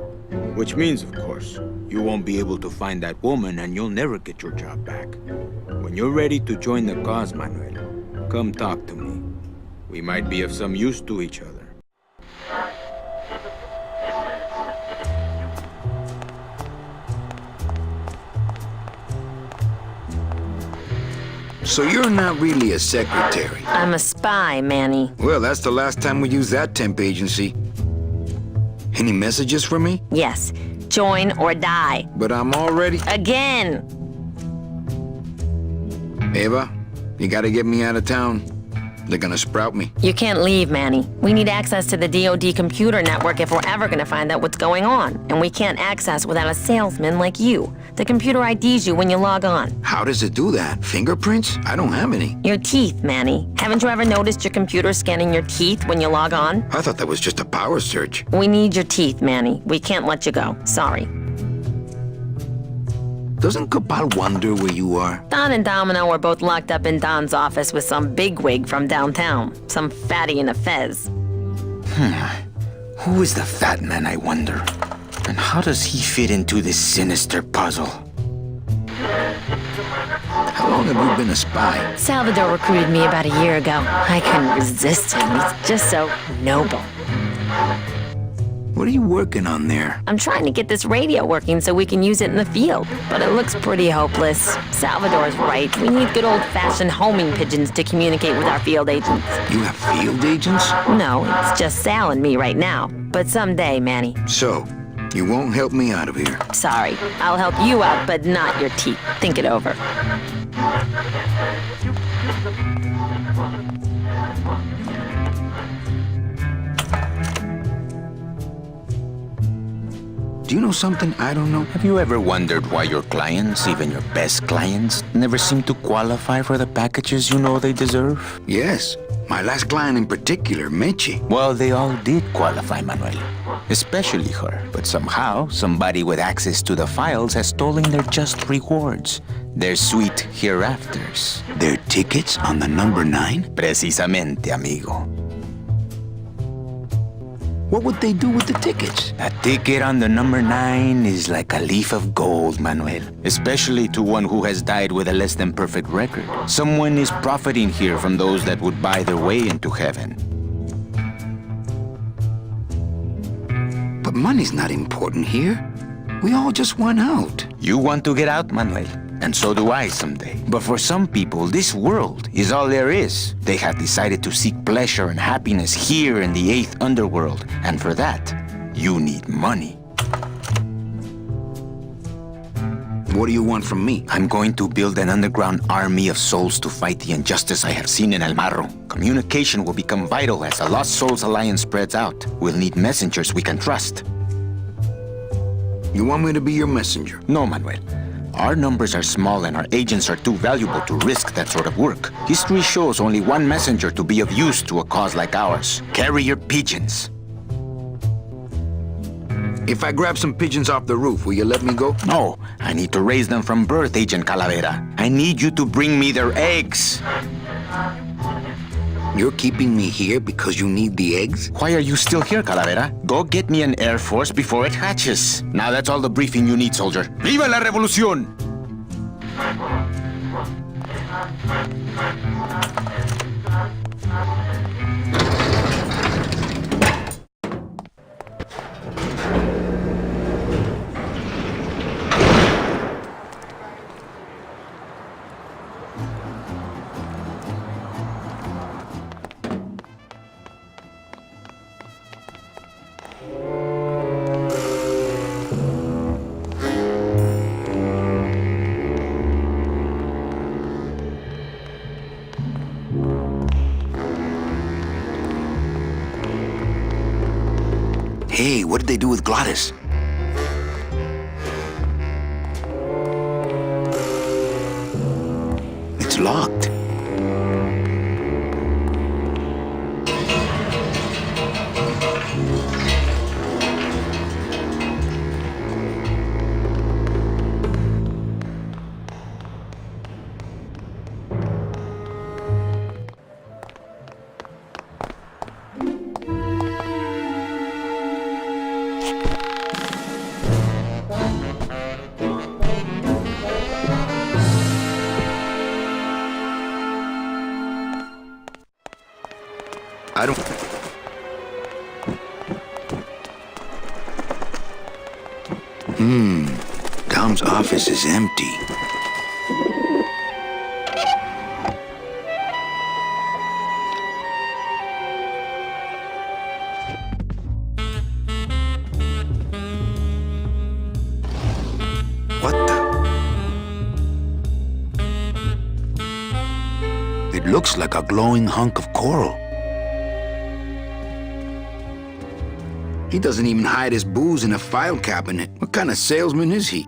Speaker 8: Which means, of course, you won't be able to find that woman and you'll never get your job back. When you're ready to join the cause, Manuel, come talk to me. We might be of some use to each other.
Speaker 1: So you're not really a secretary?
Speaker 3: I'm a spy, Manny.
Speaker 1: Well, that's the last time we used that temp agency. Any messages for me?
Speaker 3: Yes. Join or die.
Speaker 1: But I'm already...
Speaker 3: Again!
Speaker 1: Eva, you gotta get me out of town. They're gonna sprout me.
Speaker 3: You can't leave, Manny. We need access to the DoD computer network if we're ever gonna find out what's going on. And we can't access without a salesman like you. The computer IDs you when you log on.
Speaker 1: How does it do that? Fingerprints? I don't have any.
Speaker 3: Your teeth, Manny. Haven't you ever noticed your computer scanning your teeth when you log on?
Speaker 1: I thought that was just a power surge.
Speaker 3: We need your teeth, Manny. We can't let you go. Sorry.
Speaker 1: Doesn't Cabal wonder where you are?
Speaker 3: Don and Domino are both locked up in Don's office with some bigwig from downtown. Some fatty in a fez.
Speaker 8: Who is the fat man, I wonder? And how does he fit into this sinister puzzle?
Speaker 1: How long have you been a spy?
Speaker 3: Salvador recruited me about a year ago. I couldn't resist him. He's just so noble.
Speaker 1: What are you working on there?
Speaker 3: I'm trying to get this radio working so we can use it in the field, but it looks pretty hopeless. Salvador's right. We need good old-fashioned homing pigeons to communicate with our field agents.
Speaker 1: You have field agents?
Speaker 3: No, it's just Sal and me right now. But someday, Manny.
Speaker 1: So, you won't help me out of here.
Speaker 3: Sorry. I'll help you out, but not your teeth. Think it over.
Speaker 1: Do you know something I don't know?
Speaker 8: Have you ever wondered why your clients, even your best clients, never seem to qualify for the packages you know they deserve?
Speaker 1: Yes. My last client in particular, Meche.
Speaker 8: Well, they all did qualify, Manuel. Especially her. But somehow, somebody with access to the files has stolen their just rewards. Their sweet hereafters.
Speaker 1: Their tickets on the number 9?
Speaker 8: Precisamente, amigo.
Speaker 1: What would they do with the tickets?
Speaker 8: A ticket on the number 9 is like a leaf of gold, Manuel. Especially to one who has died with a less than perfect record. Someone is profiting here from those that would buy their way into heaven.
Speaker 1: But money's not important here. We all just went out.
Speaker 8: You want to get out, Manuel, and so do I someday. But for some people, this world is all there is. They have decided to seek pleasure and happiness here in the 8th underworld, and for that, you need money.
Speaker 1: What do you want from me?
Speaker 8: I'm going to build an underground army of souls to fight the injustice I have seen in El Marro. Communication will become vital as the Lost Souls Alliance spreads out. We'll need messengers we can trust.
Speaker 1: You want me to be your messenger?
Speaker 8: No, Manuel. Our numbers are small and our agents are too valuable to risk that sort of work. History shows only one messenger to be of use to a cause like ours. Carrier pigeons.
Speaker 1: If I grab some pigeons off the roof, will you let me go?
Speaker 8: No, I need to raise them from birth, Agent Calavera. I need you to bring me their eggs.
Speaker 1: You're keeping me here because you need the eggs?
Speaker 8: Why are you still here, Calavera? Go get me an Air Force before it hatches. Now that's all the briefing you need, soldier. ¡Viva la revolución!
Speaker 1: Hey, what did they do with Glottis? It's locked. I don't... Dom's office is empty. What the... It looks like a glowing hunk of coral. He doesn't even hide his booze in a file cabinet. What kind of salesman is he?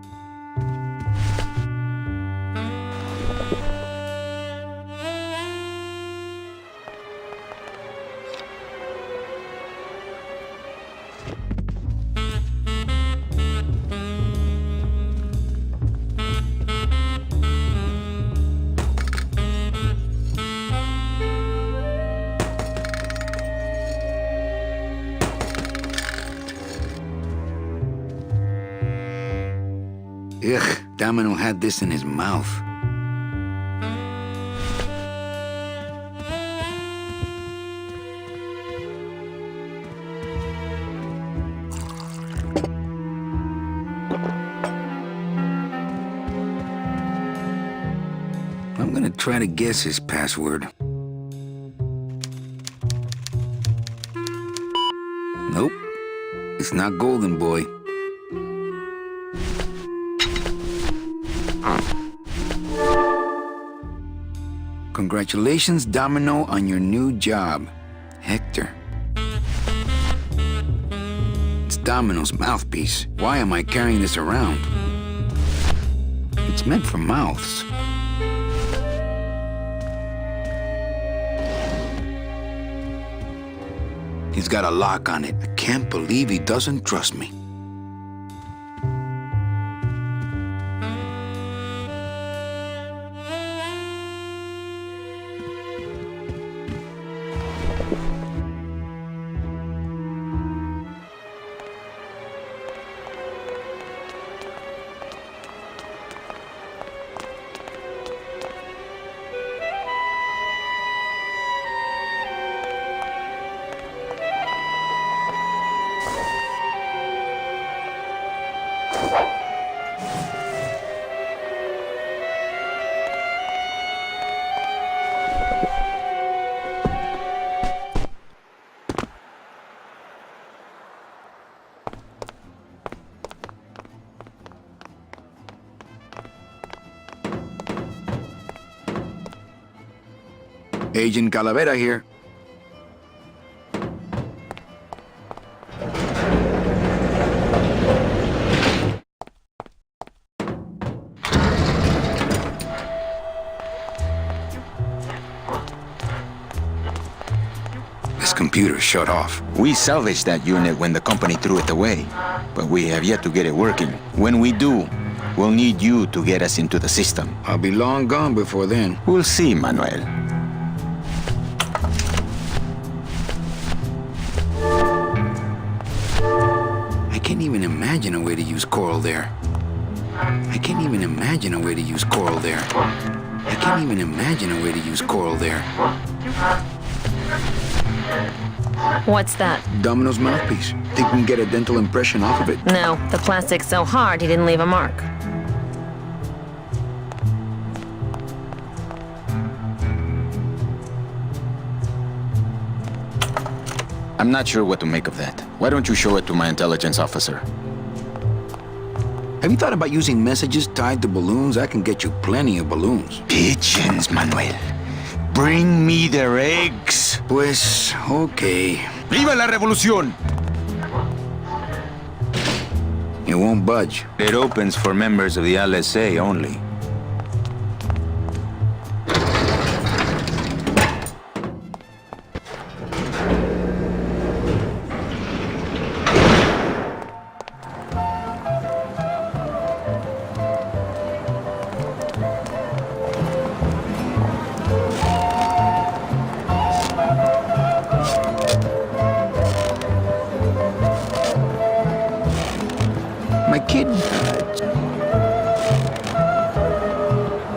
Speaker 1: Ugh, Domino had this in his mouth. I'm gonna try to guess his password. Nope, it's not Golden Boy. Congratulations, Domino, on your new job, Hector. It's Domino's mouthpiece. Why am I carrying this around? It's meant for mouths. He's got a lock on it. I can't believe he doesn't trust me. Agent Calavera here. This computer shut off.
Speaker 8: We salvaged that unit when the company threw it away, but we have yet to get it working. When we do, we'll need you to get us into the system.
Speaker 1: I'll be long gone before then.
Speaker 8: We'll see, Manuel.
Speaker 1: I can't even imagine a way to use coral there. I can't even imagine a way to use coral there. I can't even imagine a way to use coral there.
Speaker 3: What's that?
Speaker 1: Domino's mouthpiece. Think we can get a dental impression off of it?
Speaker 3: No, the plastic's so hard he didn't leave a mark.
Speaker 8: I'm not sure what to make of that. Why don't you show it to my intelligence officer?
Speaker 1: Have you thought about using messages tied to balloons? I can get you plenty of balloons.
Speaker 8: Pigeons, Manuel. Bring me their eggs.
Speaker 1: Pues, okay.
Speaker 8: ¡Viva la revolución!
Speaker 1: It won't budge.
Speaker 8: It opens for members of the LSA only.
Speaker 1: My kid, do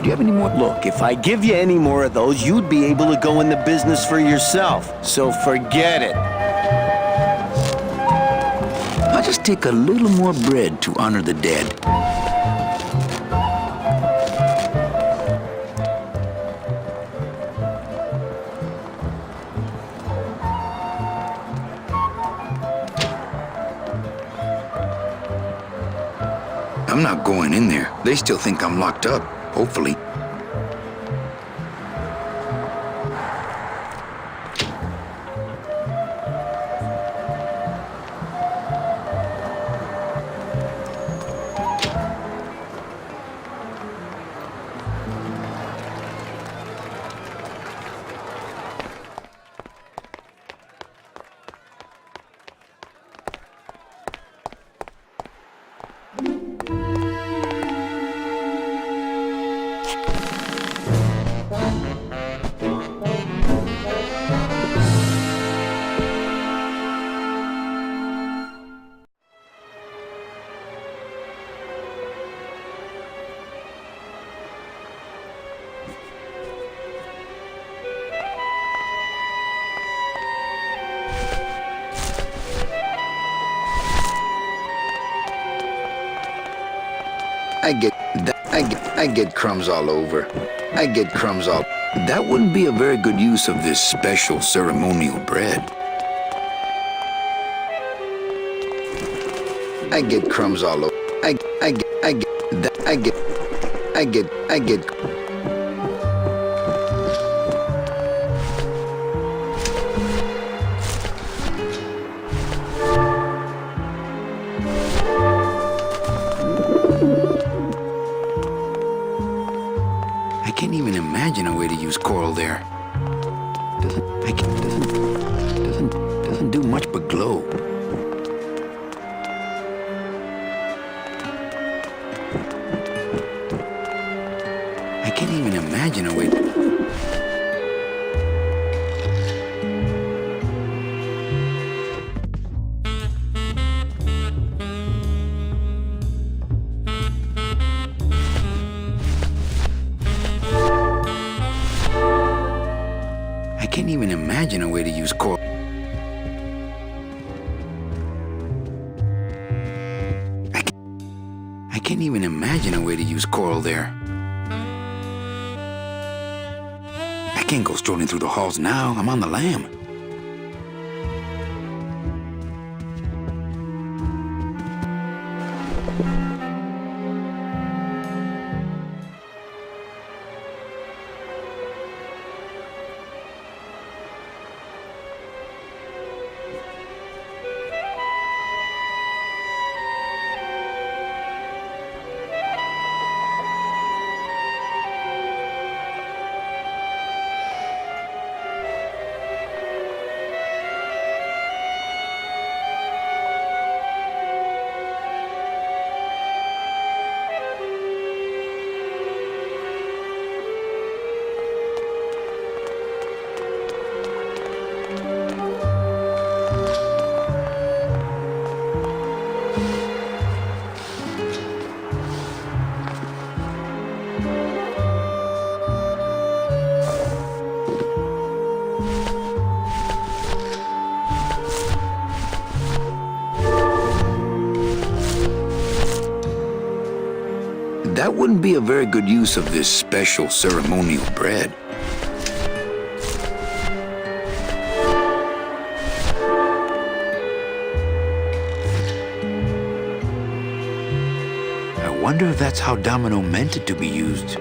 Speaker 1: you have any more?
Speaker 5: Look, if I give you any more of those, you'd be able to go in the business for yourself. So forget it.
Speaker 1: I'll just take a little more bread to honor the dead. I'm not going in there. They still think I'm locked up, hopefully. I get crumbs all over. I get crumbs all... That wouldn't be a very good use of this special ceremonial bread. I get crumbs all over. I get... I can't even imagine a way to use coral there. Doesn't do much but glow. I can't even imagine a way. I can't even imagine a way to use coral. I can't even imagine a way to use coral there. I can't go strolling through the halls now. I'm on the lam. wouldn't be a very good use of this special ceremonial bread. I wonder if that's how Domino meant it to be used.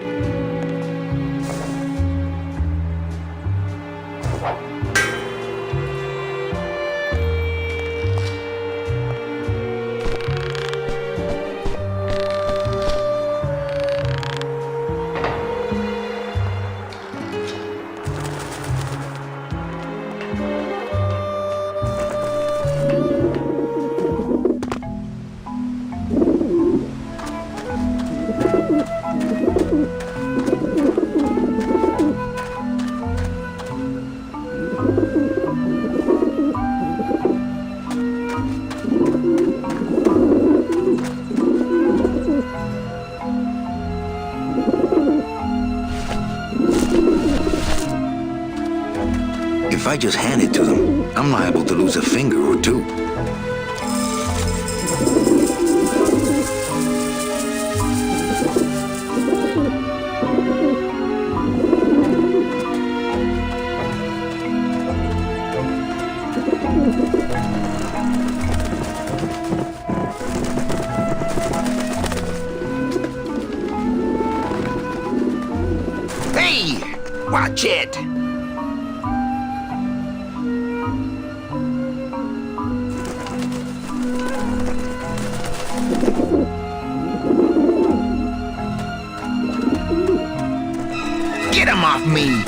Speaker 1: If I just hand it to them, I'm liable to lose a finger or two.
Speaker 4: Hey! Watch it! Get him off me!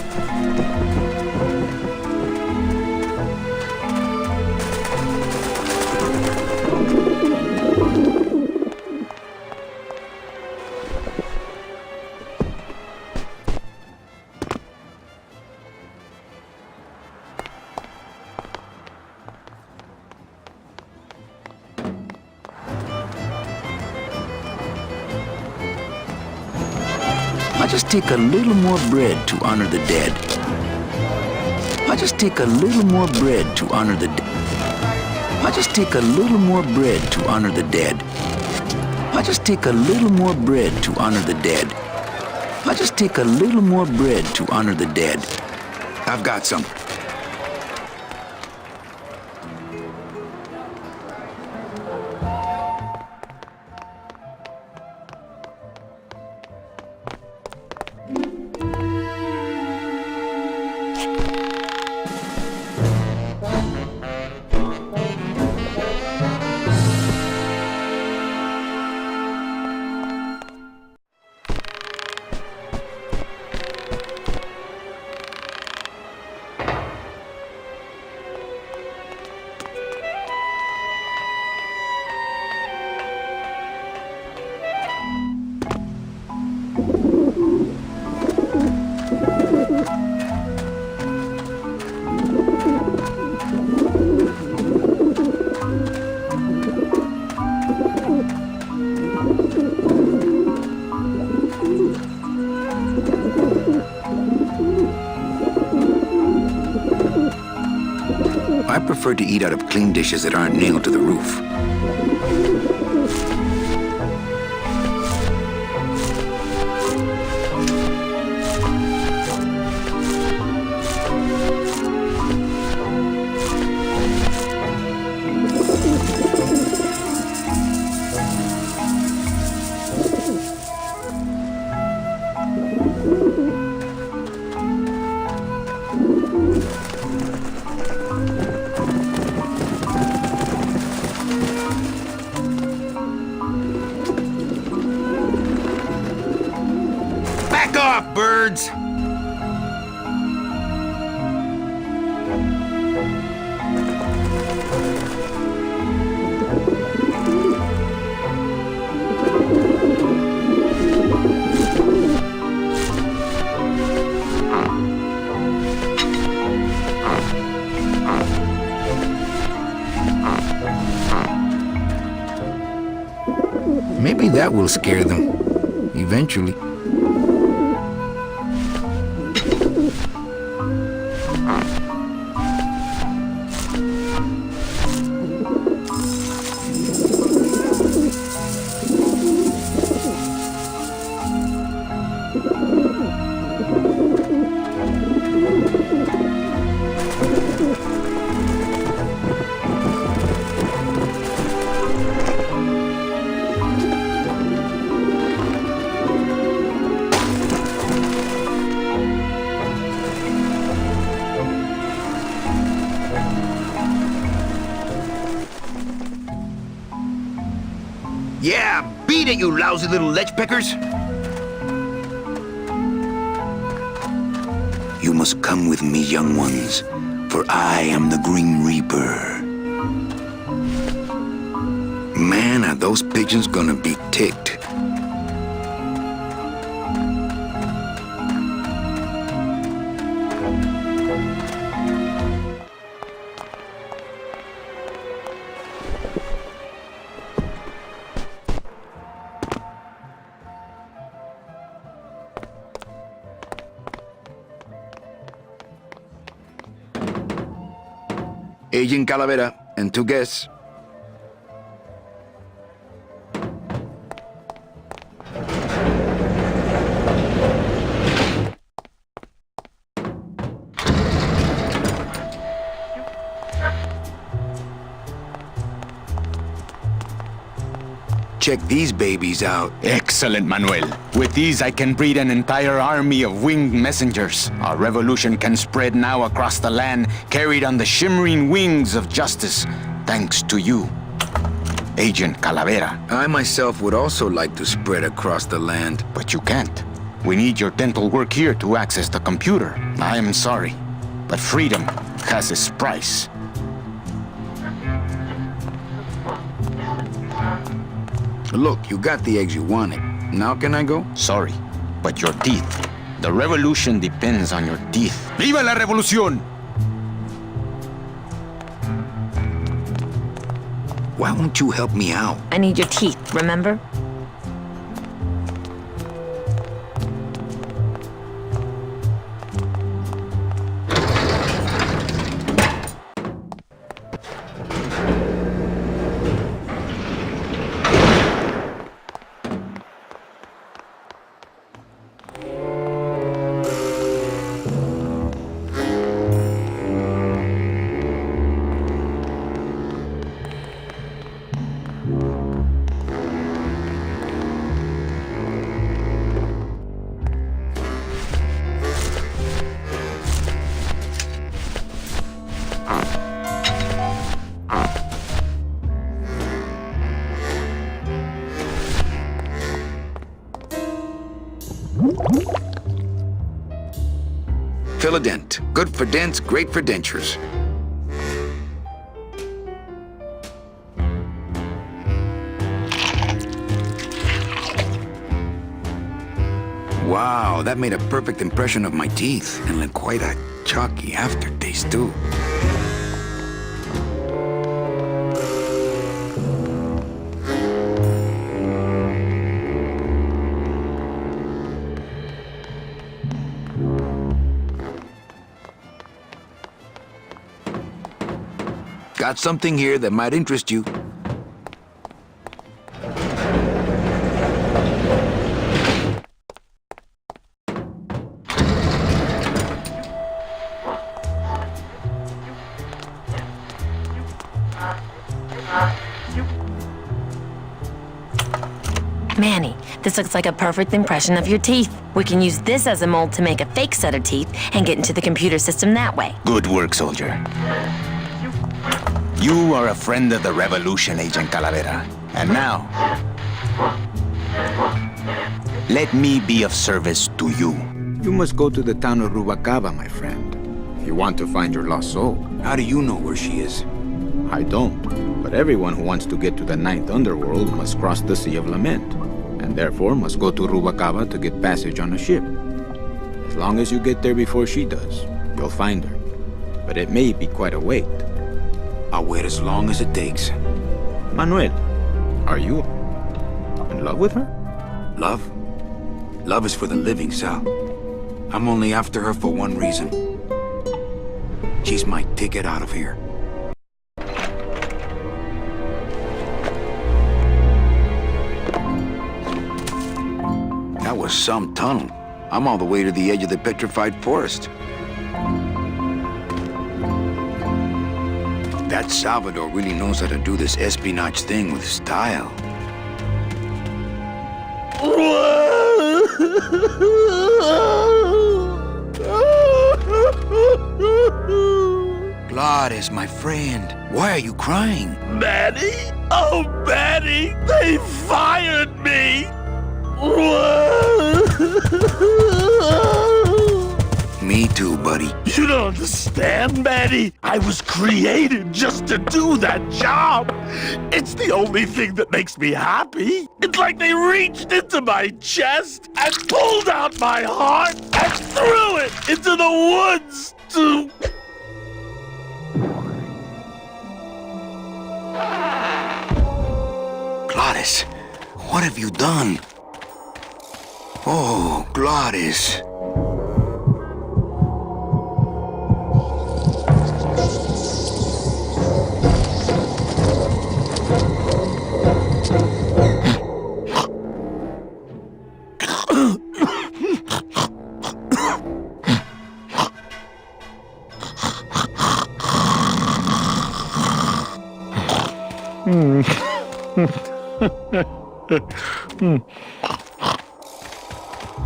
Speaker 1: I just take a little more bread to honor the dead. I just take a little more bread to honor the dead. I just take a little more bread to honor the dead. I just take a little more bread to honor the dead. I just take a little more bread to honor the dead. I've got some. I prefer to eat out of clean dishes that aren't nailed to the roof.
Speaker 4: Back off, birds!
Speaker 1: Maybe that will scare them, eventually. it, you lousy little lech peckers! You must come with me, young ones, for I am the Grim Reaper. Man, are those pigeons gonna be ticked. Agent Calavera and 2 guests. Check these babies out.
Speaker 8: Excellent, Manuel. With these, I can breed an entire army of winged messengers. Our revolution can spread now across the land, carried on the shimmering wings of justice, thanks to you, Agent Calavera.
Speaker 1: I myself would also like to spread across the land.
Speaker 8: But you can't. We need your dental work here to access the computer. I am sorry, but freedom has its price.
Speaker 1: Look, you got the eggs you wanted. Now can I go?
Speaker 8: Sorry, but your teeth. The revolution depends on your teeth. ¡Viva la revolución!
Speaker 1: Why won't you help me out?
Speaker 3: I need your teeth, remember?
Speaker 1: Fill a dent. Good for dents, great for dentures. Wow, that made a perfect impression of my teeth, and left quite a chalky aftertaste, too. Got something here that might interest you.
Speaker 3: Manny, this looks like a perfect impression of your teeth. We can use this as a mold to make a fake set of teeth and get into the computer system that way.
Speaker 8: Good work, soldier. You are a friend of the revolution, Agent Calavera. And now, let me be of service to you.
Speaker 9: You must go to the town of Rubacaba, my friend, if you want to find your lost soul.
Speaker 1: How do you know where she is?
Speaker 9: I don't, but everyone who wants to get to the ninth underworld must cross the Sea of Lament, and therefore must go to Rubacaba to get passage on a ship. As long as you get there before she does, you'll find her. But it may be quite a wait.
Speaker 1: I'll wait as long as it takes.
Speaker 9: Manuel, are you in love with her?
Speaker 1: Love? Love is for the living, Sal. I'm only after her for one reason. She's my ticket out of here. That was some tunnel. I'm all the way to the edge of the petrified forest. That Salvador really knows how to do this espionage thing with style. Gladys, my friend, why are you crying?
Speaker 4: Manny? Oh, Manny! They fired me!
Speaker 1: Me too, buddy.
Speaker 4: You don't understand, Manny. I was created just to do that job. It's the only thing that makes me happy. It's like they reached into my chest and pulled out my heart and threw it into the woods to...
Speaker 1: Gladys, what have you done? Oh, Gladys.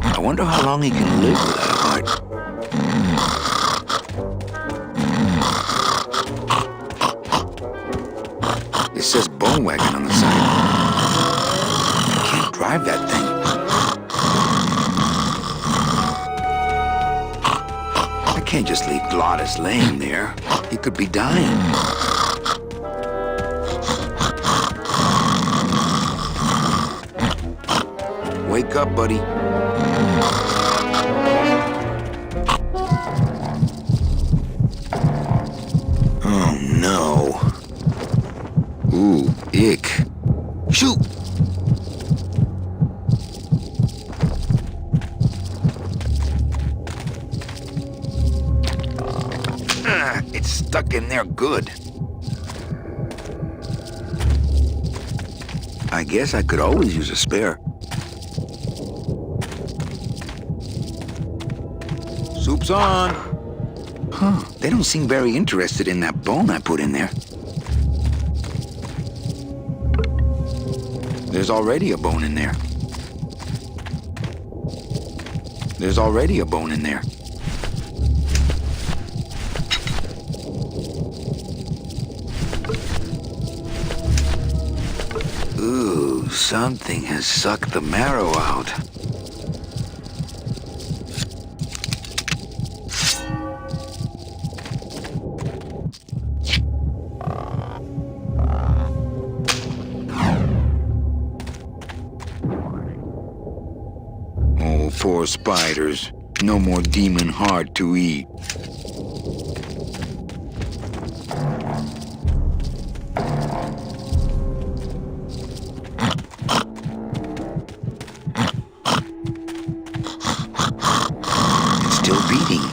Speaker 1: I wonder how long he can live with that heart. It says bone wagon on the side. I can't drive that thing. I can't just leave Gladys laying there. He could be dying. Wake up, buddy. Oh, no. Ooh, ick. Shoot! It's stuck in there good. I guess I could always use a spare.
Speaker 9: Soup's on.
Speaker 1: Huh, they don't seem very interested in that bone I put in there. There's already a bone in there. There's already a bone in there. Ooh, something has sucked the marrow out. Oh, poor spiders. No more demon heart to eat. It's still beating.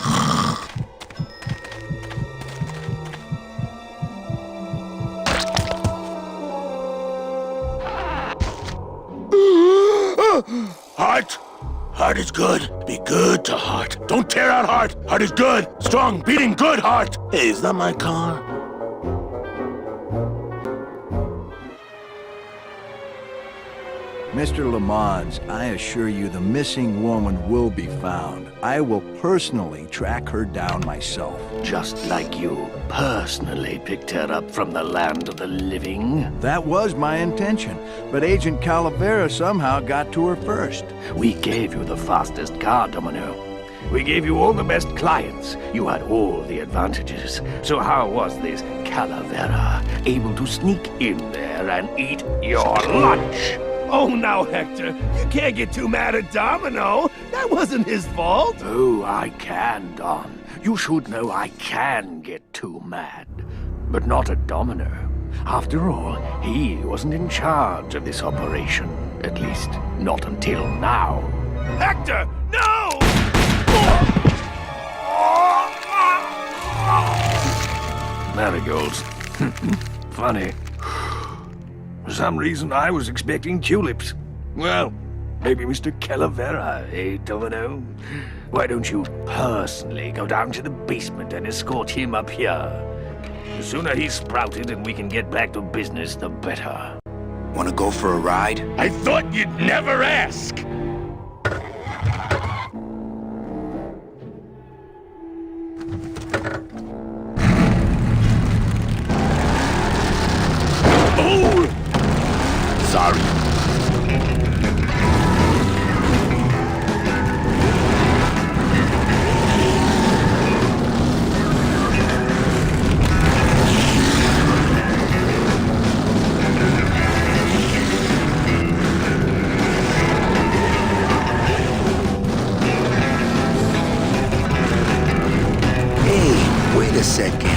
Speaker 4: Heart? Heart is good. Be good to heart. Don't tear out heart. Heart is good. Strong, beating, good heart. Hey, is that my car?
Speaker 7: Mr. Lamont, I assure you the missing woman will be found. I will personally track her down myself.
Speaker 4: Just like you personally picked her up from the land of the living.
Speaker 7: That was my intention, but Agent Calavera somehow got to her first.
Speaker 4: We gave you the fastest car, Domino. We gave you all the best clients. You had all the advantages. So how was this Calavera able to sneak in there and eat your lunch? Oh, now, Hector, you can't get too mad at Domino. That wasn't his fault. Oh, I can, Don. You should know I can get too mad. But not at Domino. After all, he wasn't in charge of this operation. At least, not until now. Hector, no! Marigolds. Funny. For some reason, I was expecting tulips. Well, maybe Mr. Calavera, eh, Domino? Why don't you personally go down to the basement and escort him up here? The sooner he's sprouted and we can get back to business, the better.
Speaker 1: Wanna go for a ride?
Speaker 4: I thought you'd never ask!
Speaker 1: a second.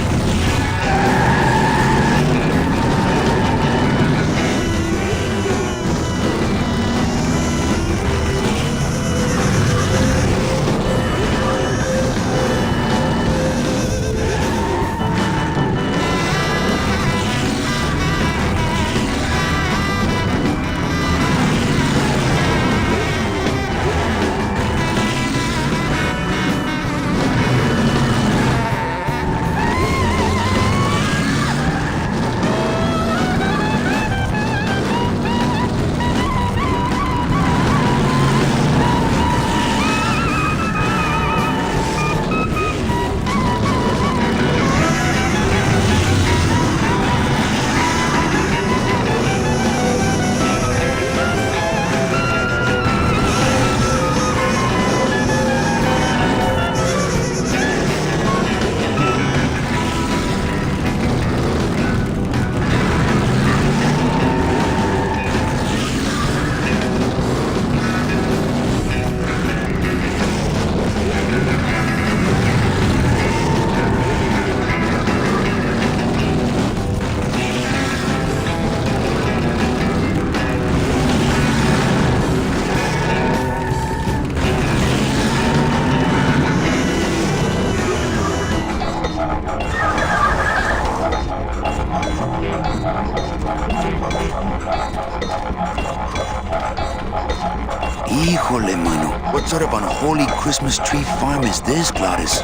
Speaker 1: Híjole, mano. What sort of unholy Christmas tree farm is this, Gladys?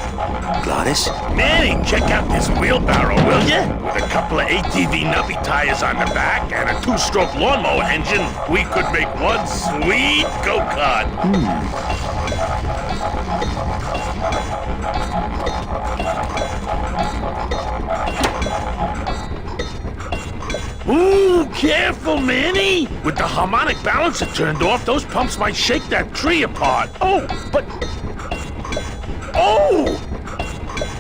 Speaker 1: Gladys?
Speaker 4: Manny, check out this wheelbarrow, will ya? With a couple of ATV nubby tires on the back and a 2-stroke lawnmower engine, we could make one sweet go-kart. Ooh, careful, Manny! With the harmonic balancer turned off, those pumps might shake that tree apart. Oh!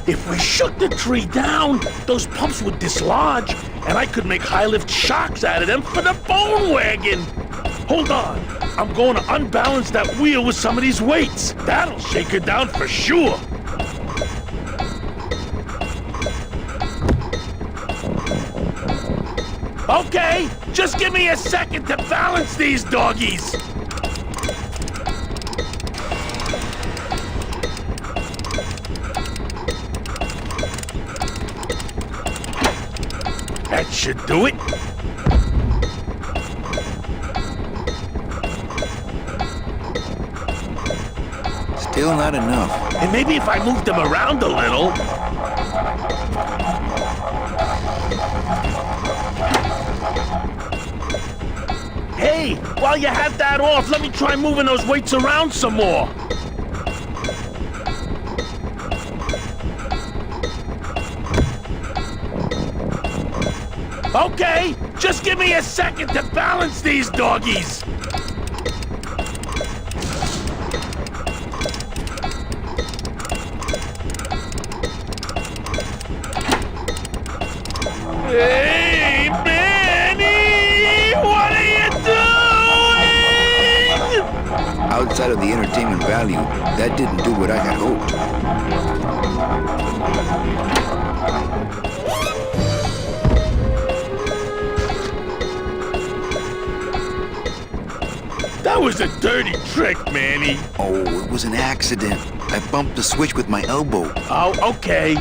Speaker 4: If we shook the tree down, those pumps would dislodge, and I could make high-lift shocks out of them for the bone wagon! Hold on, I'm going to unbalance that wheel with some of these weights. That'll shake her down for sure. Okay, just give me a second to balance these doggies. That should do it.
Speaker 1: Still not enough.
Speaker 4: And maybe if I moved them around a little. Hey, while you have that off, let me try moving those weights around some more. Okay, just give me a second to balance these doggies. Hey, Manny! What are you doing?
Speaker 1: Outside of the entertainment value, that didn't do what I had hoped.
Speaker 4: That was a dirty trick, Manny.
Speaker 1: Oh, it was an accident. I bumped the switch with my elbow.
Speaker 4: Oh, okay.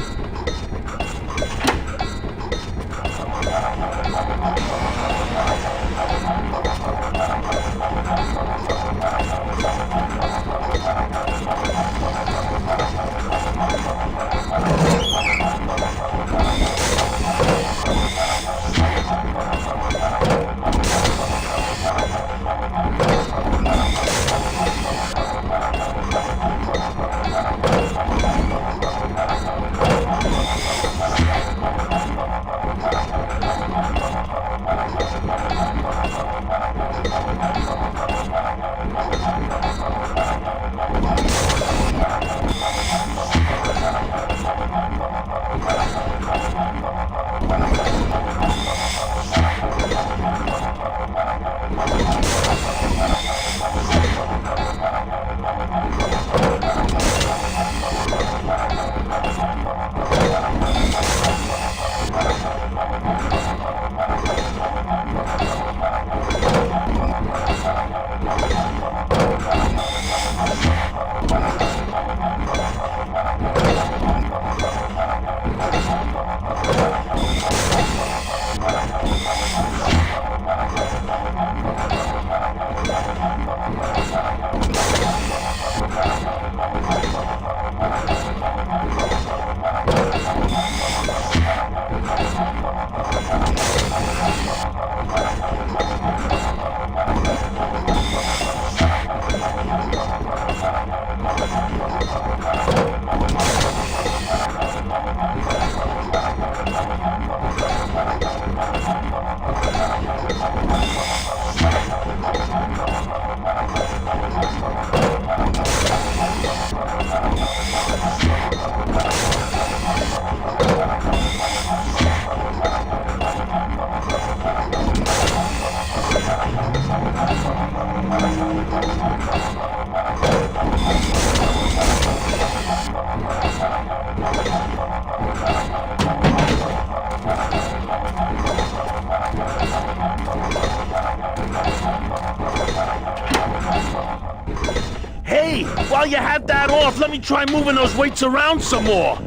Speaker 4: while you have that off, let me try moving those weights around some more.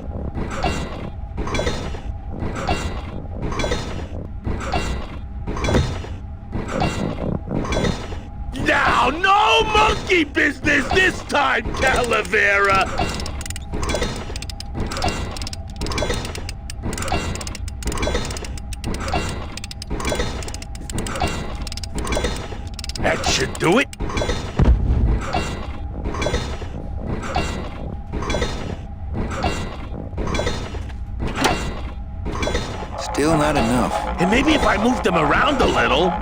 Speaker 4: Now, no monkey business this time, Calavera! That should do it.
Speaker 1: Still not enough.
Speaker 4: And maybe if I move them around a little...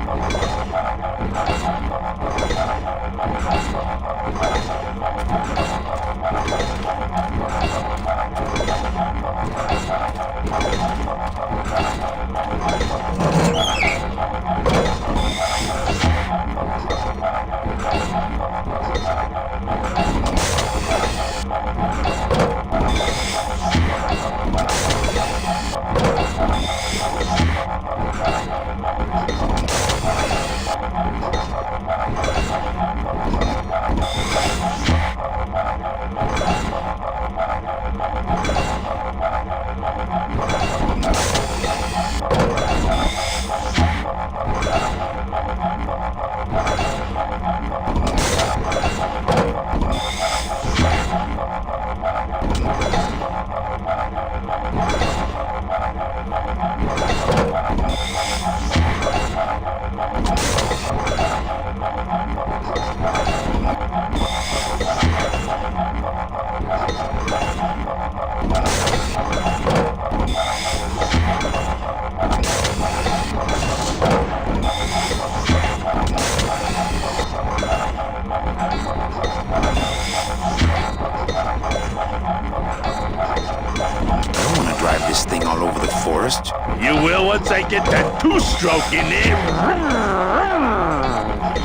Speaker 4: You will once I get that two-stroke in there.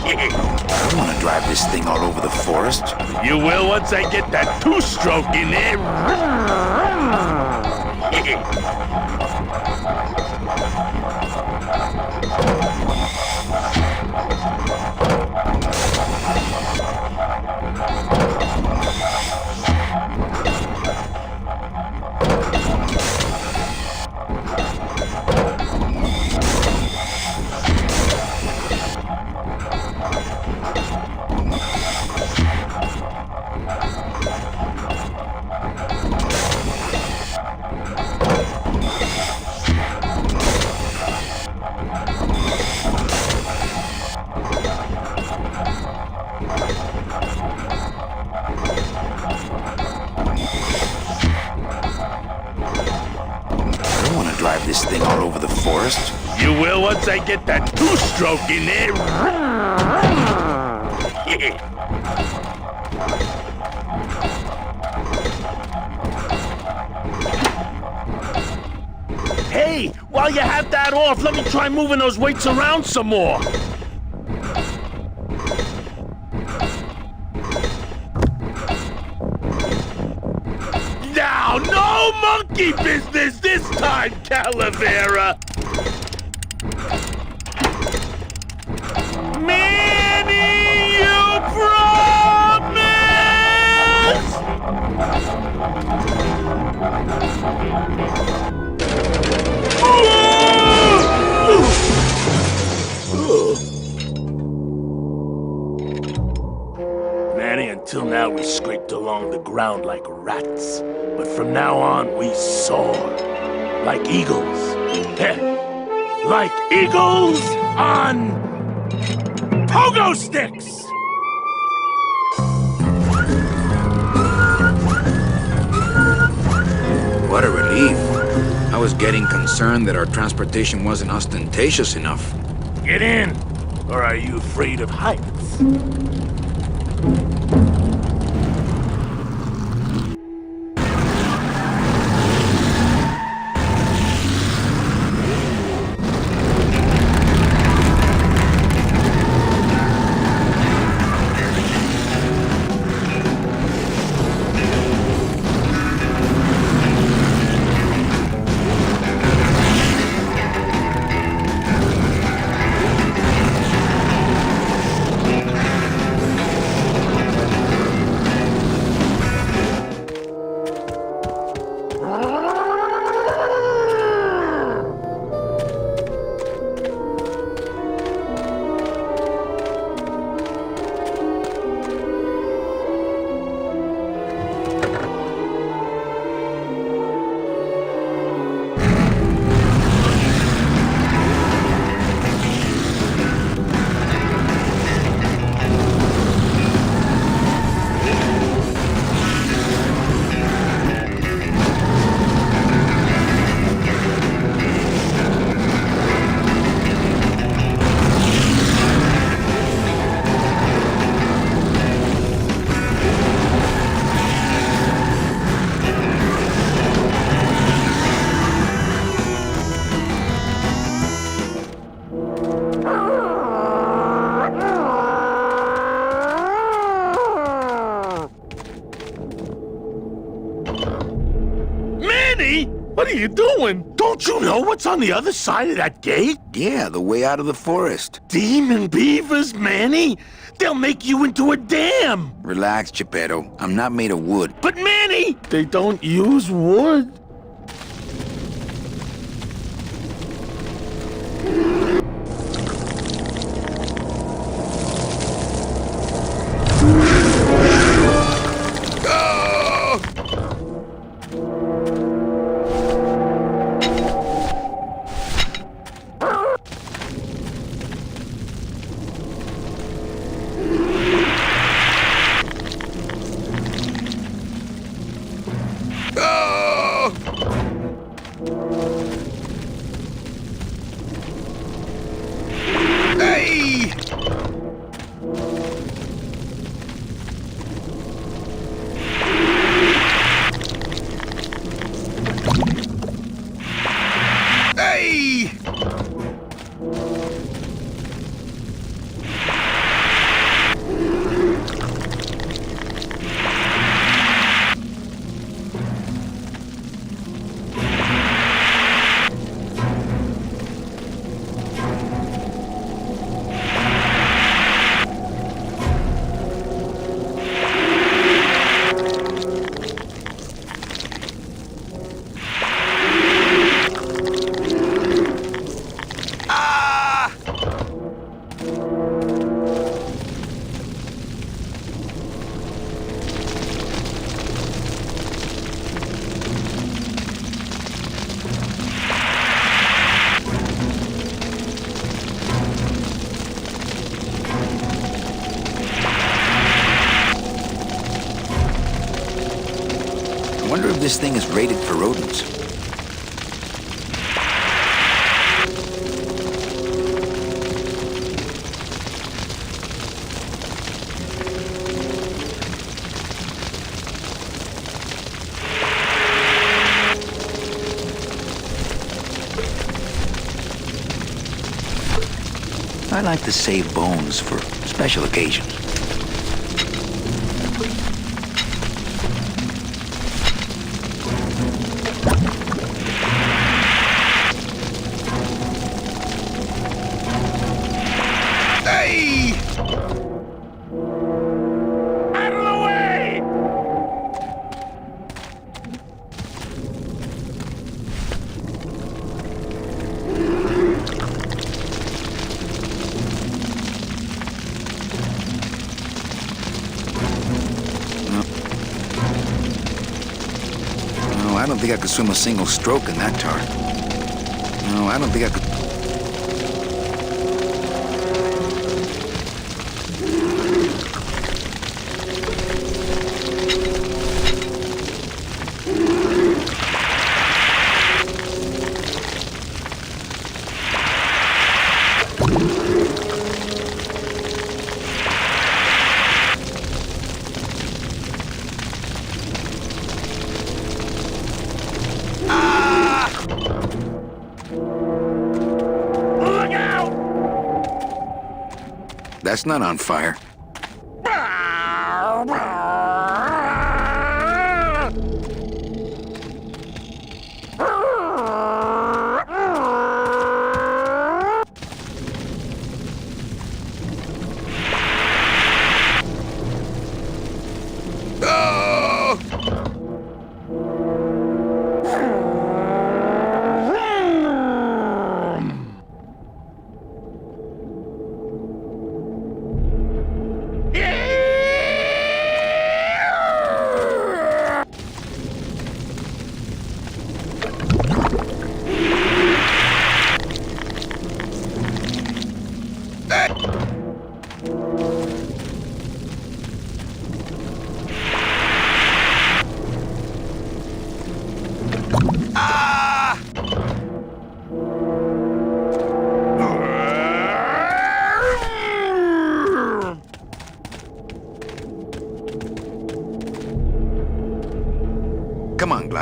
Speaker 1: I don't want to drive this thing all over the forest.
Speaker 4: You will once I get that two-stroke in there.
Speaker 1: This thing all over the forest?
Speaker 4: You will once I get that two-stroke in there. Hey, while you have that off, let me try moving those weights around some more. Now, no monkey business this time, Calavera! Manny, you Manny, until now we scraped along the ground like rats. But from now on, we soar. Like eagles. Like eagles on... pogo sticks!
Speaker 1: What a relief. I was getting concerned that our transportation wasn't ostentatious enough.
Speaker 4: Get in! Or are you afraid of heights? Manny! What are you doing? Don't you know what's on the other side of that gate?
Speaker 1: Yeah, the way out of the forest.
Speaker 4: Demon beavers, Manny! They'll make you into a dam!
Speaker 1: Relax, Geppetto. I'm not made of wood.
Speaker 4: But Manny! They don't use wood.
Speaker 1: I wonder if this thing is rated for rodents. I like to save bones for special occasions. I don't think I could swim a single stroke in that tar. No, I don't think I could. That's not on fire.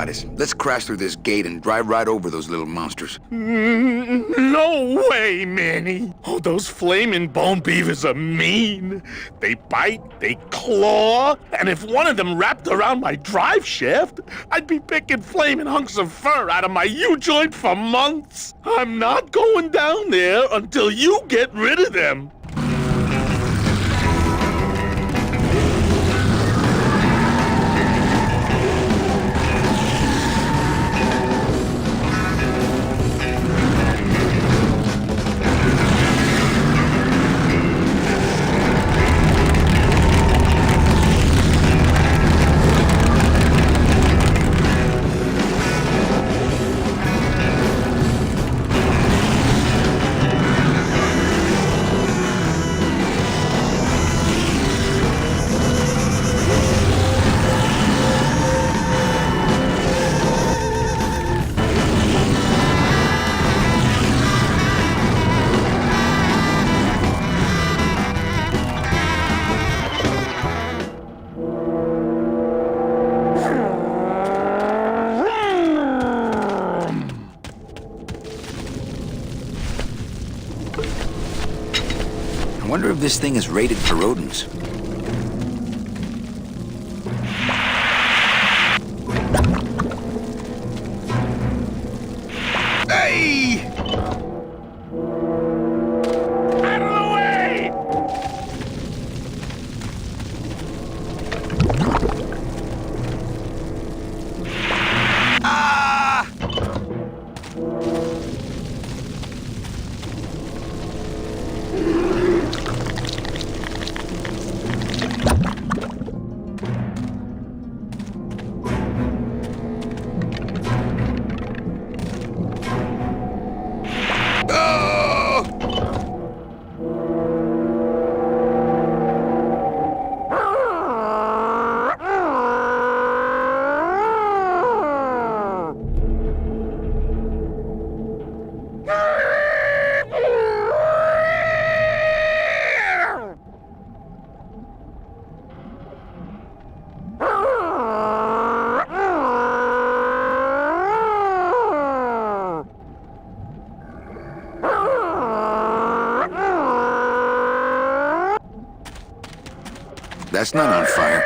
Speaker 1: Titus. Let's crash through this gate and drive right over those little monsters.
Speaker 4: No way, Manny. Oh, those flaming bone beavers are mean. They bite, they claw, and if one of them wrapped around my drive shaft, I'd be picking flaming hunks of fur out of my U-joint for months. I'm not going down there until you get rid of them.
Speaker 1: I wonder if this thing is rated for rodents. Hey!
Speaker 4: Out of the way!
Speaker 1: Ah! That's not on fire.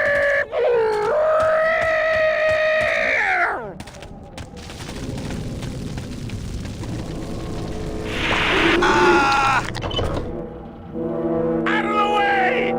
Speaker 1: Ah!
Speaker 4: Out of the way!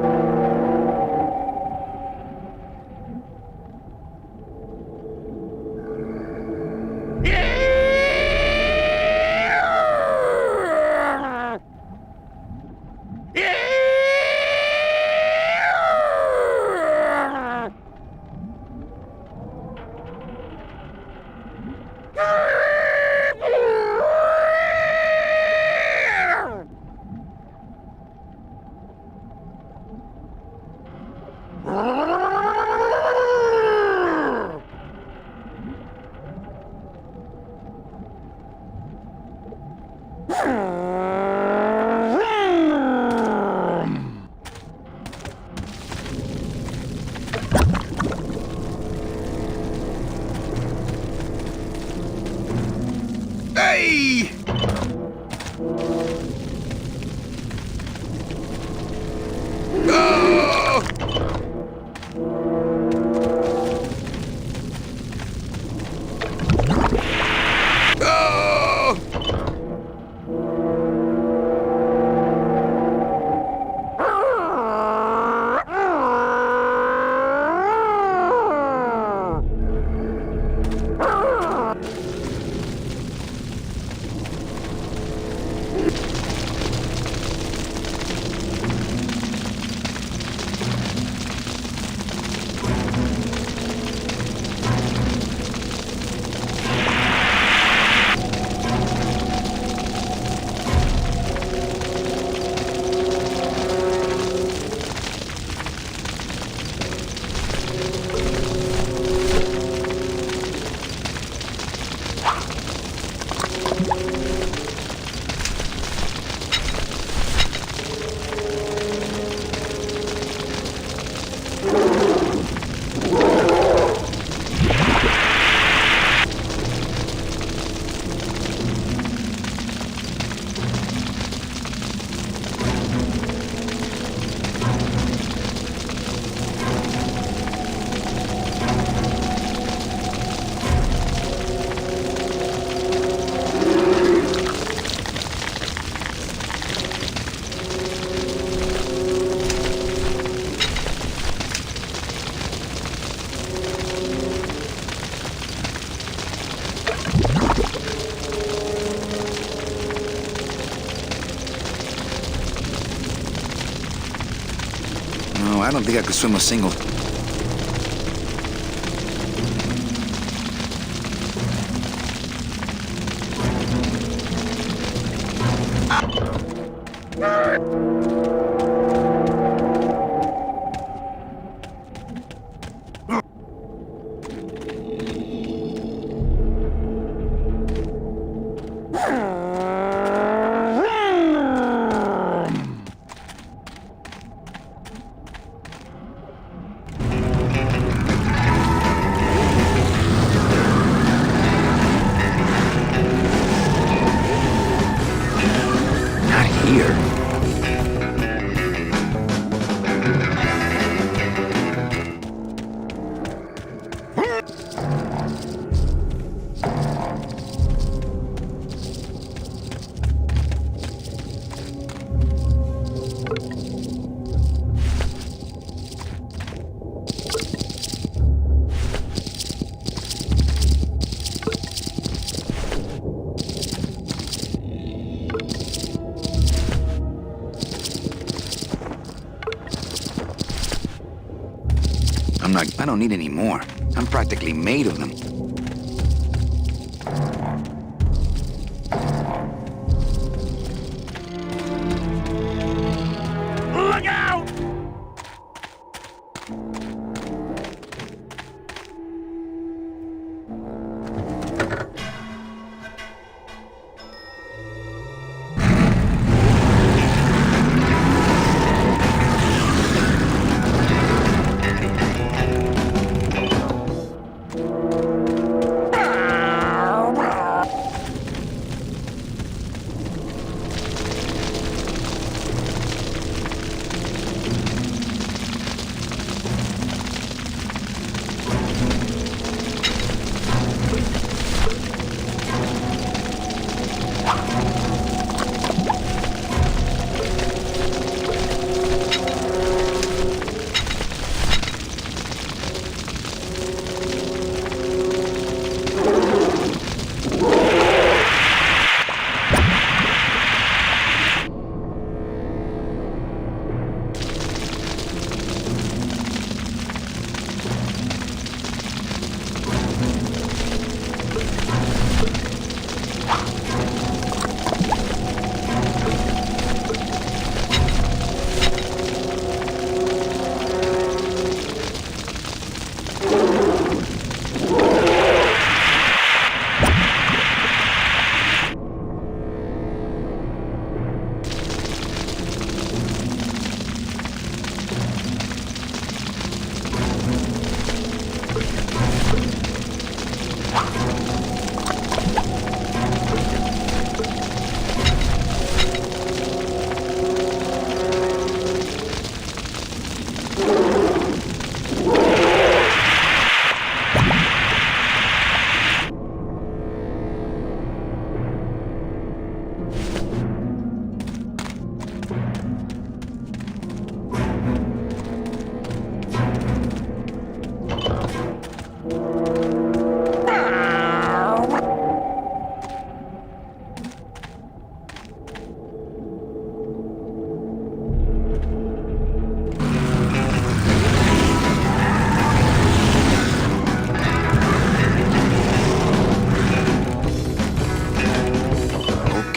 Speaker 1: Hey! Oh! Oh! I don't think I could swim a single... I don't need any more. I'm practically made of them.
Speaker 4: Look out!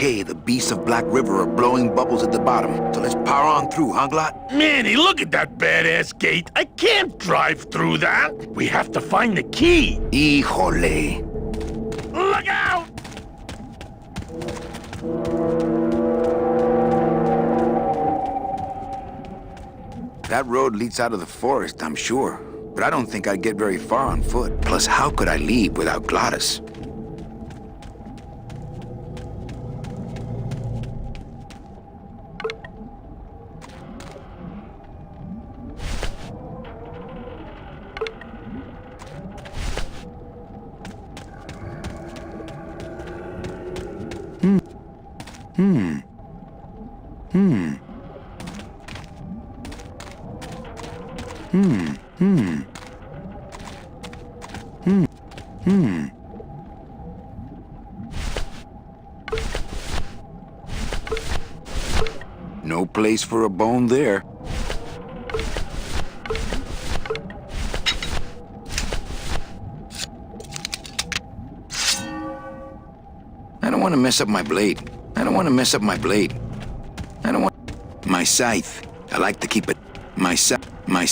Speaker 1: Okay, the beasts of Black River are blowing bubbles at the bottom, so let's power on through, huh, Glot?
Speaker 4: Manny, look at that badass gate. I can't drive through that. We have to find the key.
Speaker 1: Híjole.
Speaker 4: Look out!
Speaker 1: That road leads out of the forest, I'm sure. But I don't think I'd get very far on foot. Plus, how could I leave without Glottis? No place for a bone there. want to mess up my blade. I don't want to mess up my blade. I don't want... My scythe. I like to keep it... My scythe... My...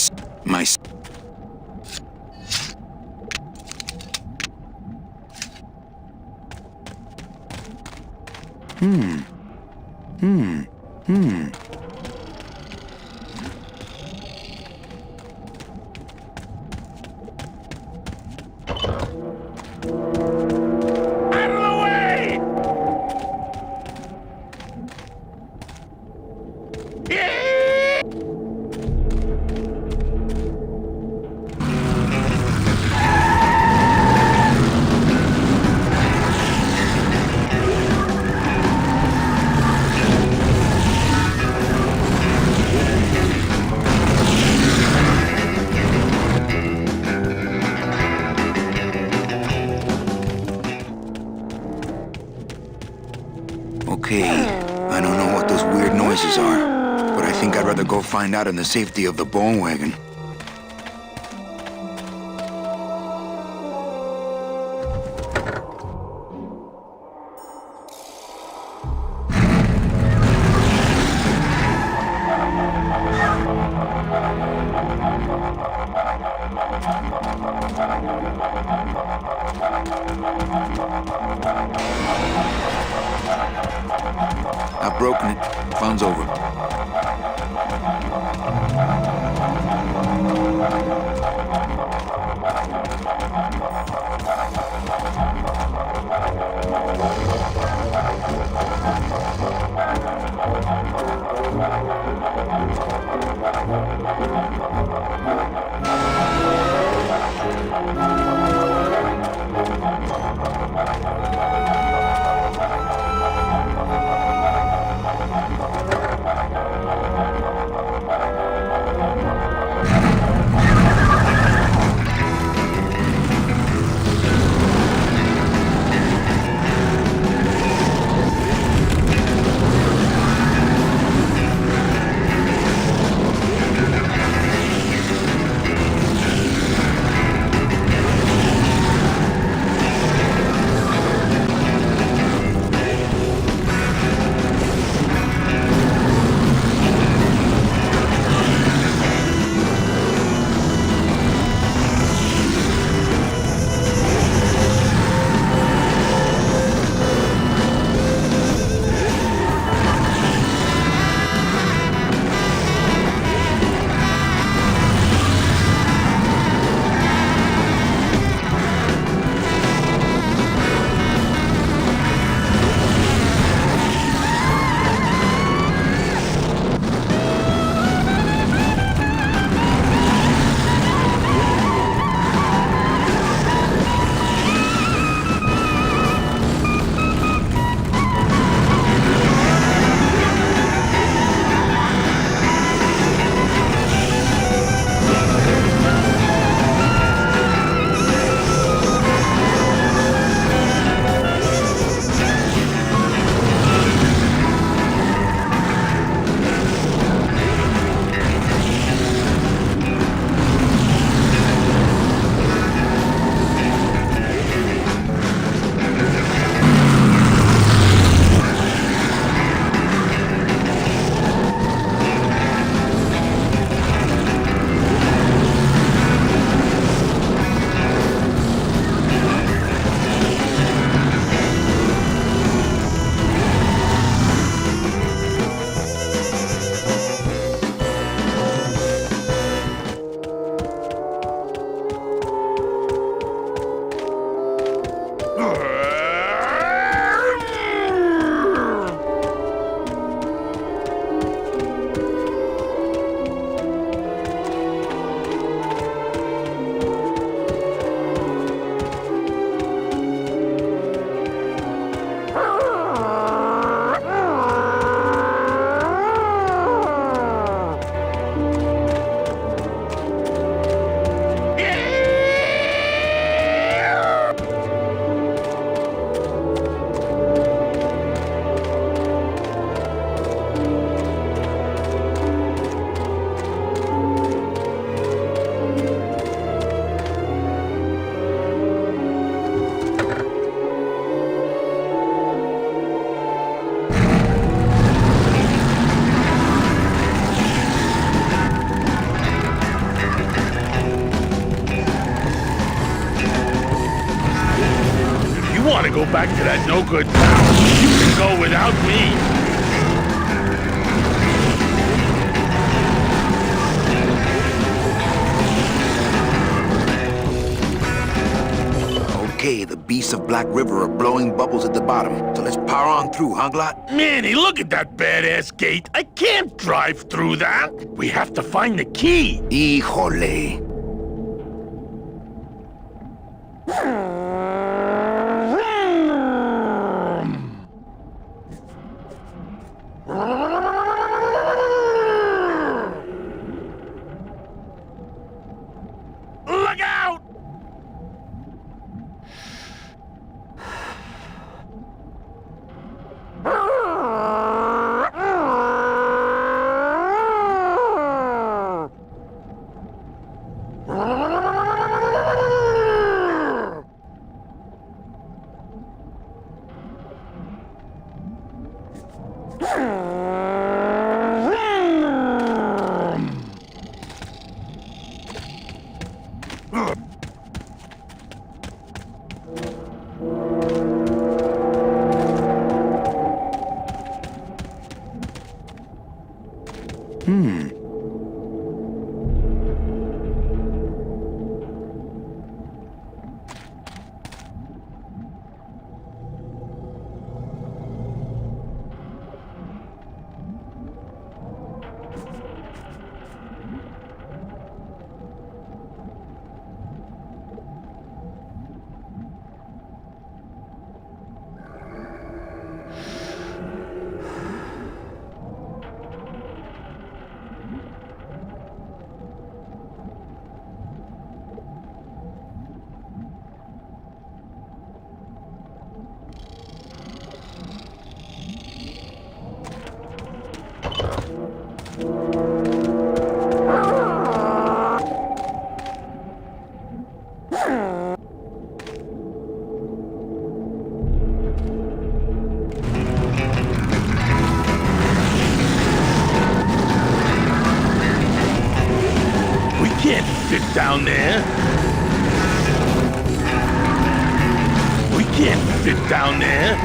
Speaker 1: Okay, I don't know what those weird noises are, but I think I'd rather go find out in the safety of the bone wagon. I've broken it. Fun's over.
Speaker 4: back to that no-good town. You can go without me.
Speaker 1: Okay, the beasts of Black River are blowing bubbles at the bottom, so let's power on through, huh, Glot?
Speaker 4: Manny, look at that badass gate. I can't drive through that. We have to find the key.
Speaker 1: Híjole.
Speaker 4: Look out! Sit down there. We can't fit down there.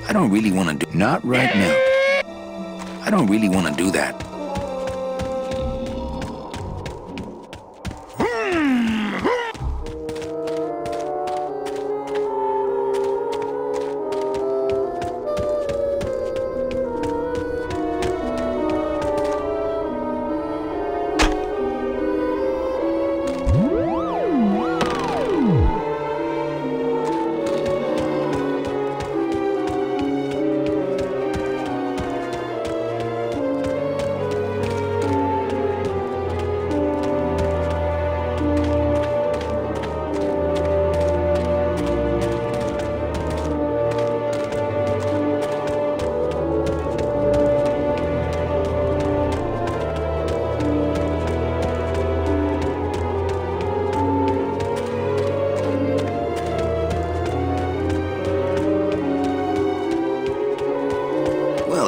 Speaker 1: I don't really want to do... Not right now. I don't really want to do that.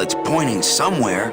Speaker 1: It's pointing somewhere.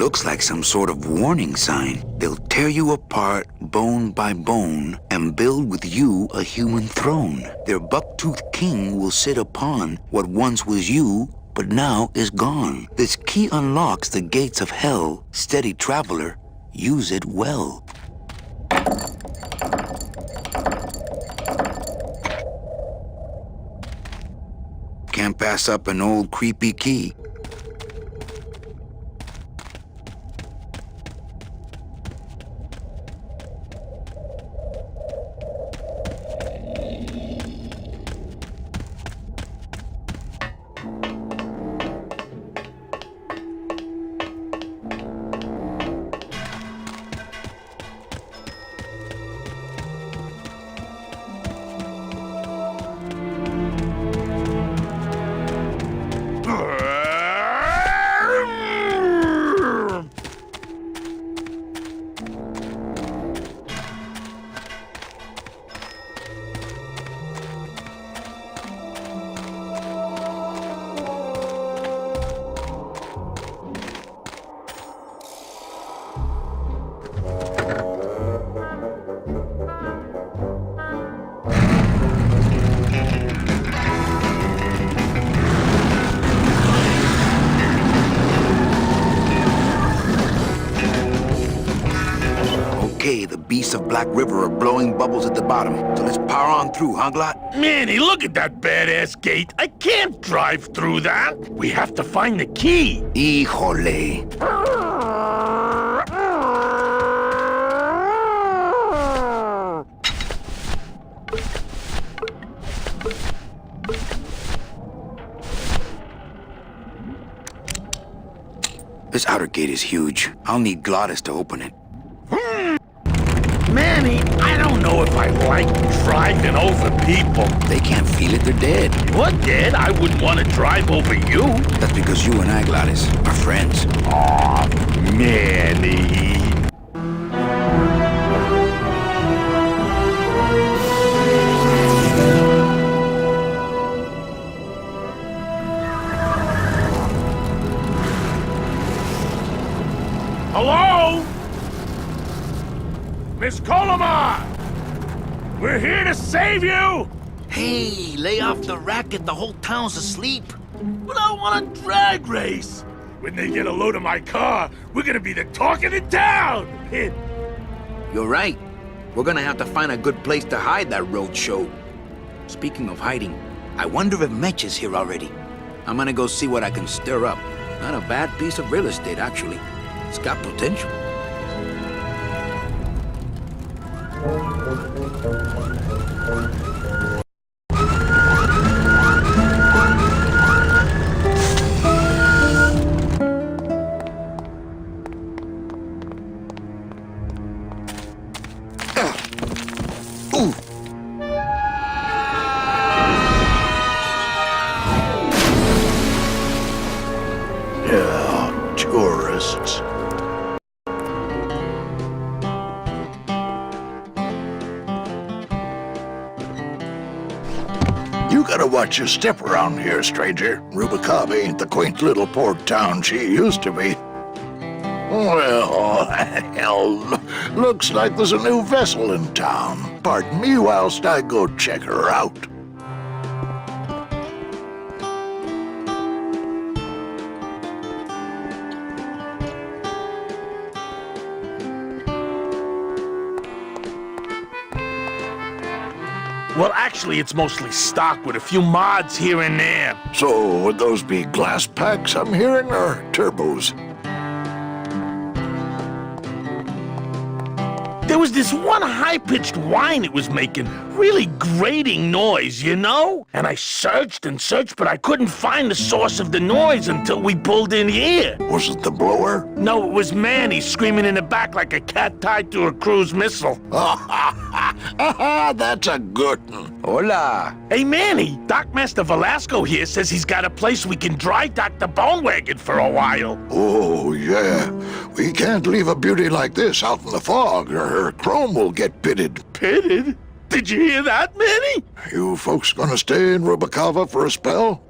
Speaker 1: looks like some sort of warning sign. They'll tear you apart bone by bone and build with you a human throne. Their buck-toothed king will sit upon what once was you, but now is gone. This key unlocks the gates of hell. Steady traveler, use it well. Can't pass up an old creepy key. Okay, the beasts of Black River are blowing bubbles at the bottom, so let's power on through, huh, Glot?
Speaker 4: Manny, look at that badass gate. I can't drive through that. We have to find the key.
Speaker 1: Híjole. This outer gate is huge. I'll need Glottis to open it.
Speaker 4: Manny, I don't know if I like driving over people.
Speaker 1: They can't feel it, they're dead.
Speaker 4: What, Dad? I wouldn't want to drive over you.
Speaker 1: That's because you and I, Glottis, are friends.
Speaker 4: Aw, Manny. Hello? Miss Colomar! We're here to save you!
Speaker 10: Hey, lay off the racket, the whole town's asleep.
Speaker 4: But I want a drag race! When they get a load of my car, we're gonna be the talk of the town!
Speaker 10: You're right. We're gonna have to find a good place to hide that road show.
Speaker 1: Speaking of hiding, I wonder if Mitch is here already. I'm gonna go see what I can stir up. Not a bad piece of real estate, actually. It's got potential.
Speaker 11: Yeah, tourists. You gotta watch your step around here, stranger. Rubicaba ain't the quaint little port town she used to be. Well, hell, looks like there's a new vessel in town. Pardon me whilst I go check her out.
Speaker 4: Well, actually, it's mostly stock with a few mods here and there.
Speaker 11: So, would those be glass packs I'm hearing, or turbos?
Speaker 4: There was this one high-pitched whine it was making, really grating noise, you know? And I searched and searched, but I couldn't find the source of the noise until we pulled in here.
Speaker 11: Was it the blower?
Speaker 4: No, it was Manny screaming in the back like a cat tied to a cruise missile.
Speaker 11: That's a good one.
Speaker 1: Hola.
Speaker 4: Hey, Manny, Dockmaster Velasco here says he's got a place we can dry dock the bone wagon for a while.
Speaker 11: Oh, yeah. We can't leave a beauty like this out in the fog, or her chrome will get pitted.
Speaker 4: Pitted? Did you hear that, Manny?
Speaker 11: You folks gonna stay in Rubicava for a spell?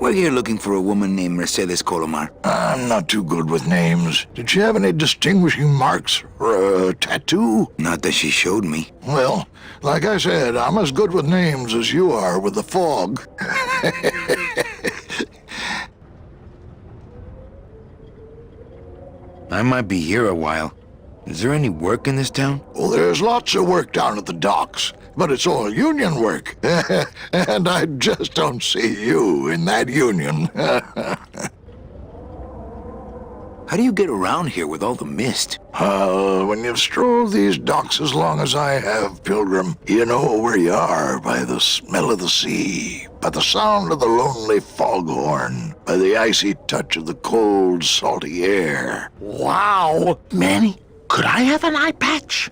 Speaker 1: We're here looking for a woman named Mercedes Colomar.
Speaker 11: I'm not too good with names. Did she have any distinguishing marks or a tattoo?
Speaker 1: Not that she showed me.
Speaker 11: Well, like I said, I'm as good with names as you are with the fog.
Speaker 1: I might be here a while. Is there any work in this town?
Speaker 11: Well, there's lots of work down at the docks, but it's all union work. And I just don't see you in that union.
Speaker 1: How do you get around here with all the mist?
Speaker 11: When you've strolled these docks as long as I have, Pilgrim, you know where you are by the smell of the sea, by the sound of the lonely foghorn, by the icy touch of the cold, salty air.
Speaker 10: Wow! Manny, could I have an eye patch?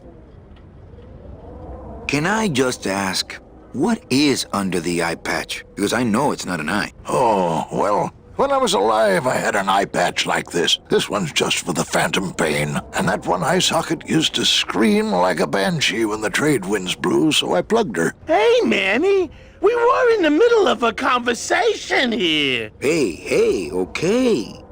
Speaker 1: Can I just ask, what is under the eye patch? Because I know it's not an eye.
Speaker 11: Oh, well, when I was alive, I had an eye patch like this. This one's just for the phantom pain. And that one eye socket used to scream like a banshee when the trade winds blew, so I plugged her.
Speaker 4: Hey, Manny! We were in the middle of a conversation here.
Speaker 1: Hey, okay.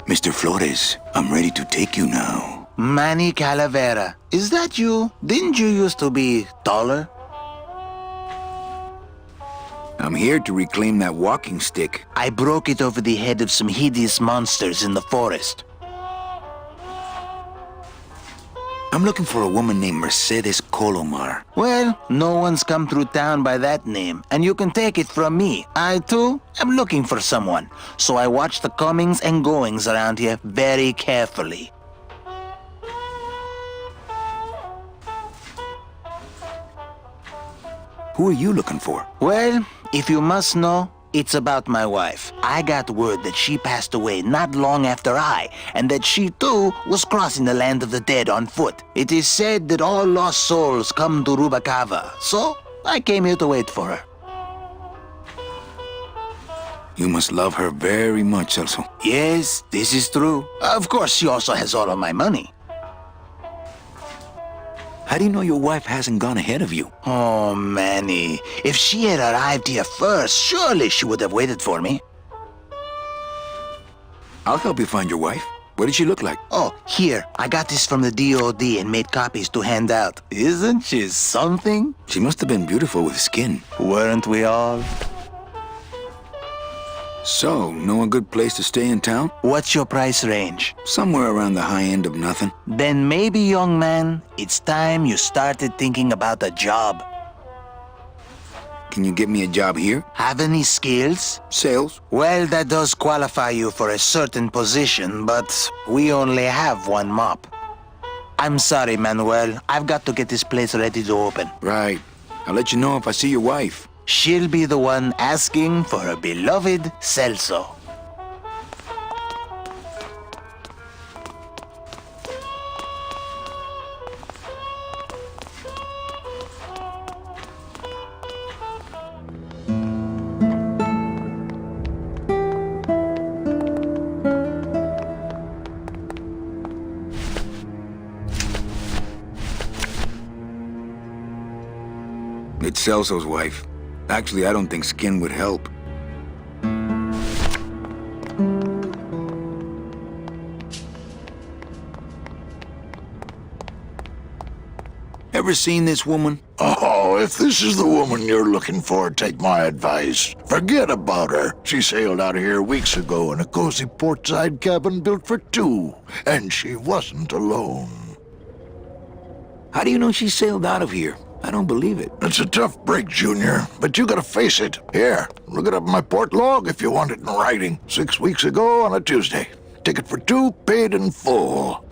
Speaker 1: Mr. Flores, I'm ready to take you now.
Speaker 2: Manny Calavera, is that you? Didn't you used to be taller?
Speaker 1: I'm here to reclaim that walking stick.
Speaker 2: I broke it over the head of some hideous monsters in the forest.
Speaker 1: I'm looking for a woman named Mercedes Colomar.
Speaker 2: Well, no one's come through town by that name, and you can take it from me. I, too, am looking for someone, so I watch the comings and goings around here very carefully.
Speaker 1: Who are you looking for?
Speaker 2: Well, if you must know, it's about my wife. I got word that she passed away not long after I, and that she too was crossing the land of the dead on foot. It is said that all lost souls come to Rubacava, so I came here to wait for her.
Speaker 1: You must love her very much, Celso.
Speaker 2: Yes, this is true. Of course, she also has all of my money.
Speaker 1: How do you know your wife hasn't gone ahead of you?
Speaker 2: Oh, Manny. If she had arrived here first, surely she would have waited for me.
Speaker 1: I'll help you find your wife. What did she look like?
Speaker 2: Oh, here. I got this from the DOD and made copies to hand out. Isn't she something?
Speaker 1: She must have been beautiful with skin.
Speaker 2: Weren't we all?
Speaker 1: So, know a good place to stay in town?
Speaker 2: What's your price range?
Speaker 1: Somewhere around the high end of nothing.
Speaker 2: Then maybe, young man, it's time you started thinking about a job.
Speaker 1: Can you get me a job here?
Speaker 2: Have any skills?
Speaker 1: Sales?
Speaker 2: Well, that does qualify you for a certain position, but we only have one mop. I'm sorry, Manuel. I've got to get this place ready to open.
Speaker 1: Right. I'll let you know if I see your wife.
Speaker 2: She'll be the one asking for her beloved Celso.
Speaker 1: It's Celso's wife. Actually, I don't think skin would help. Ever seen this woman?
Speaker 11: Oh, if this is the woman you're looking for, take my advice. Forget about her. She sailed out of here weeks ago in a cozy portside cabin built for two, and she wasn't alone.
Speaker 1: How do you know she sailed out of here? I don't believe it.
Speaker 11: It's a tough break, Junior, but you gotta face it. Here, look it up in my port log if you want it in writing. 6 weeks ago on a Tuesday. Ticket for two, paid in full.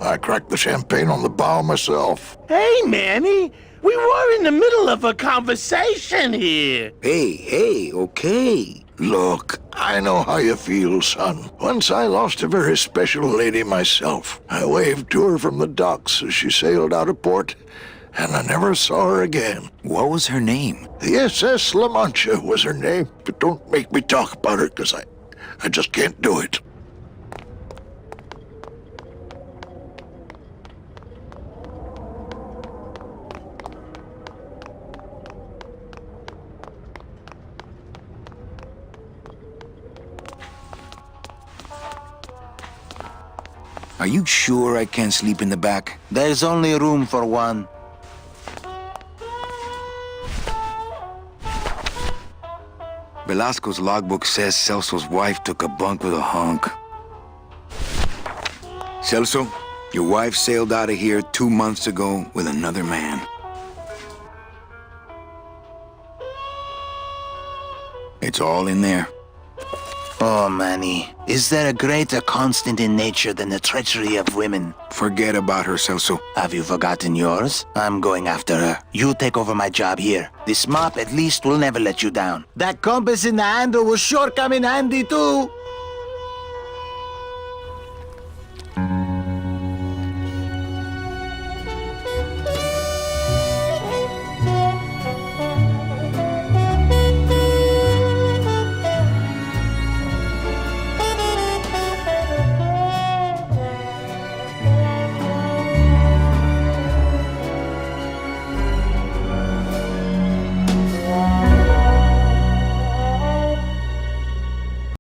Speaker 11: I cracked the champagne on the bow myself.
Speaker 4: Hey, Manny! We were in the middle of a conversation here.
Speaker 10: Hey, okay.
Speaker 11: Look, I know how you feel, son. Once I lost a very special lady myself. I waved to her from the docks as she sailed out of port, and I never saw her again.
Speaker 1: What was her name?
Speaker 11: The SS La Mancha was her name, but don't make me talk about her, because I just can't do it.
Speaker 1: Are you sure I can't sleep in the back?
Speaker 2: There's only room for one.
Speaker 1: Velasco's logbook says Celso's wife took a bunk with a hunk. Celso, your wife sailed out of here 2 months ago with another man. It's all in there.
Speaker 2: Oh, Manny, is there a greater constant in nature than the treachery of women?
Speaker 1: Forget about her, Celso.
Speaker 2: Have you forgotten yours? I'm going after her. You take over my job here. This mop at least will never let you down. That compass in the handle will sure come in handy too.